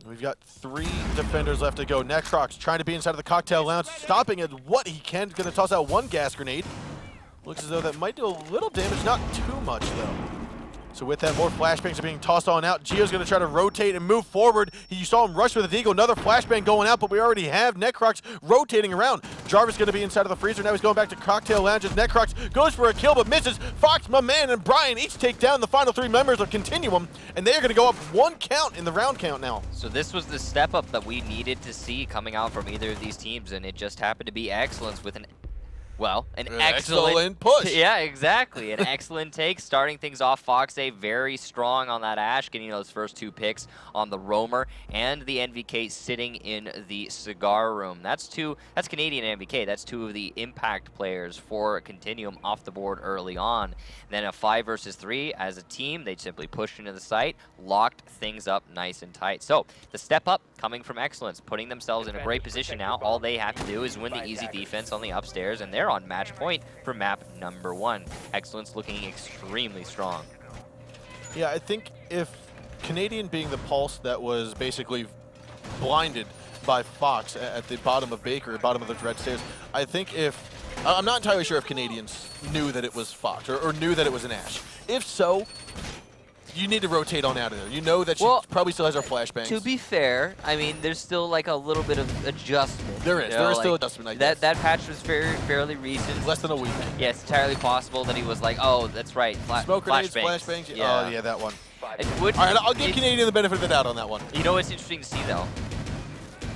We've got 3 defenders left to go. Necrox trying to be inside of the cocktail lounge, stopping at what he can. Going to toss out 1 gas grenade. Looks as though that might do a little damage, not too much though. So with that, more flashbangs are being tossed on out. Gio's going to try to rotate and move forward. You saw him rush with the Deagle. Another flashbang going out, but we already have Necrox rotating around. Jarvis going to be inside of the freezer. Now he's going back to cocktail lounges. Necrox goes for a kill, but misses. Fox, my man, and Brian each take down the final 3 members of Continuum, and they are going to go up 1 count in the round count now. So this was the step up that we needed to see coming out from either of these teams, and it just happened to be Excellence with an excellent push. Yeah, exactly. An excellent take, starting things off. Fox A very strong on that Ash, getting those first 2 picks on the Roamer, and the NVK sitting in the cigar room. That's Canadian and NVK. That's 2 of the impact players for Continuum off the board early on. Then a 5 versus 3 as a team. They simply pushed into the site, locked things up nice and tight. So the step up coming from Excellence, putting themselves in a great position now. All they have to do is win the easy defense on the upstairs, and they're on match point for map number 1. Excellence looking extremely strong. Yeah, I think if Canadian being the pulse that was basically blinded by Fox at the bottom of Baker, bottom of the red stairs, I think I'm not entirely sure if Canadians knew that it was Fox or knew that it was an Ash. If so, you need to rotate on out of there. You know that she probably still has her flashbangs. To be fair, I mean, there's still like a little bit of adjustment. There is. There is still adjustment, I guess. That patch was fairly recent. Less than a week. Yeah, it's entirely possible that he was like, oh, that's right, smoke grenades, flashbangs. Yeah. Oh, yeah, that one. All right, I'll give Canadian the benefit of the doubt on that one. You know what's interesting to see, though?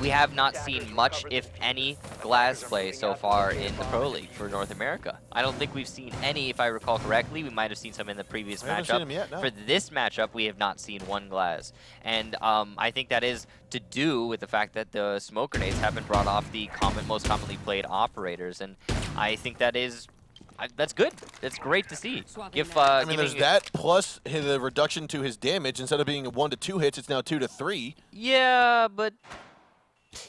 we have not seen much, if any, Glaz play so far in the Pro League for North America. I don't think we've seen any, if I recall correctly. We might have seen some in the previous I haven't seen matchup. him yet, no. For this matchup, we have not seen one Glaz. And I think that is to do with the fact that the smoke grenades have been brought off the most commonly played operators. And I think that is... that's good. That's great to see. I mean, there's that plus the reduction to his damage. Instead of being 1 to 2 hits, it's now 2 to 3. Yeah, but...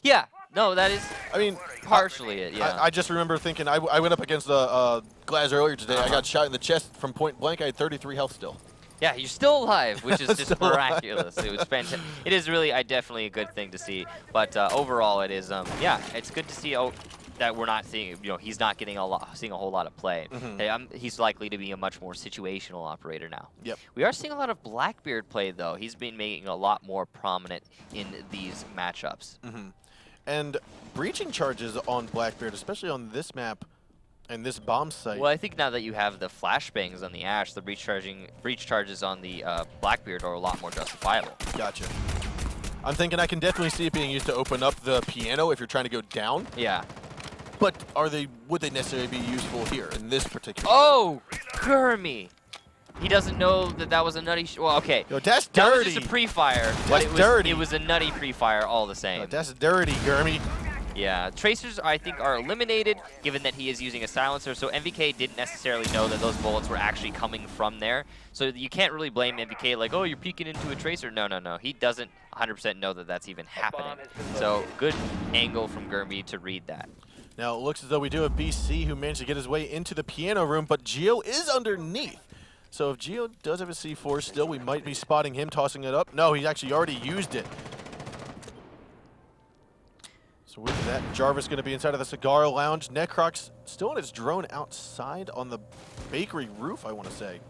Yeah, no, that is I mean, partially it, yeah. I just remember thinking, I went up against Glaz earlier today. I got shot in the chest from point blank. I had 33 health still. Yeah, you're still alive, which is just Still alive. miraculous. It was fantastic. It is really, definitely a good thing to see. But overall, it is, yeah, it's good to see that we're not seeing, he's not getting seeing a whole lot of play. He's likely to be a much more situational operator now. Yep. We are seeing a lot of Blackbeard play, though. He's been making a lot more prominent in these matchups. And breaching charges on Blackbeard, especially on this map and this bomb site. Well, I think now that you have the flashbangs on the Ash, the breach charges on the Blackbeard are a lot more justifiable. Gotcha. I'm thinking I can definitely see it being used to open up the piano if you're trying to go down. Yeah. But would they necessarily be useful here in this particular? Oh, Gurmy. He doesn't know that that was a nutty. Well, okay. Yo, that's That was dirty. just a pre-fire, but That's it was dirty. it was a nutty pre-fire all the same. Yo, that's dirty, Gurmy. Yeah, tracers I think are eliminated given that he is using a silencer. So MVK didn't necessarily know that those bullets were actually coming from there. So you can't really blame MVK like, oh, you're peeking into a tracer. No, no, no. He doesn't 100% know that that's even happening. So good angle from Gurmy to read that. Now, it looks as though we do have BC who managed to get his way into the piano room, but Geo is underneath. So if Geo does have a C4 still, we might be spotting him tossing it up. No, he actually already used it. So with that, Jarvis going to be inside of the cigar lounge. Necrox still on his drone outside on the bakery roof, I want to say.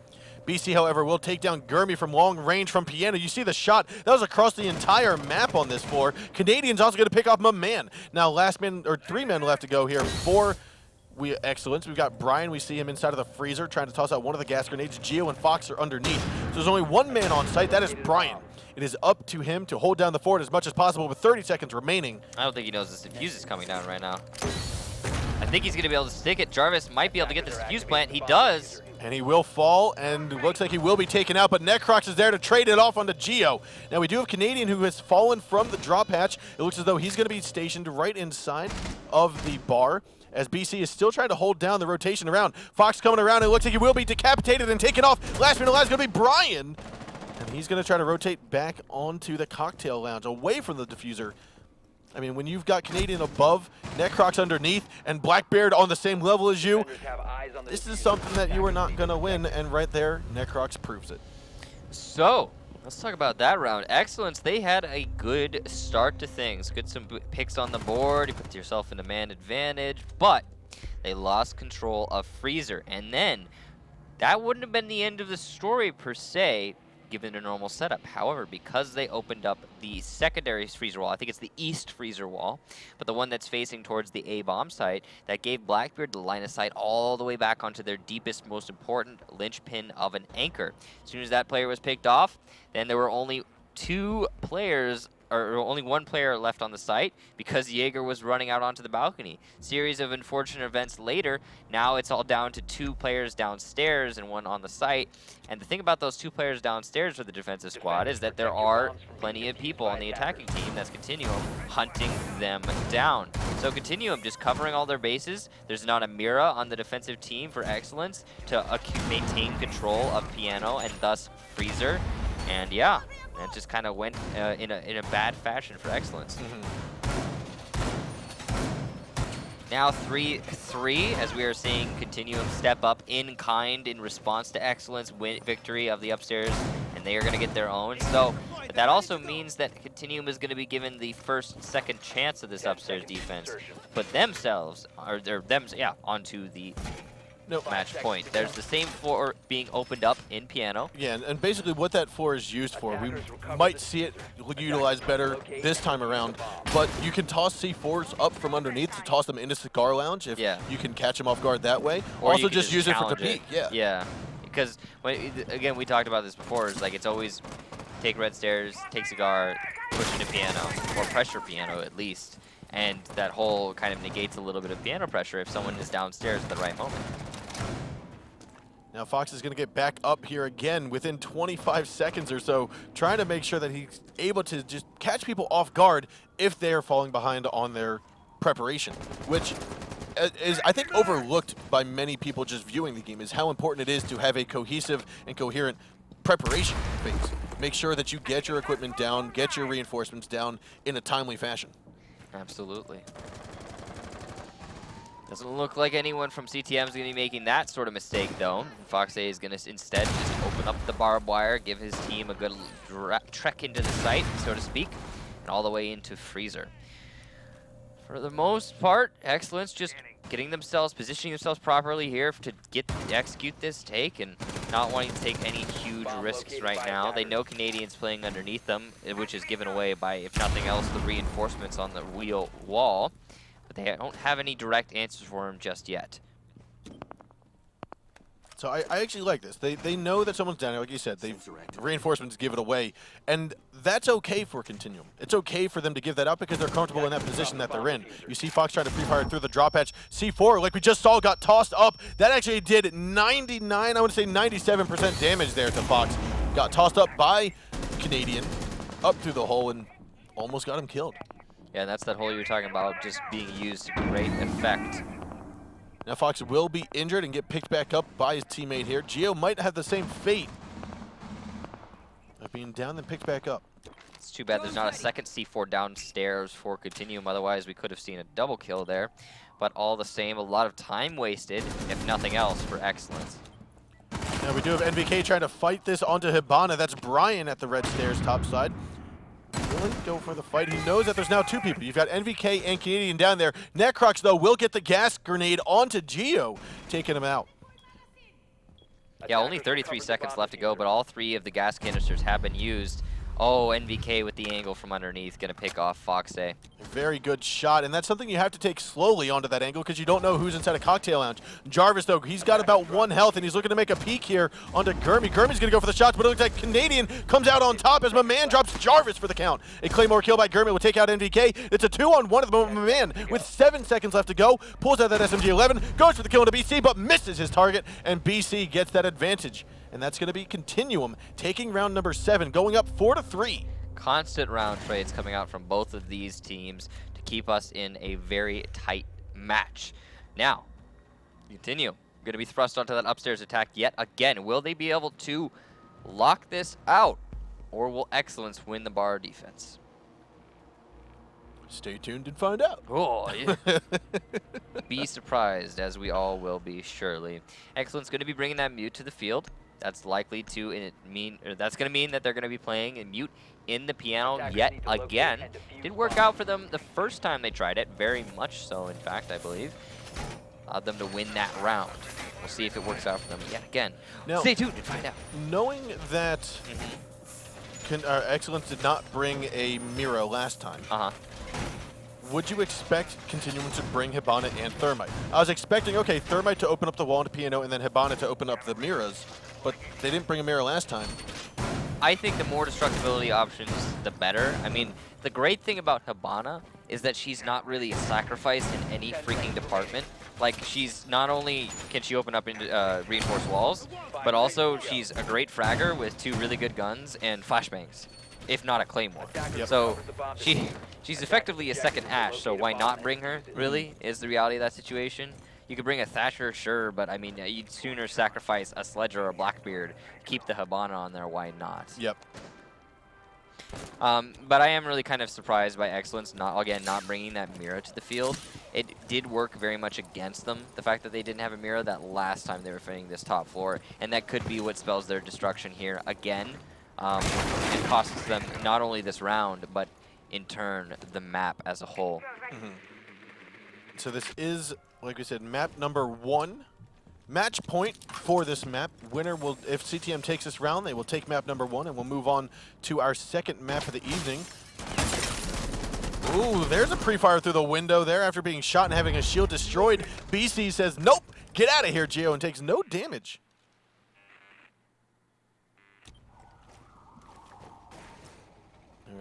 BC, however, will take down Gurmy from long range from piano. You see the shot. That was across the entire map on this floor. Canadian's also going to pick off my man. Now, last man, or 3 men left to go here for Excellence. We've got Brian. We see him inside of the freezer trying to toss out one of the gas grenades. Geo and Fox are underneath. So there's only 1 man on site. That is Brian. It is up to him to hold down the fort as much as possible with 30 seconds remaining. I don't think he knows this defuse is coming down right now. I think he's going to be able to stick it. Jarvis might be able to get this defuse plant. He does. And he will fall, and looks like he will be taken out, but Necrox is there to trade it off onto Geo. Now, we do have Canadian who has fallen from the drop hatch. It looks as though he's going to be stationed right inside of the bar, as BC is still trying to hold down the rotation around. Fox coming around, and it looks like he will be decapitated and taken off. Last man alive is going to be Brian. And he's going to try to rotate back onto the cocktail lounge, away from the diffuser. I mean, when you've got Canadian above, Necrox underneath, and Blackbeard on the same level as you, this is something that you are not going to win, and right there, Necrox proves it. So, let's talk about that round. Excellence, they had a good start to things. Good some picks on the board, you put yourself in a man advantage, but they lost control of Freezer. And then, that wouldn't have been the end of the story per se, given a normal setup. However, because they opened up the secondary freezer wall, I think it's the east freezer wall, but the one that's facing towards the A bomb site, that gave Blackbeard the line of sight all the way back onto their deepest, most important linchpin of an anchor. As soon as that player was picked off, then there were only 2 players, or only 1 player left on the site because Jaeger was running out onto the balcony. Series of unfortunate events later, now it's all down to 2 players downstairs and 1 on the site. And the thing about those 2 players downstairs for the defensive squad is that there are plenty of people on the attacking team, that's Continuum, hunting them down. So Continuum just covering all their bases. There's not a Mira on the defensive team for Excellence to maintain control of Piano and thus Freezer. And yeah, it just kind of went in a bad fashion for Excellence. Now 3-3, as we are seeing Continuum step up in kind in response to Excellence, victory of the upstairs, and they are going to get their own. So but that also means that Continuum is going to be given the first, second chance of this upstairs defense, put themselves, onto the match point. There's the same floor being opened up in Piano. Yeah, and basically what that floor is used for, we might see it utilized better this time around, but you can toss C4s up from underneath to toss them into Cigar Lounge if you can catch them off guard that way. Or also you can just use it for challenge Tapik, Yeah, because, again, we talked about this before, it's like it's always take Red Stairs, take Cigar, push into piano, or pressure piano at least. And that whole kind of negates a little bit of piano pressure if someone is downstairs at the right moment. Now Fox is going to get back up here again within 25 seconds or so, trying to make sure that he's able to just catch people off guard if they are falling behind on their preparation, which is, I think, overlooked by many people just viewing the game, is how important it is to have a cohesive and coherent preparation phase. Make sure that you get your equipment down, get your reinforcements down in a timely fashion. Absolutely. Doesn't look like anyone from CTM is going to be making that sort of mistake, though. Foxay is going to instead just open up the barbed wire, give his team a good trek into the site, so to speak, and all the way into Freezer. For the most part, Excellence just getting themselves, positioning themselves properly here to execute this take and not wanting to take any huge risks right now. They know Canadians playing underneath them, which is given away by, if nothing else, the reinforcements on the wall. But they don't have any direct answers for him just yet. So I actually like this. They know that someone's down there, like you said. The reinforcements give it away, and that's okay for Continuum. It's okay for them to give that up because they're comfortable in that position that they're in. You see Fox trying to pre-fire through the drop hatch. C4, like we just saw, got tossed up. That actually did 99, I would say 97% damage there to Fox. Got tossed up by Canadian, up through the hole, and almost got him killed. Yeah, and that's that hole you were talking about, just being used to great effect. Now Fox will be injured and get picked back up by his teammate here. Geo might have the same fate of being down and picked back up. It's too bad there's not a second C4 downstairs for Continuum, otherwise we could have seen a double kill there. But all the same, a lot of time wasted, if nothing else, for Excellence. Now we do have NVK trying to fight this onto Hibana. That's Brian at the red stairs top side. Will he go for the fight? He knows that there's now two people. You've got NVK and Canadian down there. Necrox, though, will get the gas grenade onto Geo, taking him out. Yeah, only 33 seconds left to go, but all three of the gas canisters have been used. Oh, NVK with the angle from underneath, gonna pick off Foxay. Very good shot, and that's something you have to take slowly onto that angle because you don't know who's inside a cocktail lounge. Jarvis, though, he's got about 1 health, and he's looking to make a peek here onto Gurmy. Gurmy's gonna go for the shots, but it looks like Canadian comes out on top as my man drops Jarvis for the count. A Claymore kill by Gurmy will take out NVK. It's a 2-on-1 at the moment. My man, with 7 seconds left to go, pulls out that SMG-11, goes for the kill into BC, but misses his target, and BC gets that advantage. And that's going to be Continuum taking round number 7, going up 4-3. Constant round trades coming out from both of these teams to keep us in a very tight match. Now, Continuum going to be thrust onto that upstairs attack yet again. Will they be able to lock this out, or will Excellence win the bar defense? Stay tuned and find out. Oh, yeah. Be surprised, as we all will be, surely. Excellence going to be bringing that mute to the field. That's likely to mean, or that's going to mean that they're going to be playing in mute in the piano yet again. Didn't work out for them the first time they tried it, very much so, in fact, I believe. Allowed them to win that round. We'll see if it works out for them yet again. Now, stay tuned and find out. Knowing that Excellence did not bring a Miro last time, would you expect Continuum to bring Hibana and Thermite? I was expecting, okay, Thermite to open up the wall into piano and then Hibana to open up the Miras, but they didn't bring a Mira last time. I think the more destructibility options, the better. I mean, the great thing about Hibana is that she's not really a sacrifice in any freaking department. Like, she's not only can she open up into reinforced walls, but also she's a great fragger with 2 really good guns and flashbangs, if not a claymore. Yep. So she's effectively a second Ash, so why not bring her, really, is the reality of that situation. You could bring a Thatcher, sure, but I mean, you'd sooner sacrifice a Sledger or a Blackbeard. Keep the Hibana on there, why not? Yep. But I am really kind of surprised by Excellence, not bringing that Mira to the field. It did work very much against them, the fact that they didn't have a Mira that last time they were fighting this top floor, and that could be what spells their destruction here again. It costs them not only this round, but in turn, the map as a whole. So this is, like we said, map number 1. Match point for this map. Winner will, if CTM takes this round, they will take map number 1, and we'll move on to our second map of the evening. Ooh, there's a pre-fire through the window there after being shot and having a shield destroyed. BC says, nope, get out of here, Geo, and takes no damage.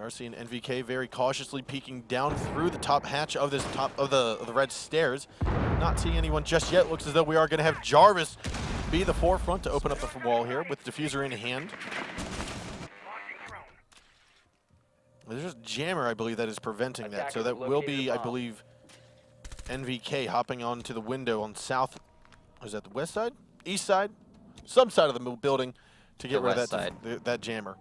We are seeing NVK very cautiously peeking down through the top hatch of this top of the red stairs. Not seeing anyone just yet. Looks as though we are going to have Jarvis be the forefront to open up the wall here with Diffuser in hand. There's just Jammer, I believe, that is preventing that. So that will be, I believe, NVK hopping onto the window on south. Was that the west side? East side? Some side of the building to get rid of that Jammer.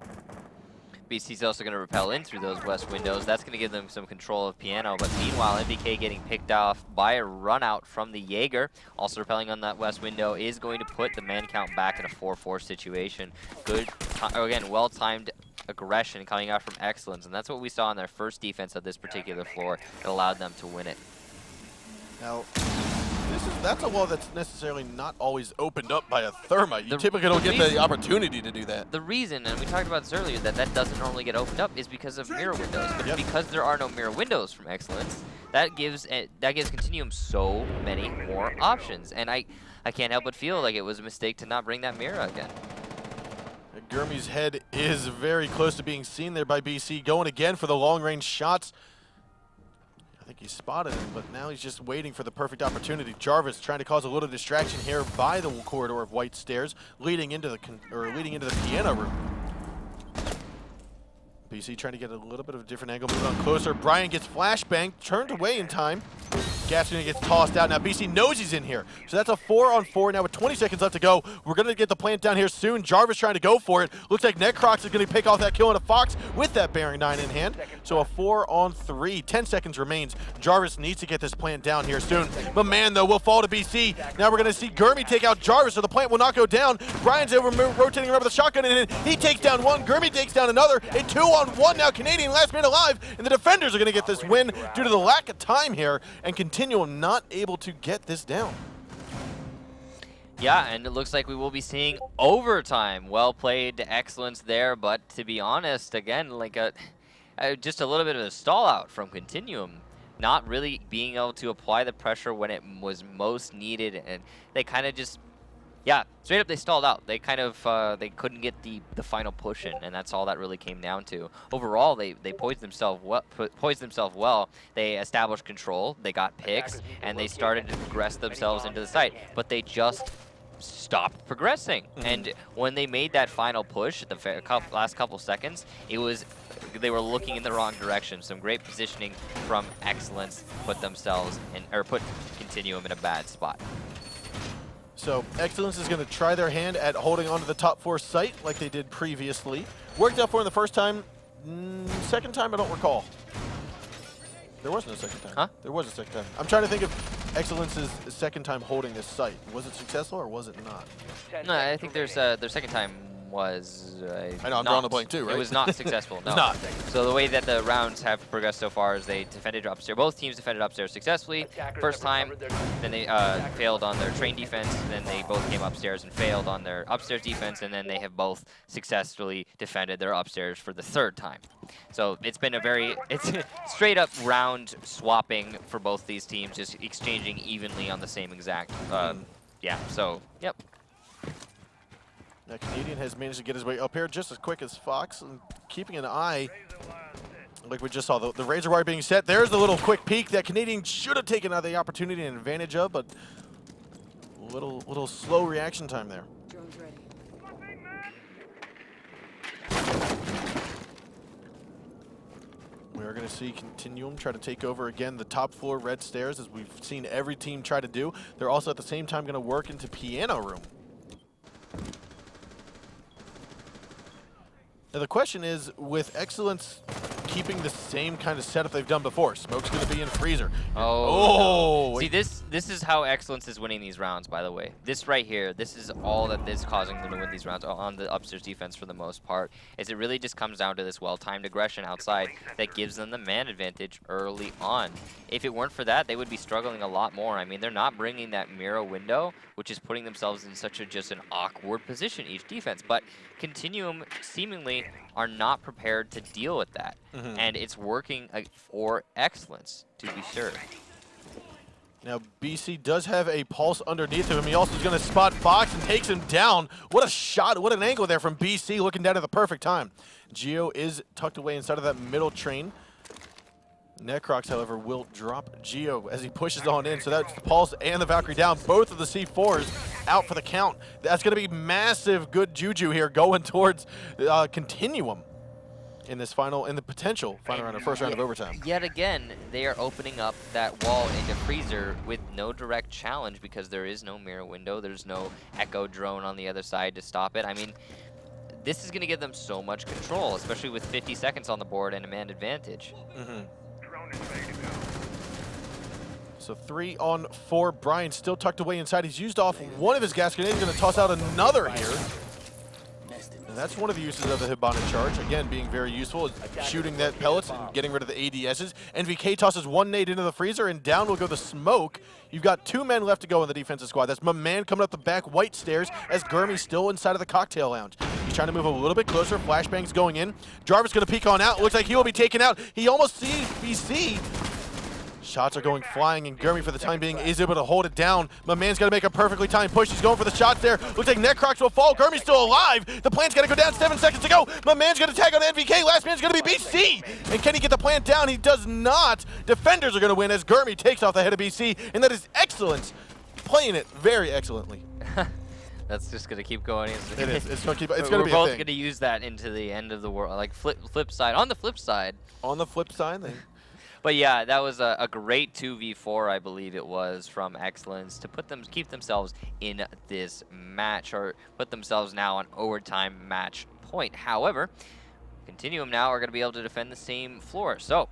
BC's also going to rappel in through those west windows. That's going to give them some control of Piano. But meanwhile, NVK getting picked off by a run out from the Jaeger. Also rappelling on that west window is going to put the man count back in a 4-4 situation. Good, again, well-timed aggression coming out from Excellence. And that's what we saw on their first defense of this particular floor that allowed them to win it. Now, that's a wall that's necessarily not always opened up by a thermite. You typically don't get the opportunity to do that. The reason, and we talked about this earlier, that doesn't normally get opened up is because of mirror windows. But because there are no mirror windows from Excellence, that gives Continuum so many more options. And I can't help but feel like it was a mistake to not bring that mirror again. Gurmi's head is very close to being seen there by BC, going again for the long-range shots. I think he spotted him, but now he's just waiting for the perfect opportunity. Jarvis trying to cause a little distraction here by the corridor of white stairs, leading into the piano room. BC trying to get a little bit of a different angle, moving on closer. Brian gets flashbang, turned away in time. Gaston gets tossed out. Now BC knows he's in here. So that's a 4-on-4 now with 20 seconds left to go. We're going to get the plant down here soon. Jarvis trying to go for it. Looks like Necrox is going to pick off that kill on a Fox with that Bearing 9 in hand. So a 4-on-3. 10 seconds remains. Jarvis needs to get this plant down here soon. But man, though, will fall to BC. Now we're going to see Gurmi take out Jarvis, so the plant will not go down. Brian's over rotating around with the shotgun, and he takes down one. Gurmi takes down another. A 2-on-1 now. Canadian last man alive. And the defenders are going to get this win due to the lack of time here and Continuum not able to get this down. Yeah, and it looks like we will be seeing overtime. Well played to Excellence there, but to be honest, again, like just a little bit of a stall out from Continuum. Not really being able to apply the pressure when it was most needed, and they kind of just, yeah, straight up they stalled out. They kind of, they couldn't get the final push in, and that's all that really came down to. Overall, they poised themselves well. They established control, they got picks, and they started to progress themselves into the site, but they just stopped progressing. And when they made that final push at the last couple seconds, they were looking in the wrong direction. Some great positioning from Excellence put Continuum in a bad spot. So Excellence is going to try their hand at holding onto the top 4 site like they did previously. Worked out for them the first time. Second time, I don't recall. There was no second time. Huh? There was a second time. I'm trying to think of Excellence's second time holding this site. Was it successful or was it not? No, I think their second time was I know, I'm drawing a blank too, right? It was not successful. No. It's not. So the way that the rounds have progressed so far is they defended upstairs. Both teams defended upstairs successfully. First time, then they failed on their train defense. Then they both came upstairs and failed on their upstairs defense. And then they have both successfully defended their upstairs for the third time. So it's been it's straight up round swapping for both these teams, just exchanging evenly on the same exact. Yeah. So yep. Now Canadian has managed to get his way up here just as quick as Fox, and keeping an eye, like we just saw, the razor wire being set. There's the little quick peek that Canadian should have taken the opportunity and advantage of, but little slow reaction time there. Drone's ready. We are going to see Continuum try to take over again the top floor red stairs, as we've seen every team try to do. They're also at the same time going to work into piano room. Now the question is, with Excellence keeping the same kind of setup they've done before, Smoke's going to be in freezer. Oh. No. See, this is how Excellence is winning these rounds, by the way. This right here, this is all that is causing them to win these rounds on the upstairs defense for the most part, is it really just comes down to this well-timed aggression outside that gives them the man advantage early on. If it weren't for that, they would be struggling a lot more. I mean, they're not bringing that mirror window, which is putting themselves in such just an awkward position each defense. But Continuum seemingly are not prepared to deal with that. And it's working for Excellence, to be sure. Now, BC does have a pulse underneath of him. He also is going to spot Fox and takes him down. What a shot, what an angle there from BC, looking down at the perfect time. Geo is tucked away inside of that middle train. Necrox, however, will drop Geo as he pushes on in. So that's the Pulse and the Valkyrie down. Both of the C4s out for the count. That's going to be massive good juju here going towards Continuum in this in the potential final round, or first round of overtime. Yet again, they are opening up that wall into Freezer with no direct challenge because there is no mirror window. There's no Echo drone on the other side to stop it. I mean, this is going to give them so much control, especially with 50 seconds on the board and a man advantage. So 3 on 4. Brian still tucked away inside. He's used off one of his gas grenades. He's going to toss out another here. And that's one of the uses of the Hibana charge. Again, being very useful is shooting that pellets and getting rid of the ADSs. NVK tosses one nade into the freezer, and down will go the smoke. You've got 2 men left to go in the defensive squad. That's my man coming up the back white stairs as Gurmy's still inside of the cocktail lounge. He's trying to move a little bit closer. Flashbang's going in. Jarvis going to peek on out. Looks like he will be taken out. He almost sees BC. Shots are going flying, and Gurmy, for the time being, is able to hold it down. My man's got to make a perfectly timed push. He's going for the shots there. Looks like Necrox will fall. Gurmy's still alive. The plant's got to go down. 7 seconds to go. My man's going to tag on NVK. Last man's going to be BC. And can he get the plant down? He does not. Defenders are going to win as Gurmy takes off the head of BC, and that is excellence. Playing it very excellently. That's just going to keep going. It is. It's going to keep. It's going to be a We're both thing. going to use that into the end of the world. Like flip side. On the flip side. On the flip side, they But yeah, that was a great 2v4, I believe it was, from Excellence to keep themselves in this match, or put themselves now on overtime match point. However, Continuum now are going to be able to defend the same floor. So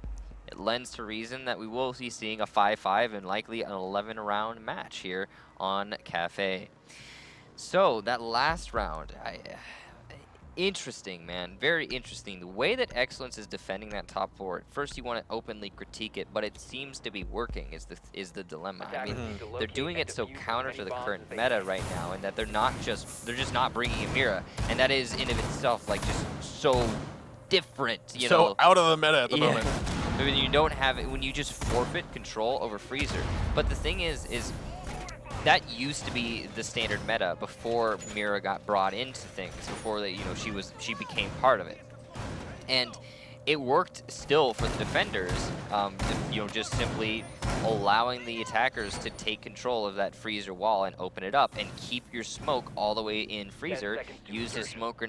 it lends to reason that we will be seeing a 5-5 and likely an 11-round match here on Cafe. So that last round, interesting, man. Very interesting. The way that Excellence is defending that top floor, at first you want to openly critique it, but it seems to be working is the dilemma. I mean, they're doing it so counter to the current meta right now, and that they're just not bringing a Mira, and that is in of itself like just so different, you know. So out of the meta at the moment. When you don't have it, when you just forfeit control over Freezer. But the thing is that used to be the standard meta before Mira got brought into things, before that, you know, she became part of it. And it worked still for the defenders, you know, just simply allowing the attackers to take control of that freezer wall and open it up and keep your smoke all the way in freezer. Use his smoke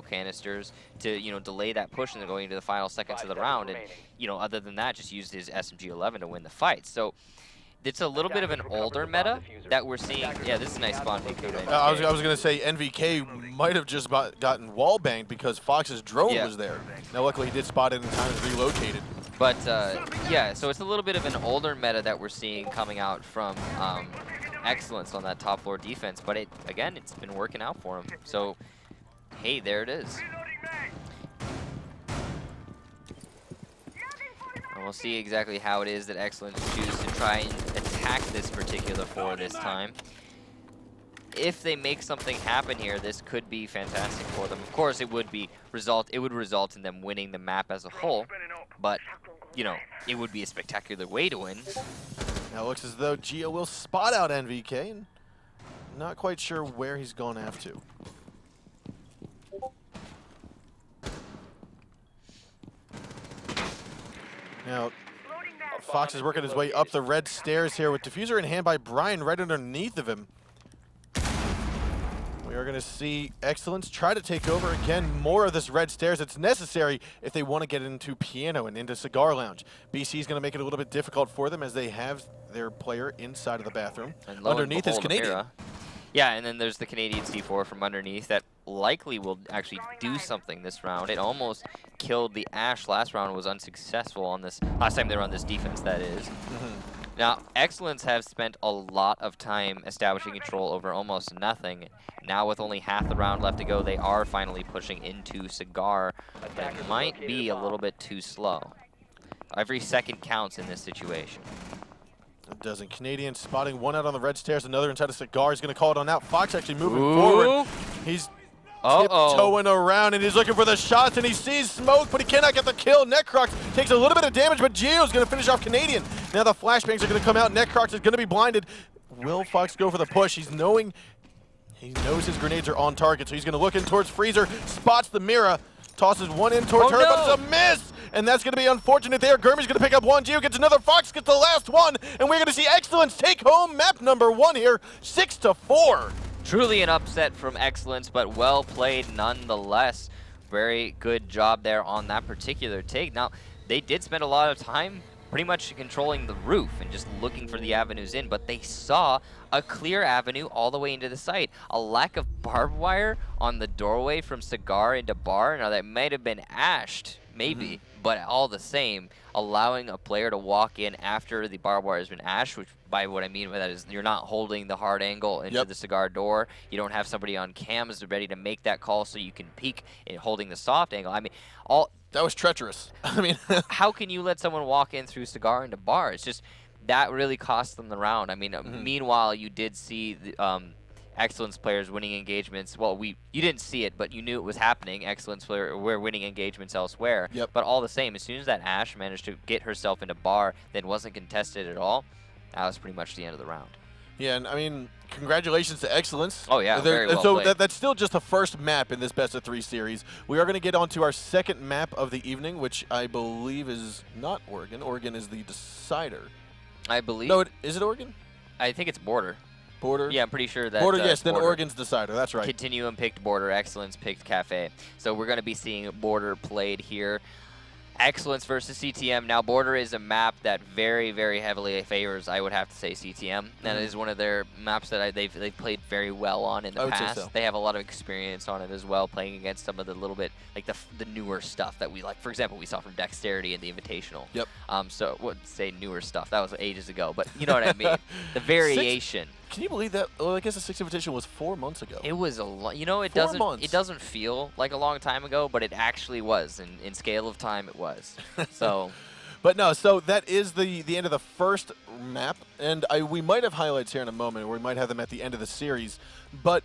canisters to, you know, delay that push and going into the final seconds of the round. And, you know, other than that, just used his SMG-11 to win the fight. So it's a little bit of an older meta that we're seeing. Yeah, this is a nice spawn. I was going to say NVK might have just gotten wall banged because Fox's drone was there. Now, luckily, he did spot it in time and relocated. But yeah, so it's a little bit of an older meta that we're seeing coming out from Excellence on that top floor defense. But again, it's been working out for him. So, hey, there it is. And we'll see exactly how it is that Excellence choose to try and attack this particular floor this time. If they make something happen here, this could be fantastic for them. Of course, it would result in them winning the map as a whole, but you know, it would be a spectacular way to win. Now it looks as though Geo will spot out NVK, and not quite sure where he's going after. Now, Fox is working his way up the red stairs here with Diffuser in hand by Brian right underneath of him. We are going to see Excellence try to take over again more of this red stairs. It's necessary if they want to get into Piano and into Cigar Lounge. BC is going to make it a little bit difficult for them as they have their player inside of the bathroom. And underneath is Canadian. Mira. Yeah, and then there's the Canadian C4 from underneath that likely will actually do something this round. It almost killed the Ash last round, was unsuccessful on this, last time they were on this defense, that is. Now, Excellence have spent a lot of time establishing control over almost nothing. Now with only half the round left to go, they are finally pushing into Cigar, but it might be a little bit too slow. Every second counts in this situation. It doesn't. Canadian spotting one out on the red stairs, another inside of Cigar. He's going to call it on out. Fox actually moving forward. He's tiptoeing around, and he's looking for the shots, and he sees smoke, but he cannot get the kill. Necrox takes a little bit of damage, but Gio's going to finish off Canadian. Now the flashbangs are going to come out. Necrox is going to be blinded. Will Fox go for the push? He knows his grenades are on target, so he's going to look in towards Freezer, spots the Mira, tosses one in towards her, but it's a miss! And that's going to be unfortunate there. Gurmy's going to pick up one. Gio gets another. Fox gets the last one, and we're going to see Excellence take home map number 1 here, 6-4. Truly an upset from Excellence, but well played nonetheless. Very good job there on that particular take. Now, they did spend a lot of time pretty much controlling the roof and just looking for the avenues in, but they saw a clear avenue all the way into the site. A lack of barbed wire on the doorway from Cigar into Bar. Now, that might have been ashed, maybe, but all the same, allowing a player to walk in after the barbed wire has been ashed, which by what I mean by that is you're not holding the hard angle into the Cigar door. You don't have somebody on cams ready to make that call so you can peek in holding the soft angle. I mean, that was treacherous. I mean, how can you let someone walk in through Cigar into Bar? It's just that really cost them the round. I mean, meanwhile, you did see the, Excellence players winning engagements. Well, you didn't see it, but you knew it was happening. Excellence player were winning engagements elsewhere. But all the same, as soon as that Ashe managed to get herself into Bar, then wasn't contested at all, that was pretty much the end of the round. Yeah, and I mean, congratulations to Excellence. Oh yeah, very well so played. That's still just the first map in this best-of-3 series. We are going to get on to our second map of the evening, which I believe is not Oregon. Oregon is the decider. I believe. No, is it Oregon? I think it's Border. Border? Yeah, I'm pretty sure that. Border, yes, then Border. Oregon's decider. That's right. Continuum picked Border, Excellence picked Cafe. So we're going to be seeing Border played here. Excellence versus CTM. Now, Border is a map that very, very heavily favors, I would have to say, CTM. That is one of their maps that they've played very well on in the past. Say so. They have a lot of experience on it as well, playing against some of the little bit, like the newer stuff that we like. For example, we saw from Dexterity in the Invitational. Yep. So, wouldn't say newer stuff. That was ages ago, but you know what I mean. The variation. Can you believe that? Well, I guess the Sixth Invitation was 4 months ago. It was a lot. You know, it 4 months. It doesn't feel like a long time ago, but it actually was. In scale of time, it was. So. But no, so that is the end of the first map, and we might have highlights here in a moment, or we might have them at the end of the series. But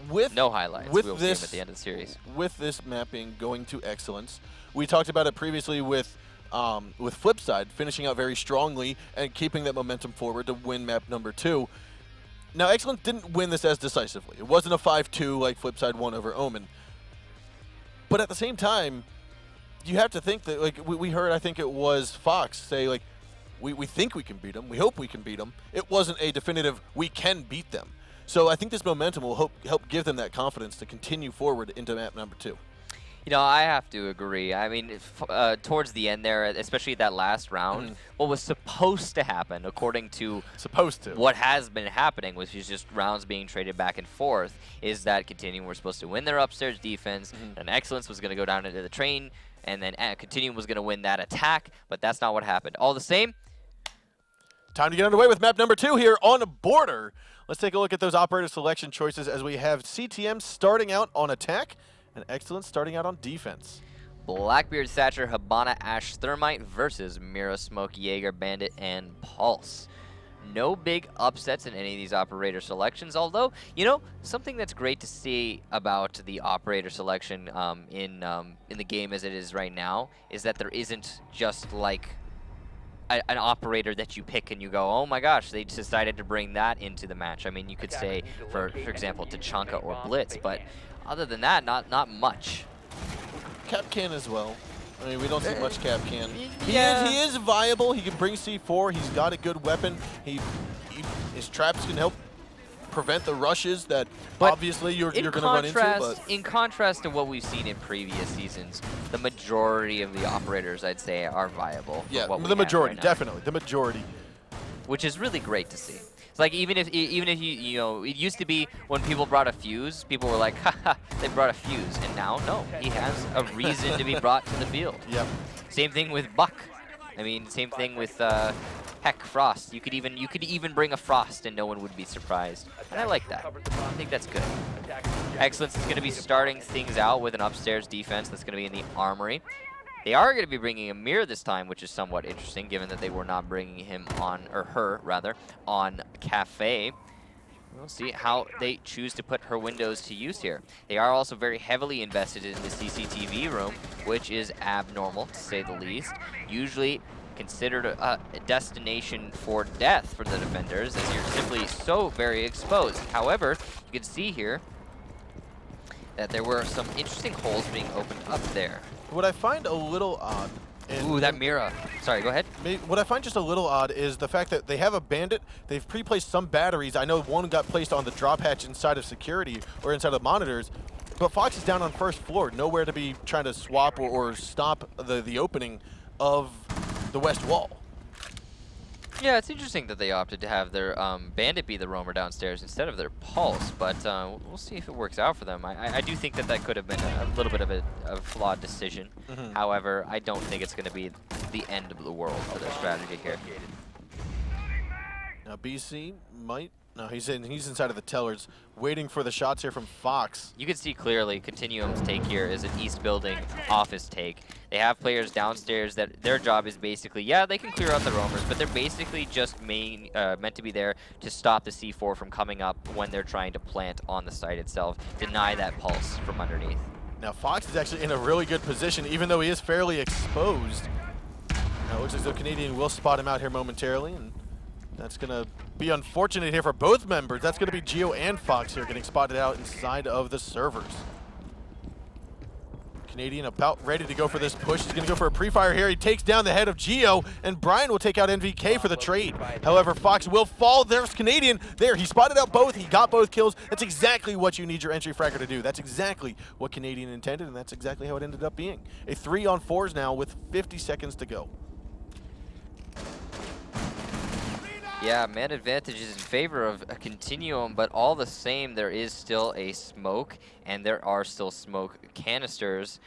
with no highlights, with we'll this see them at the end of the series. With this mapping going to Excellence, we talked about it previously with Flipside finishing out very strongly and keeping that momentum forward to win map number 2. Now, Excellence didn't win this as decisively. It wasn't a 5-2 like Flipside won over Omen. But at the same time, you have to think that, like, we heard, I think it was Fox say, like, we think we can beat them. We hope we can beat them. It wasn't a definitive, we can beat them. So I think this momentum will help give them that confidence to continue forward into map number 2. You know, I have to agree. I mean, towards the end there, especially that last round, what was supposed to happen, according to what has been happening, which is just rounds being traded back and forth, is that Continuum were supposed to win their upstairs defense, and Excellence was going to go down into the train, and then Continuum was going to win that attack, but that's not what happened. All the same, time to get underway with map number 2 here on Border. Let's take a look at those operator selection choices as we have CTM starting out on attack, and Excellence starting out on defense. Blackbeard, Thatcher, Habana, Ashe, Thermite versus Mira, Smoke, Jaeger, Bandit, and Pulse. No big upsets in any of these operator selections, although, you know, something that's great to see about the operator selection in the game as it is right now is that there isn't just like an operator that you pick and you go, oh my gosh, they decided to bring that into the match. I mean, you could say, for example, Tachanka or Blitz, but other than that, not much. Kapkan as well. I mean, we don't see much Kapkan. Yeah. He is viable. He can bring C4. He's got a good weapon. His traps can help prevent the rushes that obviously you're going to run into. But in contrast to what we've seen in previous seasons, the majority of the operators, I'd say, are viable. Yeah, for what we the have majority, right now, definitely, the majority. which is really great to see. It's like even if you know, it used to be when people brought a fuse, people were like, haha, they brought a fuse, and now no, he has a reason to be brought to the field. Yep. Same thing with Buck. I mean, same thing with heck, Frost. You could even bring a Frost and no one would be surprised. And I like that. I think that's good. Excellence is going to be starting things out with an upstairs defense that's going to be in the Armory. They are going to be bringing Amir this time, which is somewhat interesting, given that they were not bringing him on, or her, rather, on Cafe. We'll see how they choose to put her windows to use here. They are also very heavily invested in the CCTV room, which is abnormal, to say the least. Usually considered a destination for death for the defenders, as you're simply so very exposed. However, you can see here that there were some interesting holes being opened up there. What I find a little odd. Ooh, that Mira. Sorry, go ahead. What I find just a little odd is the fact that they have a bandit. They've pre-placed some batteries. I know one got placed on the drop hatch inside of security or inside of monitors, but Fox is down on first floor, nowhere to be trying to swap or stop the opening of the west wall. Yeah, it's interesting that they opted to have their bandit be the roamer downstairs instead of their pulse, but we'll see if it works out for them. I do think that could have been a little bit of a flawed decision. However, I don't think it's going to be the end of the world for their strategy here. Now BC might. No, he's inside of the tellers, waiting for the shots here from Fox. You can see clearly Continuum's take here is an East Building office take. They have players downstairs that their job is basically, yeah, they can clear out the roamers, but they're basically just meant to be there to stop the C4 from coming up when they're trying to plant on the site itself, deny that pulse from underneath. Now Fox is actually in a really good position, even though he is fairly exposed. Now it looks as though Canadian will spot him out here momentarily, and that's going to be unfortunate here for both members. That's going to be Geo and Fox here getting spotted out inside of the servers. Canadian about ready to go for this push. He's going to go for a pre-fire here. He takes down the head of Geo, and Brian will take out NVK for the trade. However, Fox will fall. There's Canadian. There, he spotted out both. He got both kills. That's exactly what you need your entry fragger to do. That's exactly what Canadian intended, and that's exactly how it ended up being. A 3-on-4s now with 50 seconds to go. Yeah, man advantage is in favor of a Continuum, but all the same, there is still a smoke, and there are still smoke canisters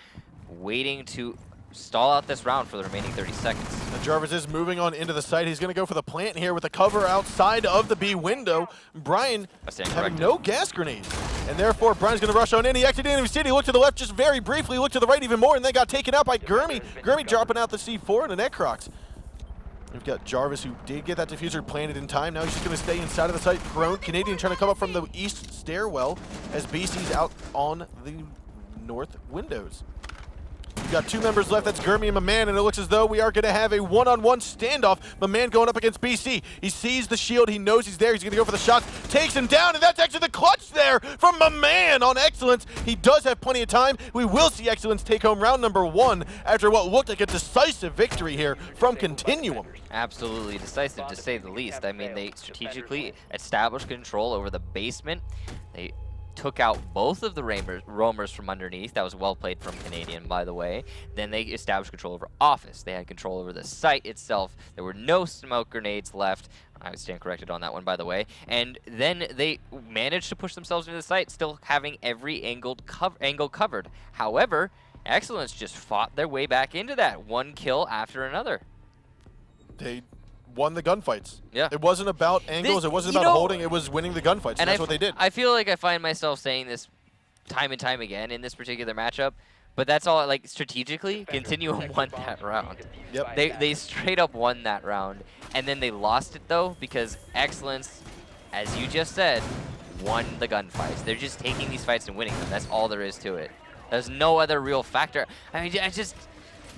waiting to stall out this round for the remaining 30 seconds. Now Jarvis is moving on into the site. He's going to go for the plant here with the cover outside of the B window. Brian having no gas grenades, and therefore Brian's going to rush on in. He exited into the city, looked to the left just very briefly, looked to the right even more, and then got taken out by Gurmy. Gurmy dropping out the C4 and the Necrox. We've got Jarvis, who did get that diffuser planted in time. Now he's just going to stay inside of the site prone. Canadian trying to come up from the east stairwell as BC's out on the north windows. We've got two members left. That's Gurmy and Maman, and it looks as though we are going to have a one-on-one standoff. Maman going up against BC. He sees the shield. He knows he's there. He's going to go for the shots. Takes him down, and that's actually the clutch there from Maman on Excellence. He does have plenty of time. We will see Excellence take home round number 1 after what looked like a decisive victory here from Continuum. Absolutely decisive, to say the least. I mean, they strategically established control over the basement. They took out both of the roamers from underneath. That was well played from Canadian, by the way. Then they established control over office. They had control over the site itself. There were no smoke grenades left. I stand corrected on that one, by the way. And then they managed to push themselves into the site, still having every angle covered. However, Excellence just fought their way back into that, one kill after another. They won the gunfights. Yeah. It wasn't about angles. It wasn't about holding. It was winning the gunfights. And that's what they did. I feel like I find myself saying this time and time again in this particular matchup, but that's all. Like, strategically, Continuum won that round. Yep. They straight up won that round, and then they lost it though because Excellence, as you just said, won the gunfights. They're just taking these fights and winning them. That's all there is to it. There's no other real factor. I mean,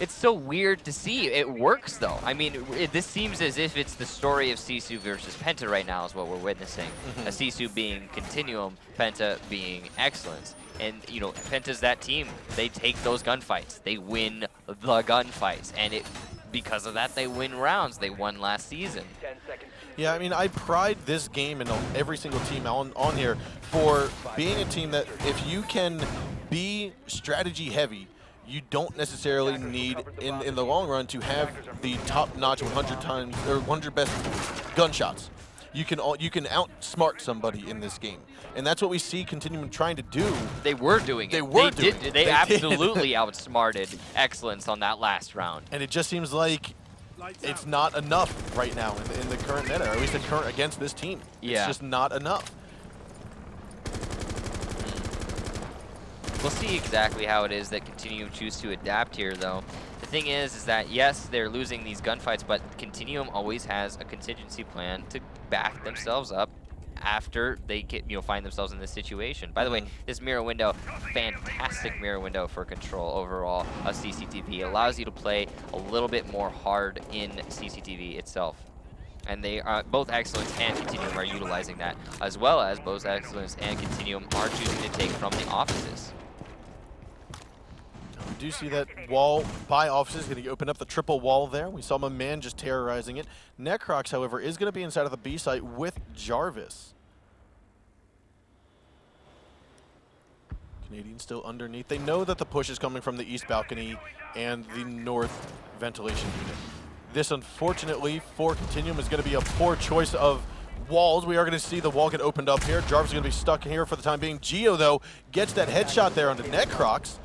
it's so weird to see. It works, though. I mean, this seems as if it's the story of Sisu versus Penta right now is what we're witnessing. Sisu being Continuum, Penta being Excellence. And, you know, Penta's that team. They take those gunfights. They win the gunfights. And because of that, they win rounds. They won last season. 10 seconds. Yeah, I mean, I pride this game and every single team on here for being a team that if you can be strategy heavy, you don't necessarily need, in the long run, to have the top-notch 100 times or 100 best gunshots. You can outsmart somebody in this game, and that's what we see Continuum trying to do. They were doing it. They absolutely outsmarted Excellence on that last round. And it just seems like it's not enough right now in the current meta, or at least the current against this team. Yeah. It's just not enough. We'll see exactly how it is that Continuum choose to adapt here, though. The thing is that, yes, they're losing these gunfights, but Continuum always has a contingency plan to back themselves up after they get, find themselves in this situation. By the way, this mirror window, fantastic mirror window for control overall of CCTV. It allows you to play a little bit more hard in CCTV itself. And they are, both Excellence and Continuum are utilizing that, as well as both Excellence and Continuum are choosing to take from the offices. We do see that wall by offices going to open up the triple wall there. We saw my man just terrorizing it. Necrox, however, is going to be inside of the B site with Jarvis. Canadian still underneath. They know that the push is coming from the east balcony and the north ventilation unit. This, unfortunately, for Continuum is going to be a poor choice of walls. We are going to see the wall get opened up here. Jarvis is going to be stuck here for the time being. Geo, though, gets that headshot there onto Necrox.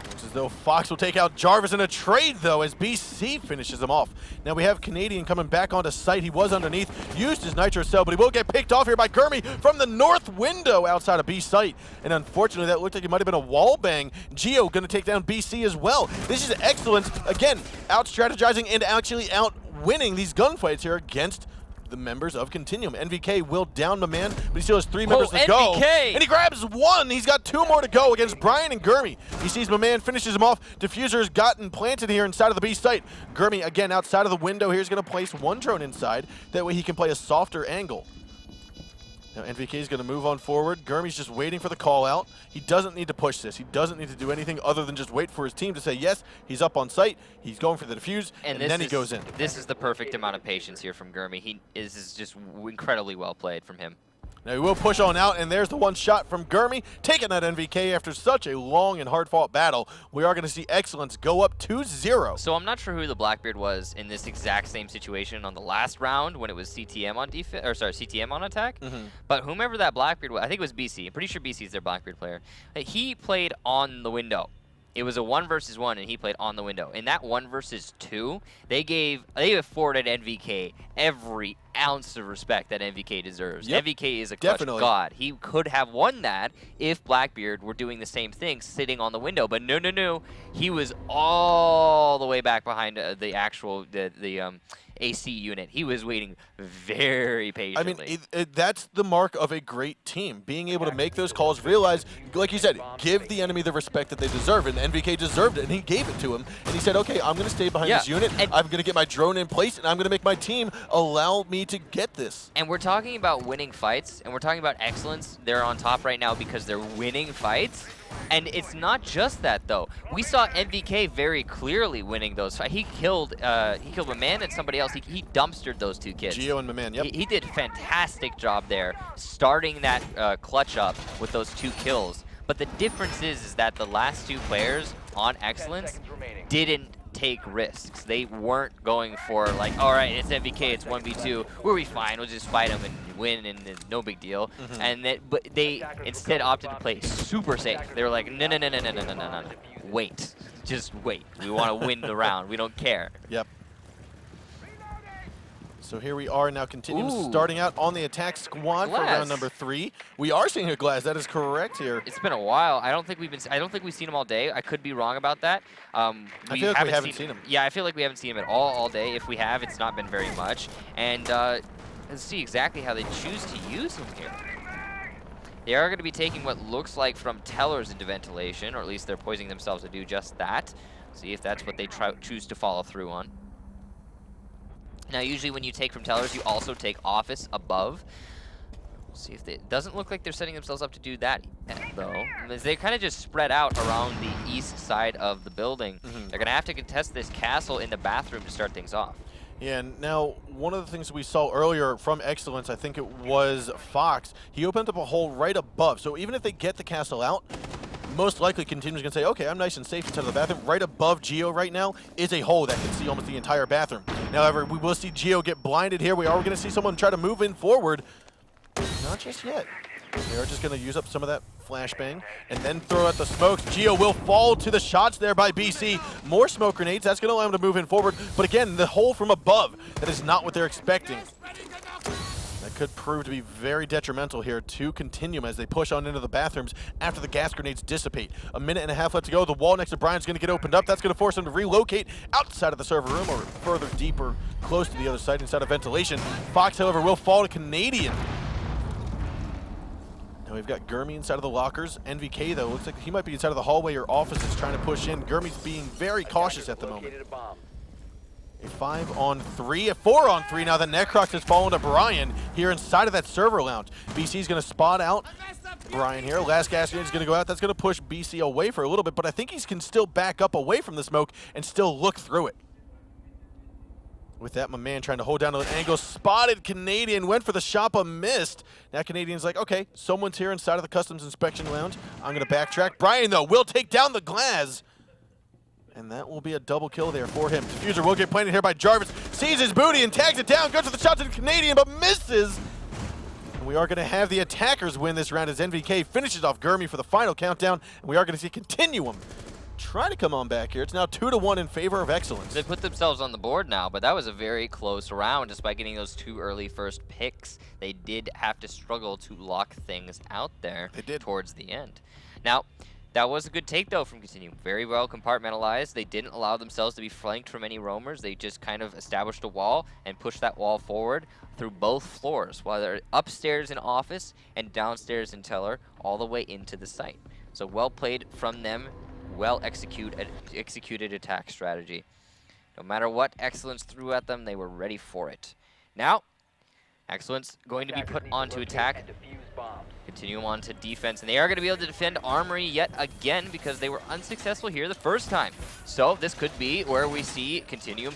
Looks as though Fox will take out Jarvis in a trade, though, as BC finishes him off. Now we have Canadian coming back onto site. He was underneath, used his nitro cell, but he will get picked off here by Gurmy from the north window outside of B site. And unfortunately, that looked like it might have been a wall bang. Geo going to take down BC as well. This is Excellence, again, out-strategizing and actually out-winning these gunfights here against the members of Continuum. NVK will down my man, but he still has 3 members to go. NVK! And he grabs 1. He's got 2 more to go against Brian and Gurmy. He sees my man, finishes him off. Diffuser's gotten planted here inside of the B site. Gurmy, again, outside of the window here, is going to place 1 drone inside. That way he can play a softer angle. Now NVK is going to move on forward. Gurmy's just waiting for the call out. He doesn't need to push this. He doesn't need to do anything other than just wait for his team to say yes. He's up on site. He's going for the defuse, and then he goes in. This is the perfect amount of patience here from Gurmy. He is just incredibly well played from him. Now he will push on out, and there's the 1 shot from Gurmy, taking that NVK after such a long and hard-fought battle. We are going to see Excellence go up 2-0. So I'm not sure who the Blackbeard was in this exact same situation on the last round when it was CTM on defense, or sorry, CTM on attack. But whomever that Blackbeard was, I think it was BC. I'm pretty sure BC is their Blackbeard player. He played on the window. It was a 1 versus 1, and he played on the window. In that 1 versus 2, they afforded NVK every ounce of respect that NVK deserves. Yep. NVK is a clutch god. He could have won that if Blackbeard were doing the same thing, sitting on the window. But no. He was all the way back behind the actual AC unit. He was waiting very patiently. I mean, that's the mark of a great team. Being able to make those calls, realize, like you said, give the enemy the respect that they deserve. And NVK deserved it, and he gave it to him. And he said, okay, I'm going to stay behind this unit. I'm going to get my drone in place, and I'm going to make my team allow me to get this. And we're talking about winning fights, and we're talking about Excellence. They're on top right now because they're winning fights. And it's not just that, though. We saw NVK very clearly winning those fights. He killed a man and somebody else. He dumpstered those 2 kids. Geo and Maman, yep. He did a fantastic job there, starting that clutch up with those 2 kills. But the difference is that the last 2 players on Excellence didn't take risks. They weren't going for, like, all right, it's NVK, it's 1v2, we'll be fine, we'll just fight them and win, and no big deal. But they instead opted to play super safe. They were like, no. Wait. Just wait. We want to win the round. We don't care. Yep. So here we are now, Continuum starting out on the attack squad for round number 3. We are seeing a Glass. That is correct here. It's been a while. I don't think we've seen him all day. I could be wrong about that. I feel like we haven't seen him. Yeah, I feel like we haven't seen him at all day. If we have, it's not been very much. And let's see exactly how they choose to use him here. They are going to be taking what looks like from tellers into ventilation, or at least they're poising themselves to do just that. See if that's what they choose to follow through on. Now, usually when you take from tellers, you also take office above. We'll see if it doesn't look like they're setting themselves up to do that, though. They kind of just spread out around the east side of the building. They're going to have to contest this castle in the bathroom to start things off. Yeah, and now one of the things we saw earlier from Excellence, I think it was Fox, he opened up a hole right above. So even if they get the castle out, most likely Continuum's going to say, okay, I'm nice and safe inside of the bathroom. Right above Geo right now is a hole that can see almost the entire bathroom. Now, however, we will see Geo get blinded here. We are going to see someone try to move in forward. Not just yet. They are just going to use up some of that flashbang and then throw out the smokes. Geo will fall to the shots there by BC. More smoke grenades. That's going to allow him to move in forward. But again, the hole from above, that is not what they're expecting. Now That could prove to be very detrimental here to Continuum as they push on into the bathrooms after the gas grenades dissipate. A minute and a half left to go. The wall next to Brian's going to get opened up. That's going to force him to relocate outside of the server room or further deeper close to the other side inside of ventilation. Fox, however, will fall to Canadian. Now we've got Gurmy inside of the lockers. NVK, though, looks like he might be inside of the hallway or offices trying to push in. Gurmy's being very cautious at the moment. A 5-on-3, a 4-on-3 now. The Necrox has fallen to Brian here inside of that server lounge. BC's going to spot out Brian here. Last gas grenade is going to go out. That's going to push BC away for a little bit, but I think he can still back up away from the smoke and still look through it. With that, my man trying to hold down an angle. Spotted Canadian, went for the Shoppa, missed. Now Canadian's like, okay, someone's here inside of the customs inspection lounge. I'm going to backtrack. Brian, though, will take down the glass. And that will be a double kill there for him. Diffuser will get planted here by Jarvis. Sees his booty and tags it down. Goes for the shot to the Canadian, but misses. And we are going to have the attackers win this round as NVK finishes off Gurmy for the final countdown. And we are going to see Continuum try to come on back here. It's now 2-1 in favor of Excellence. They put themselves on the board now, but that was a very close round. Despite getting those 2 early first picks, they did have to struggle to lock things out there towards the end. Now, that was a good take, though, from Continuum. Very well compartmentalized. They didn't allow themselves to be flanked from any roamers. They just kind of established a wall and pushed that wall forward through both floors, while they're upstairs in office and downstairs in teller, all the way into the site. So well played from them, well executed attack strategy. No matter what Excellence threw at them, they were ready for it. Now, Excellence going to be put onto attack. Continuum onto defense, and they are going to be able to defend Armory yet again because they were unsuccessful here the first time. So this could be where we see Continuum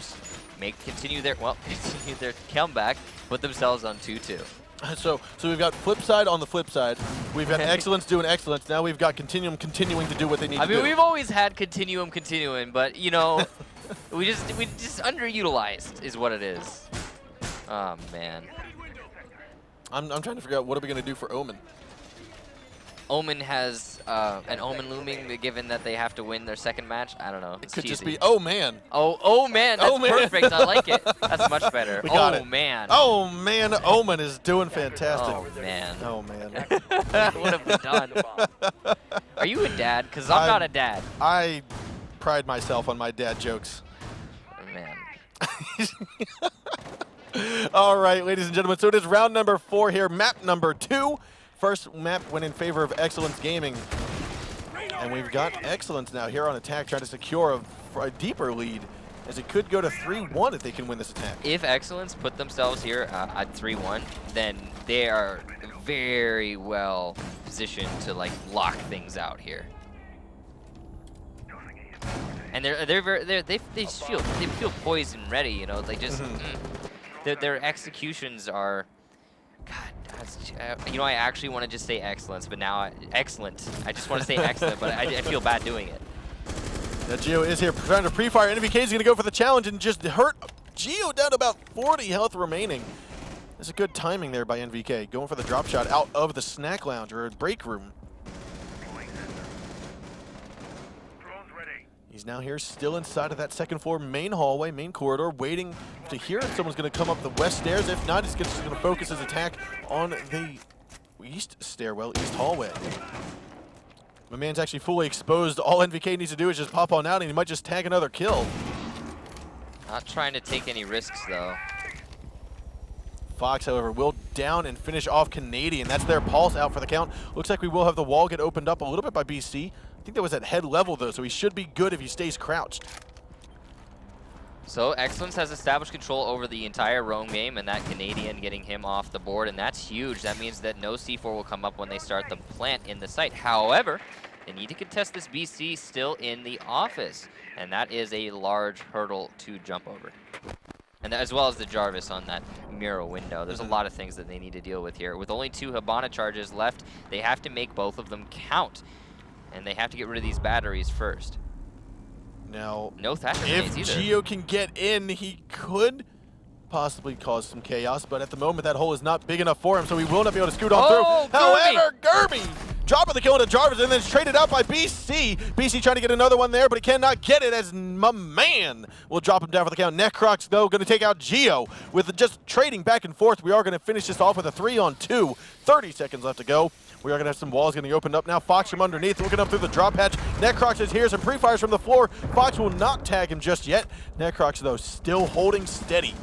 continue their comeback, put themselves on 2-2. So we've got flip side on the flip side. We've got Excellence doing Excellence. Now we've got Continuum continuing to do what they need to do. I mean, we've always had Continuum continuing, but you know, we just underutilized is what it is. Oh man. I'm trying to figure out what are we going to do for Omen. Omen has an Omen looming, given that they have to win their second match. I don't know. It could just be, oh man. Oh man, that's perfect. I like it. That's much better. We got it. Man. Oh man, Omen is doing fantastic. Oh man. Oh man. What have we done? Are you a dad? Because I'm not a dad. I pride myself on my dad jokes. Oh, man. All right, ladies and gentlemen, so it is round number 4 here, map number 2. First map went in favor of Excellence Gaming. And we've got Excellence now here on attack, trying to secure a deeper lead, as it could go to 3-1 if they can win this attack. If Excellence put themselves here at 3-1, then they are very well positioned to like lock things out here. And they feel poised and ready, you know. They just their executions are, God, you know, I actually want to just say Excellence, but now excellent. I just want to say excellent, but I feel bad doing it. Now Geo is here trying to pre-fire. NVK is going to go for the challenge and just hurt Geo down to about 40 health remaining. That's a good timing there by NVK, going for the drop shot out of the snack lounge or break room. He's now here, still inside of that second floor main hallway, main corridor, waiting to hear if someone's going to come up the west stairs. If not, he's just going to focus his attack on the east stairwell, east hallway. My man's actually fully exposed. All NVK needs to do is just pop on out, and he might just tag another kill. Not trying to take any risks, though. Fox, however, will down and finish off Canadian. That's their pulse out for the count. Looks like we will have the wall get opened up a little bit by BC. I think that was at head level, though, so he should be good if he stays crouched. So Excellence has established control over the entire roam game, and that Canadian getting him off the board, and that's huge. That means that no C4 will come up when they start the plant in the site. However, they need to contest this BC still in the office, and that is a large hurdle to jump over. And as well as the Jarvis on that mirror window. There's a lot of things that they need to deal with here. With only 2 Hibana charges left, they have to make both of them count. And they have to get rid of these batteries first. Now, no Thatcher grenades if either. Geo can get in, he could possibly cause some chaos, but at the moment that hole is not big enough for him, so he will not be able to scoot on through. Gurmy! However, Gurmy Dropping the kill into Jarvis, and then it's traded out by BC. BC trying to get another one there, but he cannot get it as my man will drop him down for the count. Necrox, though, going to take out Geo with just trading back and forth. We are going to finish this off with a 3-on-2. 30 seconds left to go. We are going to have some walls getting opened up now. Fox from underneath, looking up through the drop hatch. Necrox is here, some pre-fires from the floor. Fox will not tag him just yet. Necrox, though, still holding steady.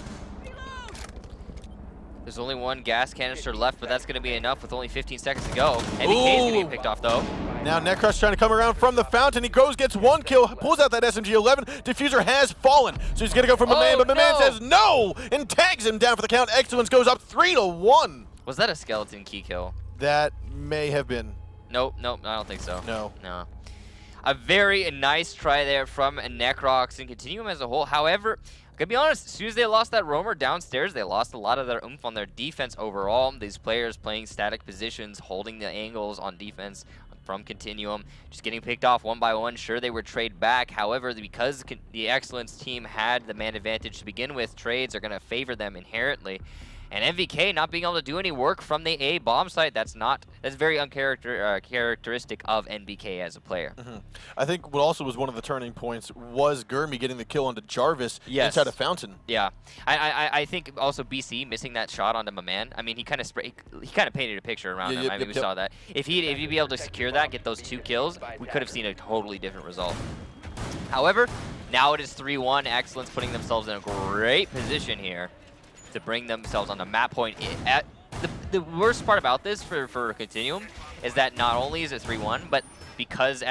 There's only one gas canister left, but that's going to be enough with only 15 seconds to go. Heavy K is going to be picked off, though. Now Necrox trying to come around from the fountain. He goes, gets one kill, pulls out that SMG-11. Diffuser has fallen, so he's going to go for Maman, but Maman says no and tags him down for the count. Excellence goes up 3-1. Was that a skeleton key kill? That may have been. Nope, I don't think so. No. A very nice try there from Necrox and Continuum as a whole. However, I'm gonna be honest, as soon as they lost that roamer downstairs, they lost a lot of their oomph on their defense overall. These players playing static positions, holding the angles on defense from Continuum, just getting picked off one by one. Sure, they were trade back. However, because the Excellence team had the man advantage to begin with, trades are gonna favor them inherently. And MVK not being able to do any work from the A bomb site, that's very characteristic of NBK as a player. I think what also was one of the turning points was Gurmy getting the kill onto Jarvis inside a fountain. Yeah, I think also BC missing that shot onto Maman. I mean, he kind of painted a picture around him. I mean, we saw that. If he'd be able to secure that, get those 2 kills, we could have seen a totally different result. However, now it is 3-1. Excellence putting themselves in a great position here to bring themselves on the map point. The worst part about this for Continuum is that not only is it 3-1, but because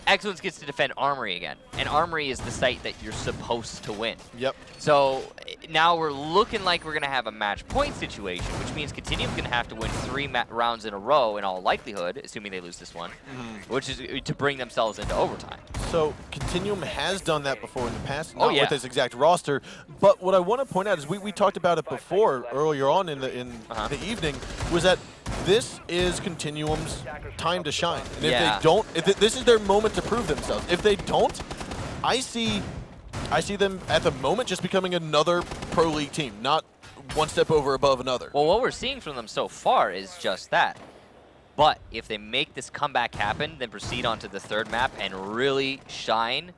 Excellence gets to defend Armory again, and Armory is the site that you're supposed to win. Yep. So now we're looking like we're going to have a match point situation, which means Continuum's going to have to win 3 rounds in a row in all likelihood, assuming they lose this one, which is to bring themselves into overtime. So Continuum has done that before in the past, not yeah. with this exact roster. But what I want to point out is we talked about it before earlier on in the evening, was that this is Continuum's time to shine. And if they don't, this is their moment to prove themselves. If they don't, I see them at the moment just becoming another pro league team, not one step over above another. Well, what we're seeing from them so far is just that. But if they make this comeback happen, then proceed on to the 3rd map and really shine,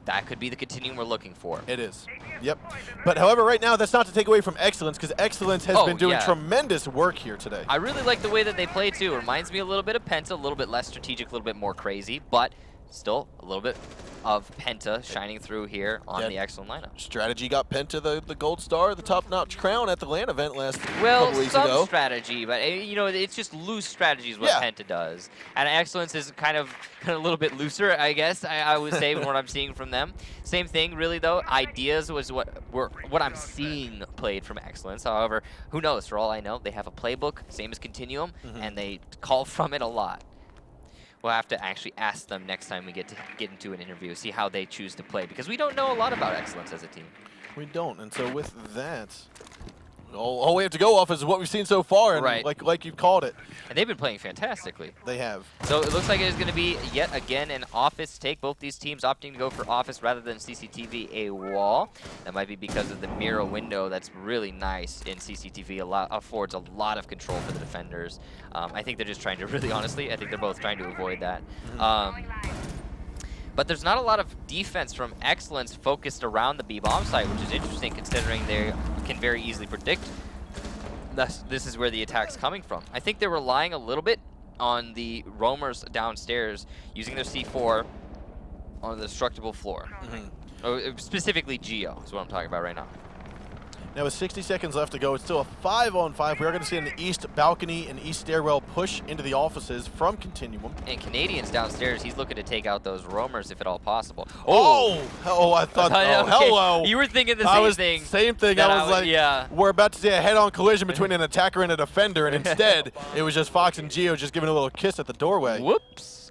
that could be the Continuum we're looking for. It is. Yep. But however, right now, that's not to take away from Excellence, because Excellence has been doing tremendous work here today. I really like the way that they play, too. It reminds me a little bit of Penta, a little bit less strategic, a little bit more crazy, but still a little bit of Penta shining through here on the Excellent lineup. Strategy got Penta the gold star, the top-notch crown at the LAN event last couple weeks some ago. strategy, but you know, it's just loose strategies what Penta does. And Excellence is kind of a little bit looser, I guess, I would say, what I'm seeing from them. Same thing, really, though. Ideas was what I'm seeing played from Excellence. However, who knows? For all I know, they have a playbook, same as Continuum, and they call from it a lot. We'll have to actually ask them next time we get into an interview, see how they choose to play, because we don't know a lot about Excellence as a team. We don't, and so with that, all we have to go off is what we've seen so far, and like you called it. And they've been playing fantastically. They have. So it looks like it is going to be, yet again, an Office take. Both these teams opting to go for Office rather than CCTV a wall. That might be because of the mirror window that's really nice in CCTV. Affords a lot of control for the defenders. I think they're just trying to, really honestly, I think they're both trying to avoid that. But there's not a lot of defense from Excellence focused around the B-bomb site, which is interesting considering they can very easily predict this is where the attack's coming from. I think they're relying a little bit on the roamers downstairs using their C4 on the destructible floor. Specifically Geo is what I'm talking about right now. Now with 60 seconds left to go, it's still a 5-on-5. We are going to see an east balcony and east stairwell push into the offices from Continuum. And Canadian's downstairs, he's looking to take out those roamers if at all possible. Oh, I thought, hello. You were thinking the same thing. Same thing. I was like, we're about to see a head-on collision between an attacker and a defender, and instead, it was just Fox and Geo just giving a little kiss at the doorway. Whoops.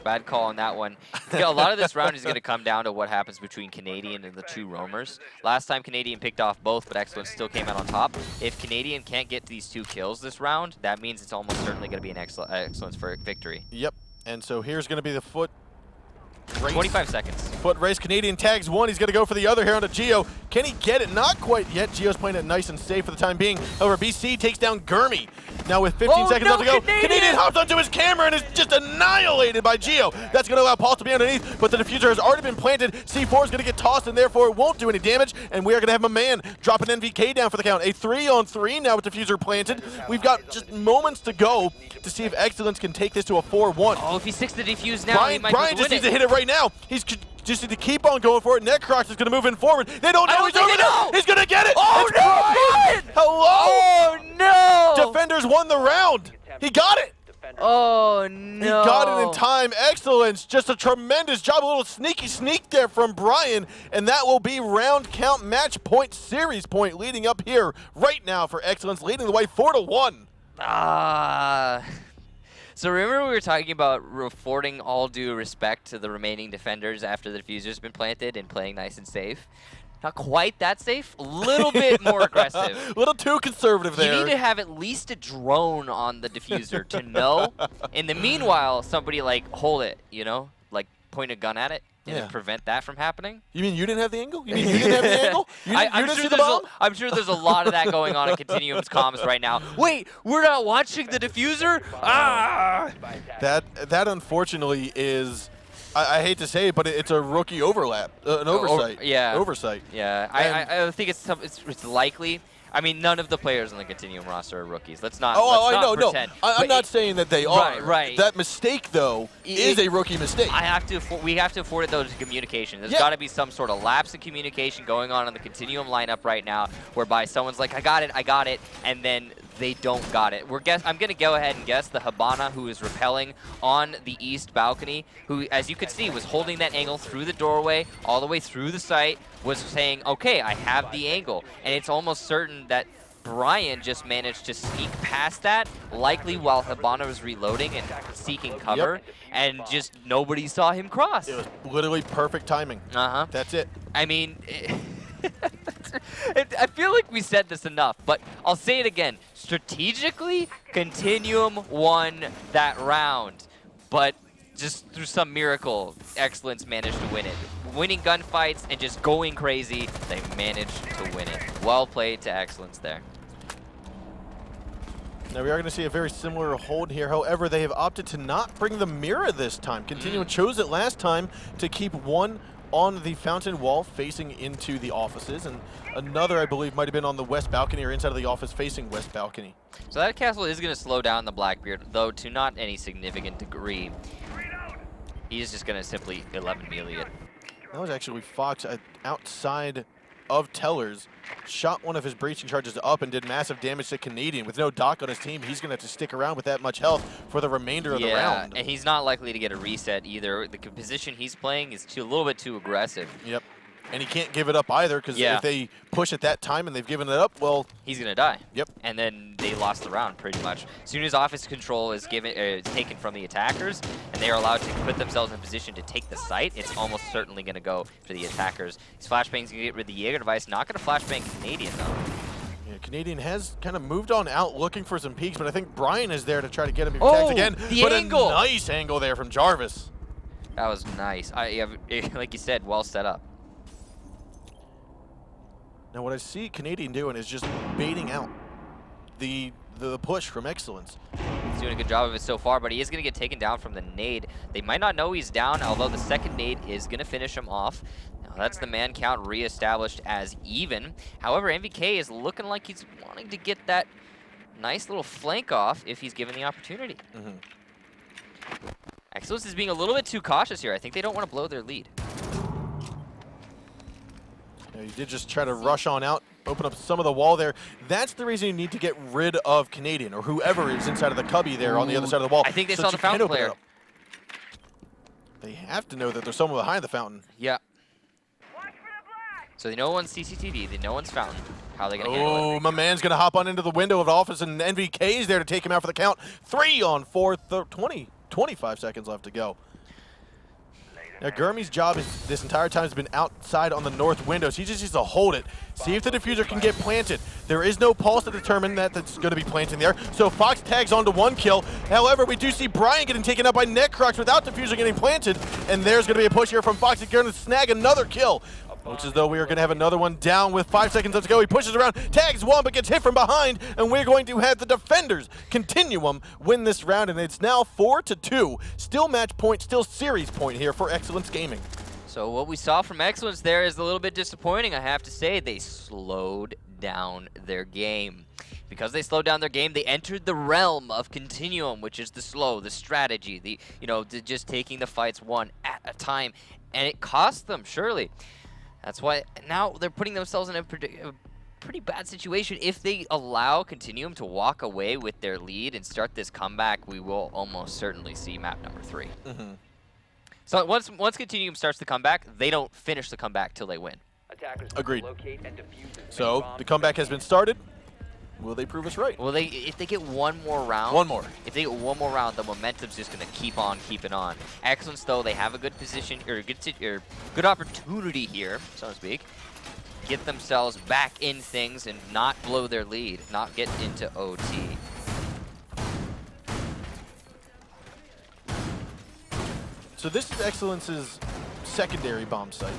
Bad call on that one. A lot of this round is going to come down to what happens between Canadian and the 2 roamers. Last time Canadian picked off both, but Excellence still came out on top. If Canadian can't get these 2 kills this round, that means it's almost certainly going to be an Excellence for victory. Yep. And so here's going to be the foot race. 25 seconds. Foot race. Canadian tags one. He's going to go for the other here onto Geo. Can he get it? Not quite yet. Geo's playing it nice and safe for the time being. However, BC takes down Gurmy. Now with 15 seconds left to go. Canadian Canadian hops onto his camera and is just annihilated by Geo. That's going to allow Paul to be underneath, but the diffuser has already been planted. C4 is going to get tossed, and therefore it won't do any damage, and we are going to have a man drop an NVK down for the count. A 3-on-3 now with diffuser planted. We've got just moments to go to see if Excellence can take this to a 4-1. Oh, if he sticks the defuse now, he might Brian just needs to hit it right now. He's just need to keep on going for it. Necrox is going to move in forward. They don't know he's over there. He's going to get it. Oh, It's no, Brian. Brian! Hello. Oh, no! Defenders won the round. He got it. Oh, He no. got it in time. Excellence. Just a tremendous job. A little sneaky sneak there from Brian. And that will be round count, match point, series point leading up here right now for Excellence, leading the way 4-1. So remember we were talking about affording all due respect to the remaining defenders after the diffuser's been planted and playing nice and safe? Not quite that safe, a little bit more aggressive. A little too conservative there. You need to have at least a drone on the diffuser to know. In the meanwhile, somebody like hold it, you know, like point a gun at it and Yeah. prevent that from happening. You mean you didn't have the angle? You mean you didn't have the angle? You didn't see the bomb? I'm sure there's a lot of that going on in Continuum's comms right now. Wait, we're not watching the diffuser? Ah! That unfortunately is, I hate to say it, but it's a rookie overlap, an oversight. Yeah. Oversight. Yeah, I think it's likely. I mean, none of the players on the Continuum roster are rookies. Let's not. I know. Pretend. I'm But not saying that they are. Right. That mistake, though, is a rookie mistake. We have to afford it though to communication. There's Yeah. got to be some sort of lapse in communication going on in the Continuum lineup right now, whereby someone's like, I got it, and then they don't got it. I'm gonna go ahead and guess the Habana, who is rappelling on the east balcony, who, as you could see, was holding that angle through the doorway, all the way through the site, was saying, okay, I have the angle. And it's almost certain that Brian just managed to sneak past that, likely while Habana was reloading and seeking cover, and just nobody saw him cross. It was literally perfect timing. Uh-huh. That's it. I mean, I feel like we said this enough, but I'll say it again. Strategically, Continuum won that round, but just through some miracle, Excellence managed to win it. Winning gunfights and just going crazy, they managed to win it. Well played to Excellence there. Now we are going to see a very similar hold here. However, they have opted to not bring the mirror this time. Continuum chose it last time to keep one on the fountain wall facing into the offices, and another, I believe, might have been on the west balcony or inside of the office facing west balcony. So that castle is going to slow down the Blackbeard, though to not any significant degree. He's just going to simply 11 melee it. That was actually Fox outside of Tellers, shot one of his breaching charges up and did massive damage to Canadian. With no Doc on his team, he's going to have to stick around with that much health for the remainder of the round. And he's not likely to get a reset either. The position he's playing is a little bit too aggressive. Yep. And he can't give it up either, because Yeah. if they push at that time and they've given it up, well, He's going to die. Yep. And then they lost the round pretty much. As soon as office control is taken from the attackers and they are allowed to put themselves in a position to take the site, it's almost certainly going to go for the attackers. These flashbangs going to get rid of the Jaeger device. Not going to flashbang Canadian though. yeah, Canadian has kind of moved on out looking for some peaks, but I think Brian is there to try to get him attacked again. The but angle! A nice angle there from Jarvis. That was nice. Like you said, well set up. Now what I see Canadian doing is just baiting out the push from Excellence. He's doing a good job of it so far, but he is going to get taken down from the nade. They might not know he's down, although the second nade is going to finish him off. Now that's the man count reestablished as even. However, MVK is looking like he's wanting to get that nice little flank off if he's given the opportunity. Excellence is being a little bit too cautious here. I think they don't want to blow their lead. Now, you did just try to rush on out, open up some of the wall there. That's the reason you need to get rid of Canadian or whoever is inside of the cubby there on the other side of the wall. I think they so saw that the you can fountain open it player. up. They have to know that there's someone behind the fountain. Yeah. So they know one's CCTV, they know one's fountain. How are they going to handle it? Oh, my man's going to hop on into the window of the office, and NVK is there to take him out for the count. 3 on 4, 25 seconds left to go. Now, Gurmy's job this entire time has been outside on the north window, so he just needs to hold it. See if the diffuser can get planted. There is no pulse to determine that's going to be planted there, so Fox tags on to 1 kill. However, we do see Brian getting taken out by Necrox without diffuser getting planted, and there's going to be a push here from Fox. He's going to snag another kill. Looks as though we are going to have another one down with 5 seconds left to go. He pushes around, tags one, but gets hit from behind, and we're going to have the defenders Continuum win this round, and it's now 4-2. Still match point, still series point here for Excellence Gaming. So what we saw from Excellence there is a little bit disappointing, I have to say. They slowed down their game. Because they slowed down their game, they entered the realm of Continuum, which is the slow, the strategy, the just taking the fights one at a time, and it cost them, surely. That's why now they're putting themselves in a pretty bad situation. If they allow Continuum to walk away with their lead and start this comeback, we will almost certainly see map number 3. So once Continuum starts the comeback, they don't finish the comeback till they win. Agreed. So the comeback has been started. Will they prove us right? Well, if they get one more round. One more. If they get one more round, the momentum's just going to keep on keeping on. Excellence, though, they have a good position or good opportunity here, so to speak. Get themselves back in things and not blow their lead, not get into OT. So this is Excellence's secondary bomb site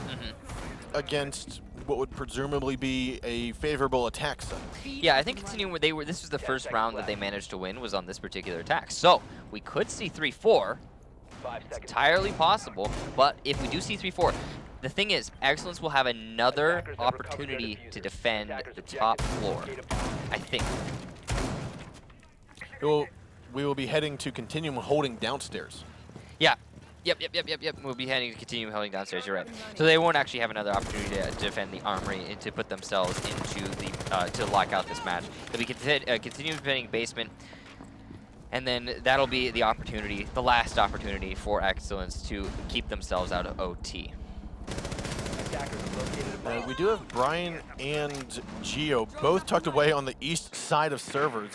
against what would presumably be a favorable attack site. Yeah, I think Continuum, this was the first round that they managed to win was on this particular attack. So we could see 3-4. It's entirely possible, but if we do see 3-4, the thing is, Excellence will have another opportunity to defend the top floor, I think. We will be heading to Continuum holding downstairs. Yeah. Yep. We'll be heading to Continuum holding downstairs, you're right. So they won't actually have another opportunity to defend the armory and to put themselves into the, to lock out this match. They'll be Continuum defending basement, and then that'll be the opportunity, the last opportunity for Excellence to keep themselves out of OT. We do have Brian and Geo both tucked away on the east side of servers.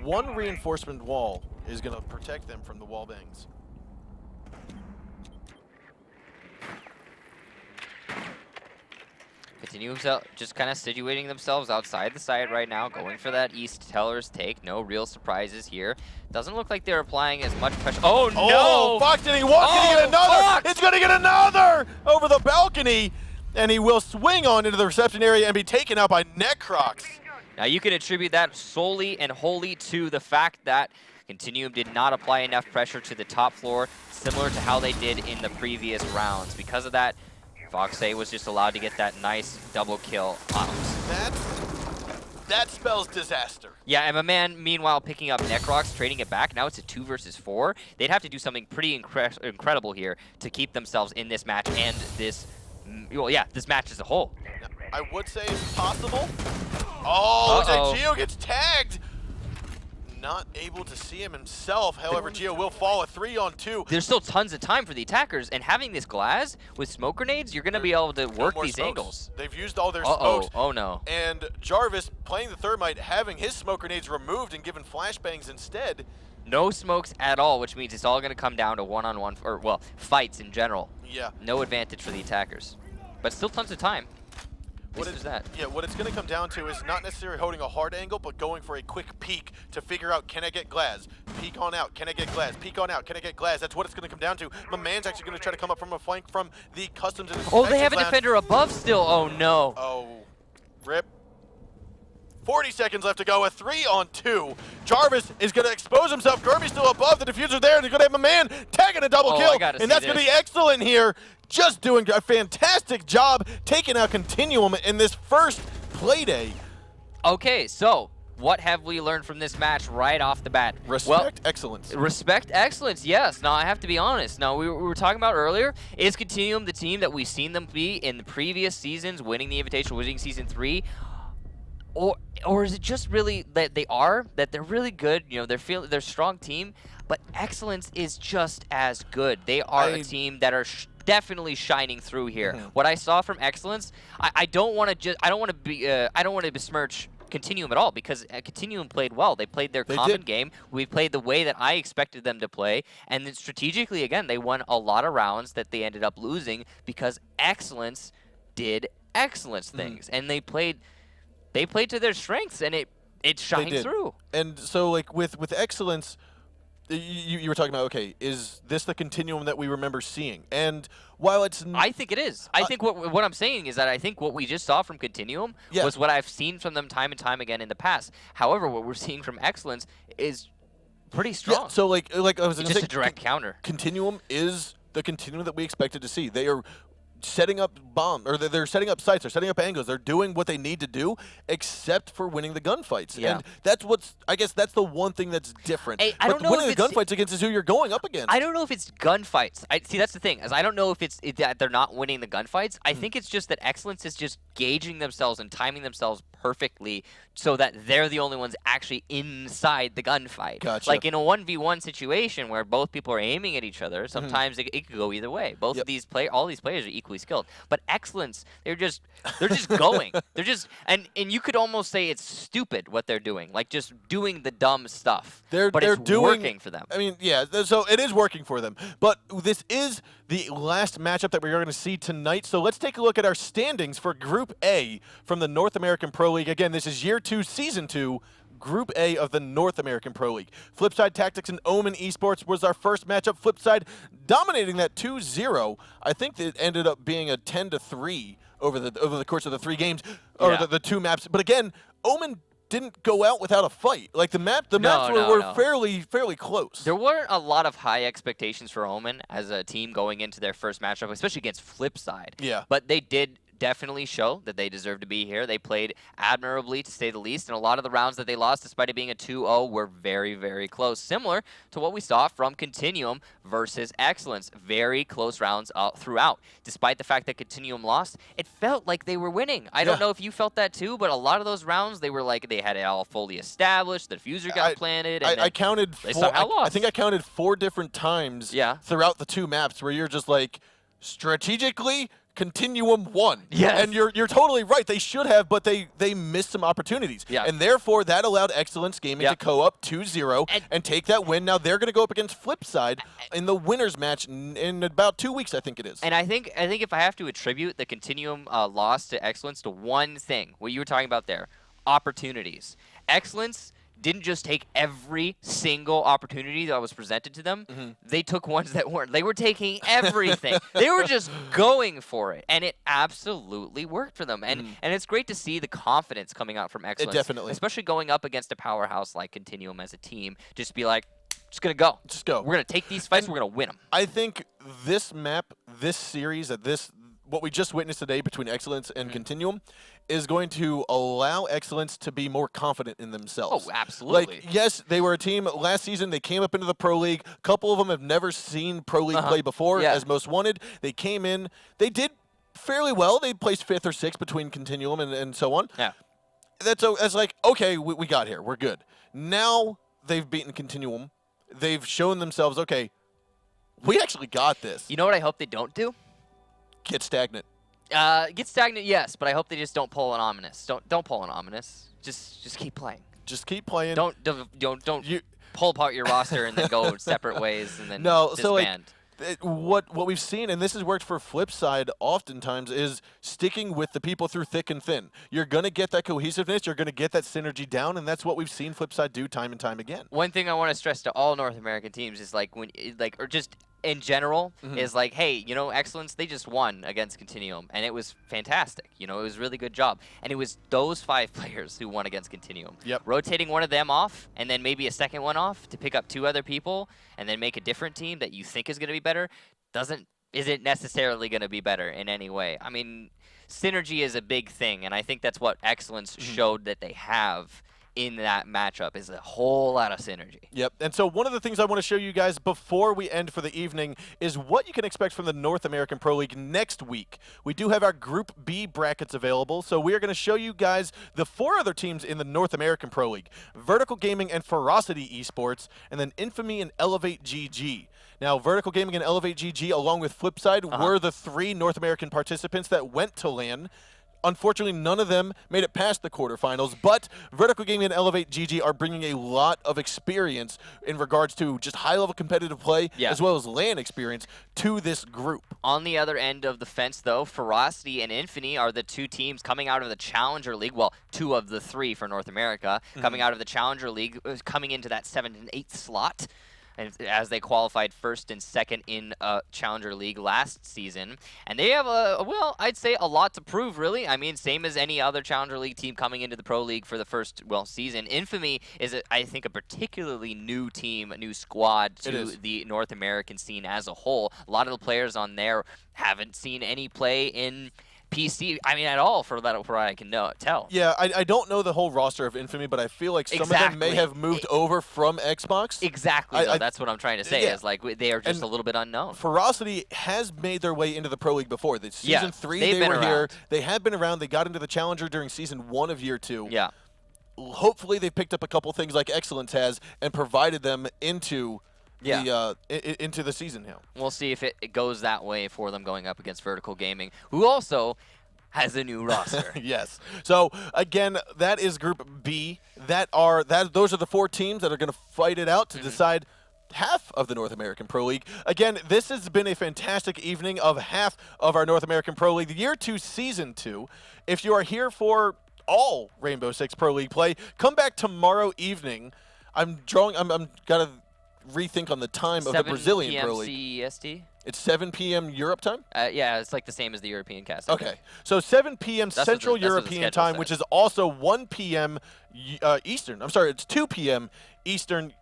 One reinforcement wall is going to protect them from the wall bangs. Continuum just kind of situating themselves outside the site right now, going for that East Teller's take. No real surprises here. Doesn't look like they're applying as much pressure. Oh, no! Oh, Fox, did he walk? Did he get another? Fox! It's going to get another over the balcony, and he will swing on into the reception area and be taken out by Necrox. Now, you can attribute that solely and wholly to the fact that Continuum did not apply enough pressure to the top floor, similar to how they did in the previous rounds. Because of that, Foxay was just allowed to get that nice double kill on him. That spells disaster. Yeah, and my man, meanwhile, picking up Necrox, trading it back. Now it's a 2 versus 4. They'd have to do something pretty incredible here to keep themselves in this match and this, well, yeah, this match as a whole. I would say it's possible. Oh, looks like Geo gets tagged. Not able to see him himself. However, Geo will fall a 3-on-2. There's still tons of time for the attackers, and having this glass with smoke grenades, you're going to be able to work these angles. They've used all their smokes. Oh no. And Jarvis, playing the Thermite, having his smoke grenades removed and given flashbangs instead. No smokes at all, which means it's all going to come down to one-on-one, or, well, fights in general. Yeah. No advantage for the attackers. But still tons of time. What it's going to come down to is not necessarily holding a hard angle, but going for a quick peek to figure out, can I get glass? Peek on out, can I get glass? Peek on out, can I get glass? That's what it's going to come down to. My man's actually going to try to come up from a flank from the customs and oh, they have a defender above still. Oh, no. Oh, rip. 40 seconds left to go, a 3-on-2. Jarvis is going to expose himself. Gurby's still above, the diffuser there, and he's going to have my man tagging a double kill. And that's going to be excellent here. Just doing a fantastic job taking out Continuum in this first play day. Okay, so what have we learned from this match right off the bat? Respect excellence. Respect excellence, yes. Now, I have to be honest. Now, we were talking about earlier, is Continuum the team that we've seen them be in the previous seasons, winning the Invitational, winning Season 3? Or is it just really that they're really good, you know, they're a strong team, but Excellence is just as good. They are a team that are definitely shining through here. What I saw from Excellence, I don't want to besmirch Continuum at all, because Continuum played well. They played their common game. We played the way that I expected them to play, and then strategically, again, they won a lot of rounds that they ended up losing because Excellence did Excellence things, and they played to their strengths, and it shined through. And so, like with Excellence, you were talking about, okay, is this the continuum that we remember seeing? And while it's I think it is. I think what I'm saying is that I think what we just saw from Continuum Yeah. was what I've seen from them time and time again in the past. However, what we're seeing from Excellence is pretty strong. Yeah, so like I was it's going to just say, a direct counter. Continuum is the continuum that we expected to see. They are setting up they're setting up sites, they're setting up angles, they're doing what they need to do, except for winning the gunfights. Yeah. And I guess that's the one thing that's different. Hey, I But don't know winning if the it's- gunfights against is who you're going up against. I don't know if it's gunfights. See, that's the thing. Is I don't know if it's that they're not winning the gunfights. I think it's just that Excellence is just gauging themselves and timing themselves perfectly so that they're the only ones actually inside the gunfight. Gotcha. Like in a 1v1 situation where both people are aiming at each other, sometimes it could go either way. Both Yep. of these all these players are equally skilled. But Excellence, they're just going. They're just and you could almost say it's stupid what they're doing. Like just doing the dumb stuff. But They're it's doing working for them. I mean, yeah, so it is working for them. But this is the last matchup that we're going to see tonight. So let's take a look at our standings for Group A from the North American Pro League. Again, this is Year 2, Season 2, Group A of the North American Pro League. Flipside Tactics and Omen Esports was our first matchup. Flipside dominating that 2-0. I think it ended up being a 10-3 over the course of the 3 games, or Yeah. the 2 maps. But again, Omen didn't go out without a fight. Like the maps No, were no. fairly close. There weren't a lot of high expectations for Omen as a team going into their first matchup, especially against Flipside. Yeah. But they did definitely show that they deserve to be here. They played admirably, to say the least, and a lot of the rounds that they lost, despite it being a 2-0, were very, very close. Similar to what we saw from Continuum versus Excellence. Very close rounds throughout. Despite the fact that Continuum lost, it felt like they were winning. I don't know if you felt that too, but a lot of those rounds, they were like they had it all fully established. The diffuser got planted. And I counted they 4. somehow I lost. think I counted 4 different times Yeah. throughout the 2 maps where you're just like, strategically, Continuum won. Yes. And you're totally right. They should have, but they missed some opportunities. Yeah. And therefore, that allowed Excellence Gaming to go up 2-0 and take that win. Now they're going to go up against Flipside in the winners match in about 2 weeks, I think it is. And I think if I have to attribute the Continuum loss to Excellence to one thing, what you were talking about there, opportunities. Excellence didn't just take every single opportunity that was presented to them. They took ones that weren't. They were taking everything. They were just going for it, and it absolutely worked for them. And it's great to see the confidence coming out from Excellence. Definitely. Especially going up against a powerhouse like Continuum as a team. Just be like, just going to go. Just go. We're going to take these fights. We're going to win them. I think this map, this series, what we just witnessed today between Excellence and Continuum is going to allow Excellence to be more confident in themselves. Oh, absolutely. Like, yes, they were a team last season. They came up into the Pro League. A couple of them have never seen Pro League play before Yeah. as Most Wanted. They came in. They did fairly well. They placed 5th or 6th between Continuum and so on. Yeah. That's like, okay, we got here. We're good. Now they've beaten Continuum. They've shown themselves, okay, we actually got this. You know what I hope they don't do? Get stagnant. Get stagnant, yes, but I hope they just don't pull an Ominous. Don't pull an Ominous. Just keep playing. Just keep playing. Don't You- pull apart your roster and then go separate ways and then No, so like disband. what we've seen, and this has worked for Flipside oftentimes, is sticking with the people through thick and thin. You're gonna get that cohesiveness. You're gonna get that synergy down, and that's what we've seen Flipside do time and time again. One thing I want to stress to all North American teams is like or just in general is like, hey, Excellence, they just won against Continuum, and it was fantastic. It was a really good job. And it was those 5 players who won against Continuum. Yep. Rotating one of them off, and then maybe a second one off to pick up 2 other people, and then make a different team that you think is going to be better, isn't necessarily going to be better in any way. I mean, synergy is a big thing, and I think that's what Excellence showed that they have in that matchup is a whole lot of synergy. Yep. And so one of the things I want to show you guys before we end for the evening is what you can expect from the North American Pro League next week. We do have our Group B brackets available, so we are going to show you guys the 4 other teams in the North American Pro League: Vertical Gaming and Ferocity Esports, and then Infamy and Elevate GG. Now, Vertical Gaming and Elevate GG, along with Flipside, were the 3 North American participants that went to LAN. Unfortunately, none of them made it past the quarterfinals, but Vertical Gaming and Elevate GG are bringing a lot of experience in regards to just high-level competitive play, as well as LAN experience, to this group. On the other end of the fence, though, Ferocity and Infamy are the 2 teams coming out of the Challenger League. Well, 2 of the 3 for North America coming out of the Challenger League, coming into that 7th and 8th slot. and as they qualified first and second in Challenger League last season. And they have well, I'd say a lot to prove, really. I mean, same as any other Challenger League team coming into the Pro League for the first, season. Infamy is, I think, a particularly new team, a new squad to the North American scene as a whole. A lot of the players on there haven't seen any play in PC, I mean, at all, for what I can tell. Yeah, I don't know the whole roster of Infamy, but I feel like some of them may have moved over from Xbox. Exactly, that's what I'm trying to say, is like they are just a little bit unknown. Ferocity has made their way into the Pro League before. The season 3, they were here. They have been around. They got into the Challenger during season 1 of year 2. Yeah. Hopefully they've picked up a couple things like Excellence has and provided them into into the season now. We'll see if it goes that way for them going up against Vertical Gaming, who also has a new roster. Yes. So again, that is Group B. Those are the 4 teams that are going to fight it out to decide half of the North American Pro League. Again, this has been a fantastic evening of half of our North American Pro League, the Year 2 Season 2. If you are here for all Rainbow Six Pro League play, come back tomorrow evening. I'm gotta rethink on the time of the Brazilian Pro League. 7 p.m. CEST? It's 7 p.m. Europe time? Yeah, it's like the same as the European cast. Okay. So 7 p.m. Central European time, which is also 1 p.m. Eastern. I'm sorry, it's 2 p.m. Eastern.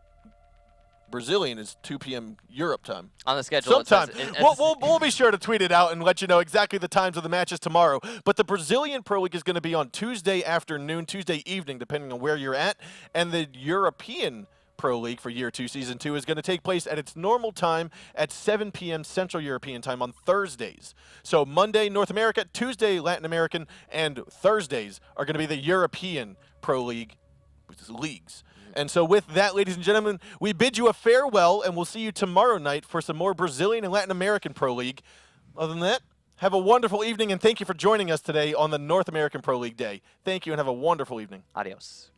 Brazilian is 2 p.m. Europe time. On the schedule. Sometime. We'll be sure to tweet it out and let you know exactly the times of the matches tomorrow. But the Brazilian Pro League is going to be on Tuesday afternoon, Tuesday evening, depending on where you're at. And the European Pro League for Year 2 Season 2 is going to take place at its normal time at 7 p.m. Central European time on Thursdays. So Monday, North America, Tuesday, Latin American, and Thursdays are going to be the European Pro League leagues. And so with that, ladies and gentlemen, we bid you a farewell, and we'll see you tomorrow night for some more Brazilian and Latin American Pro League. Other than that, have a wonderful evening, and thank you for joining us today on the North American Pro League Day. Thank you, and have a wonderful evening. Adios.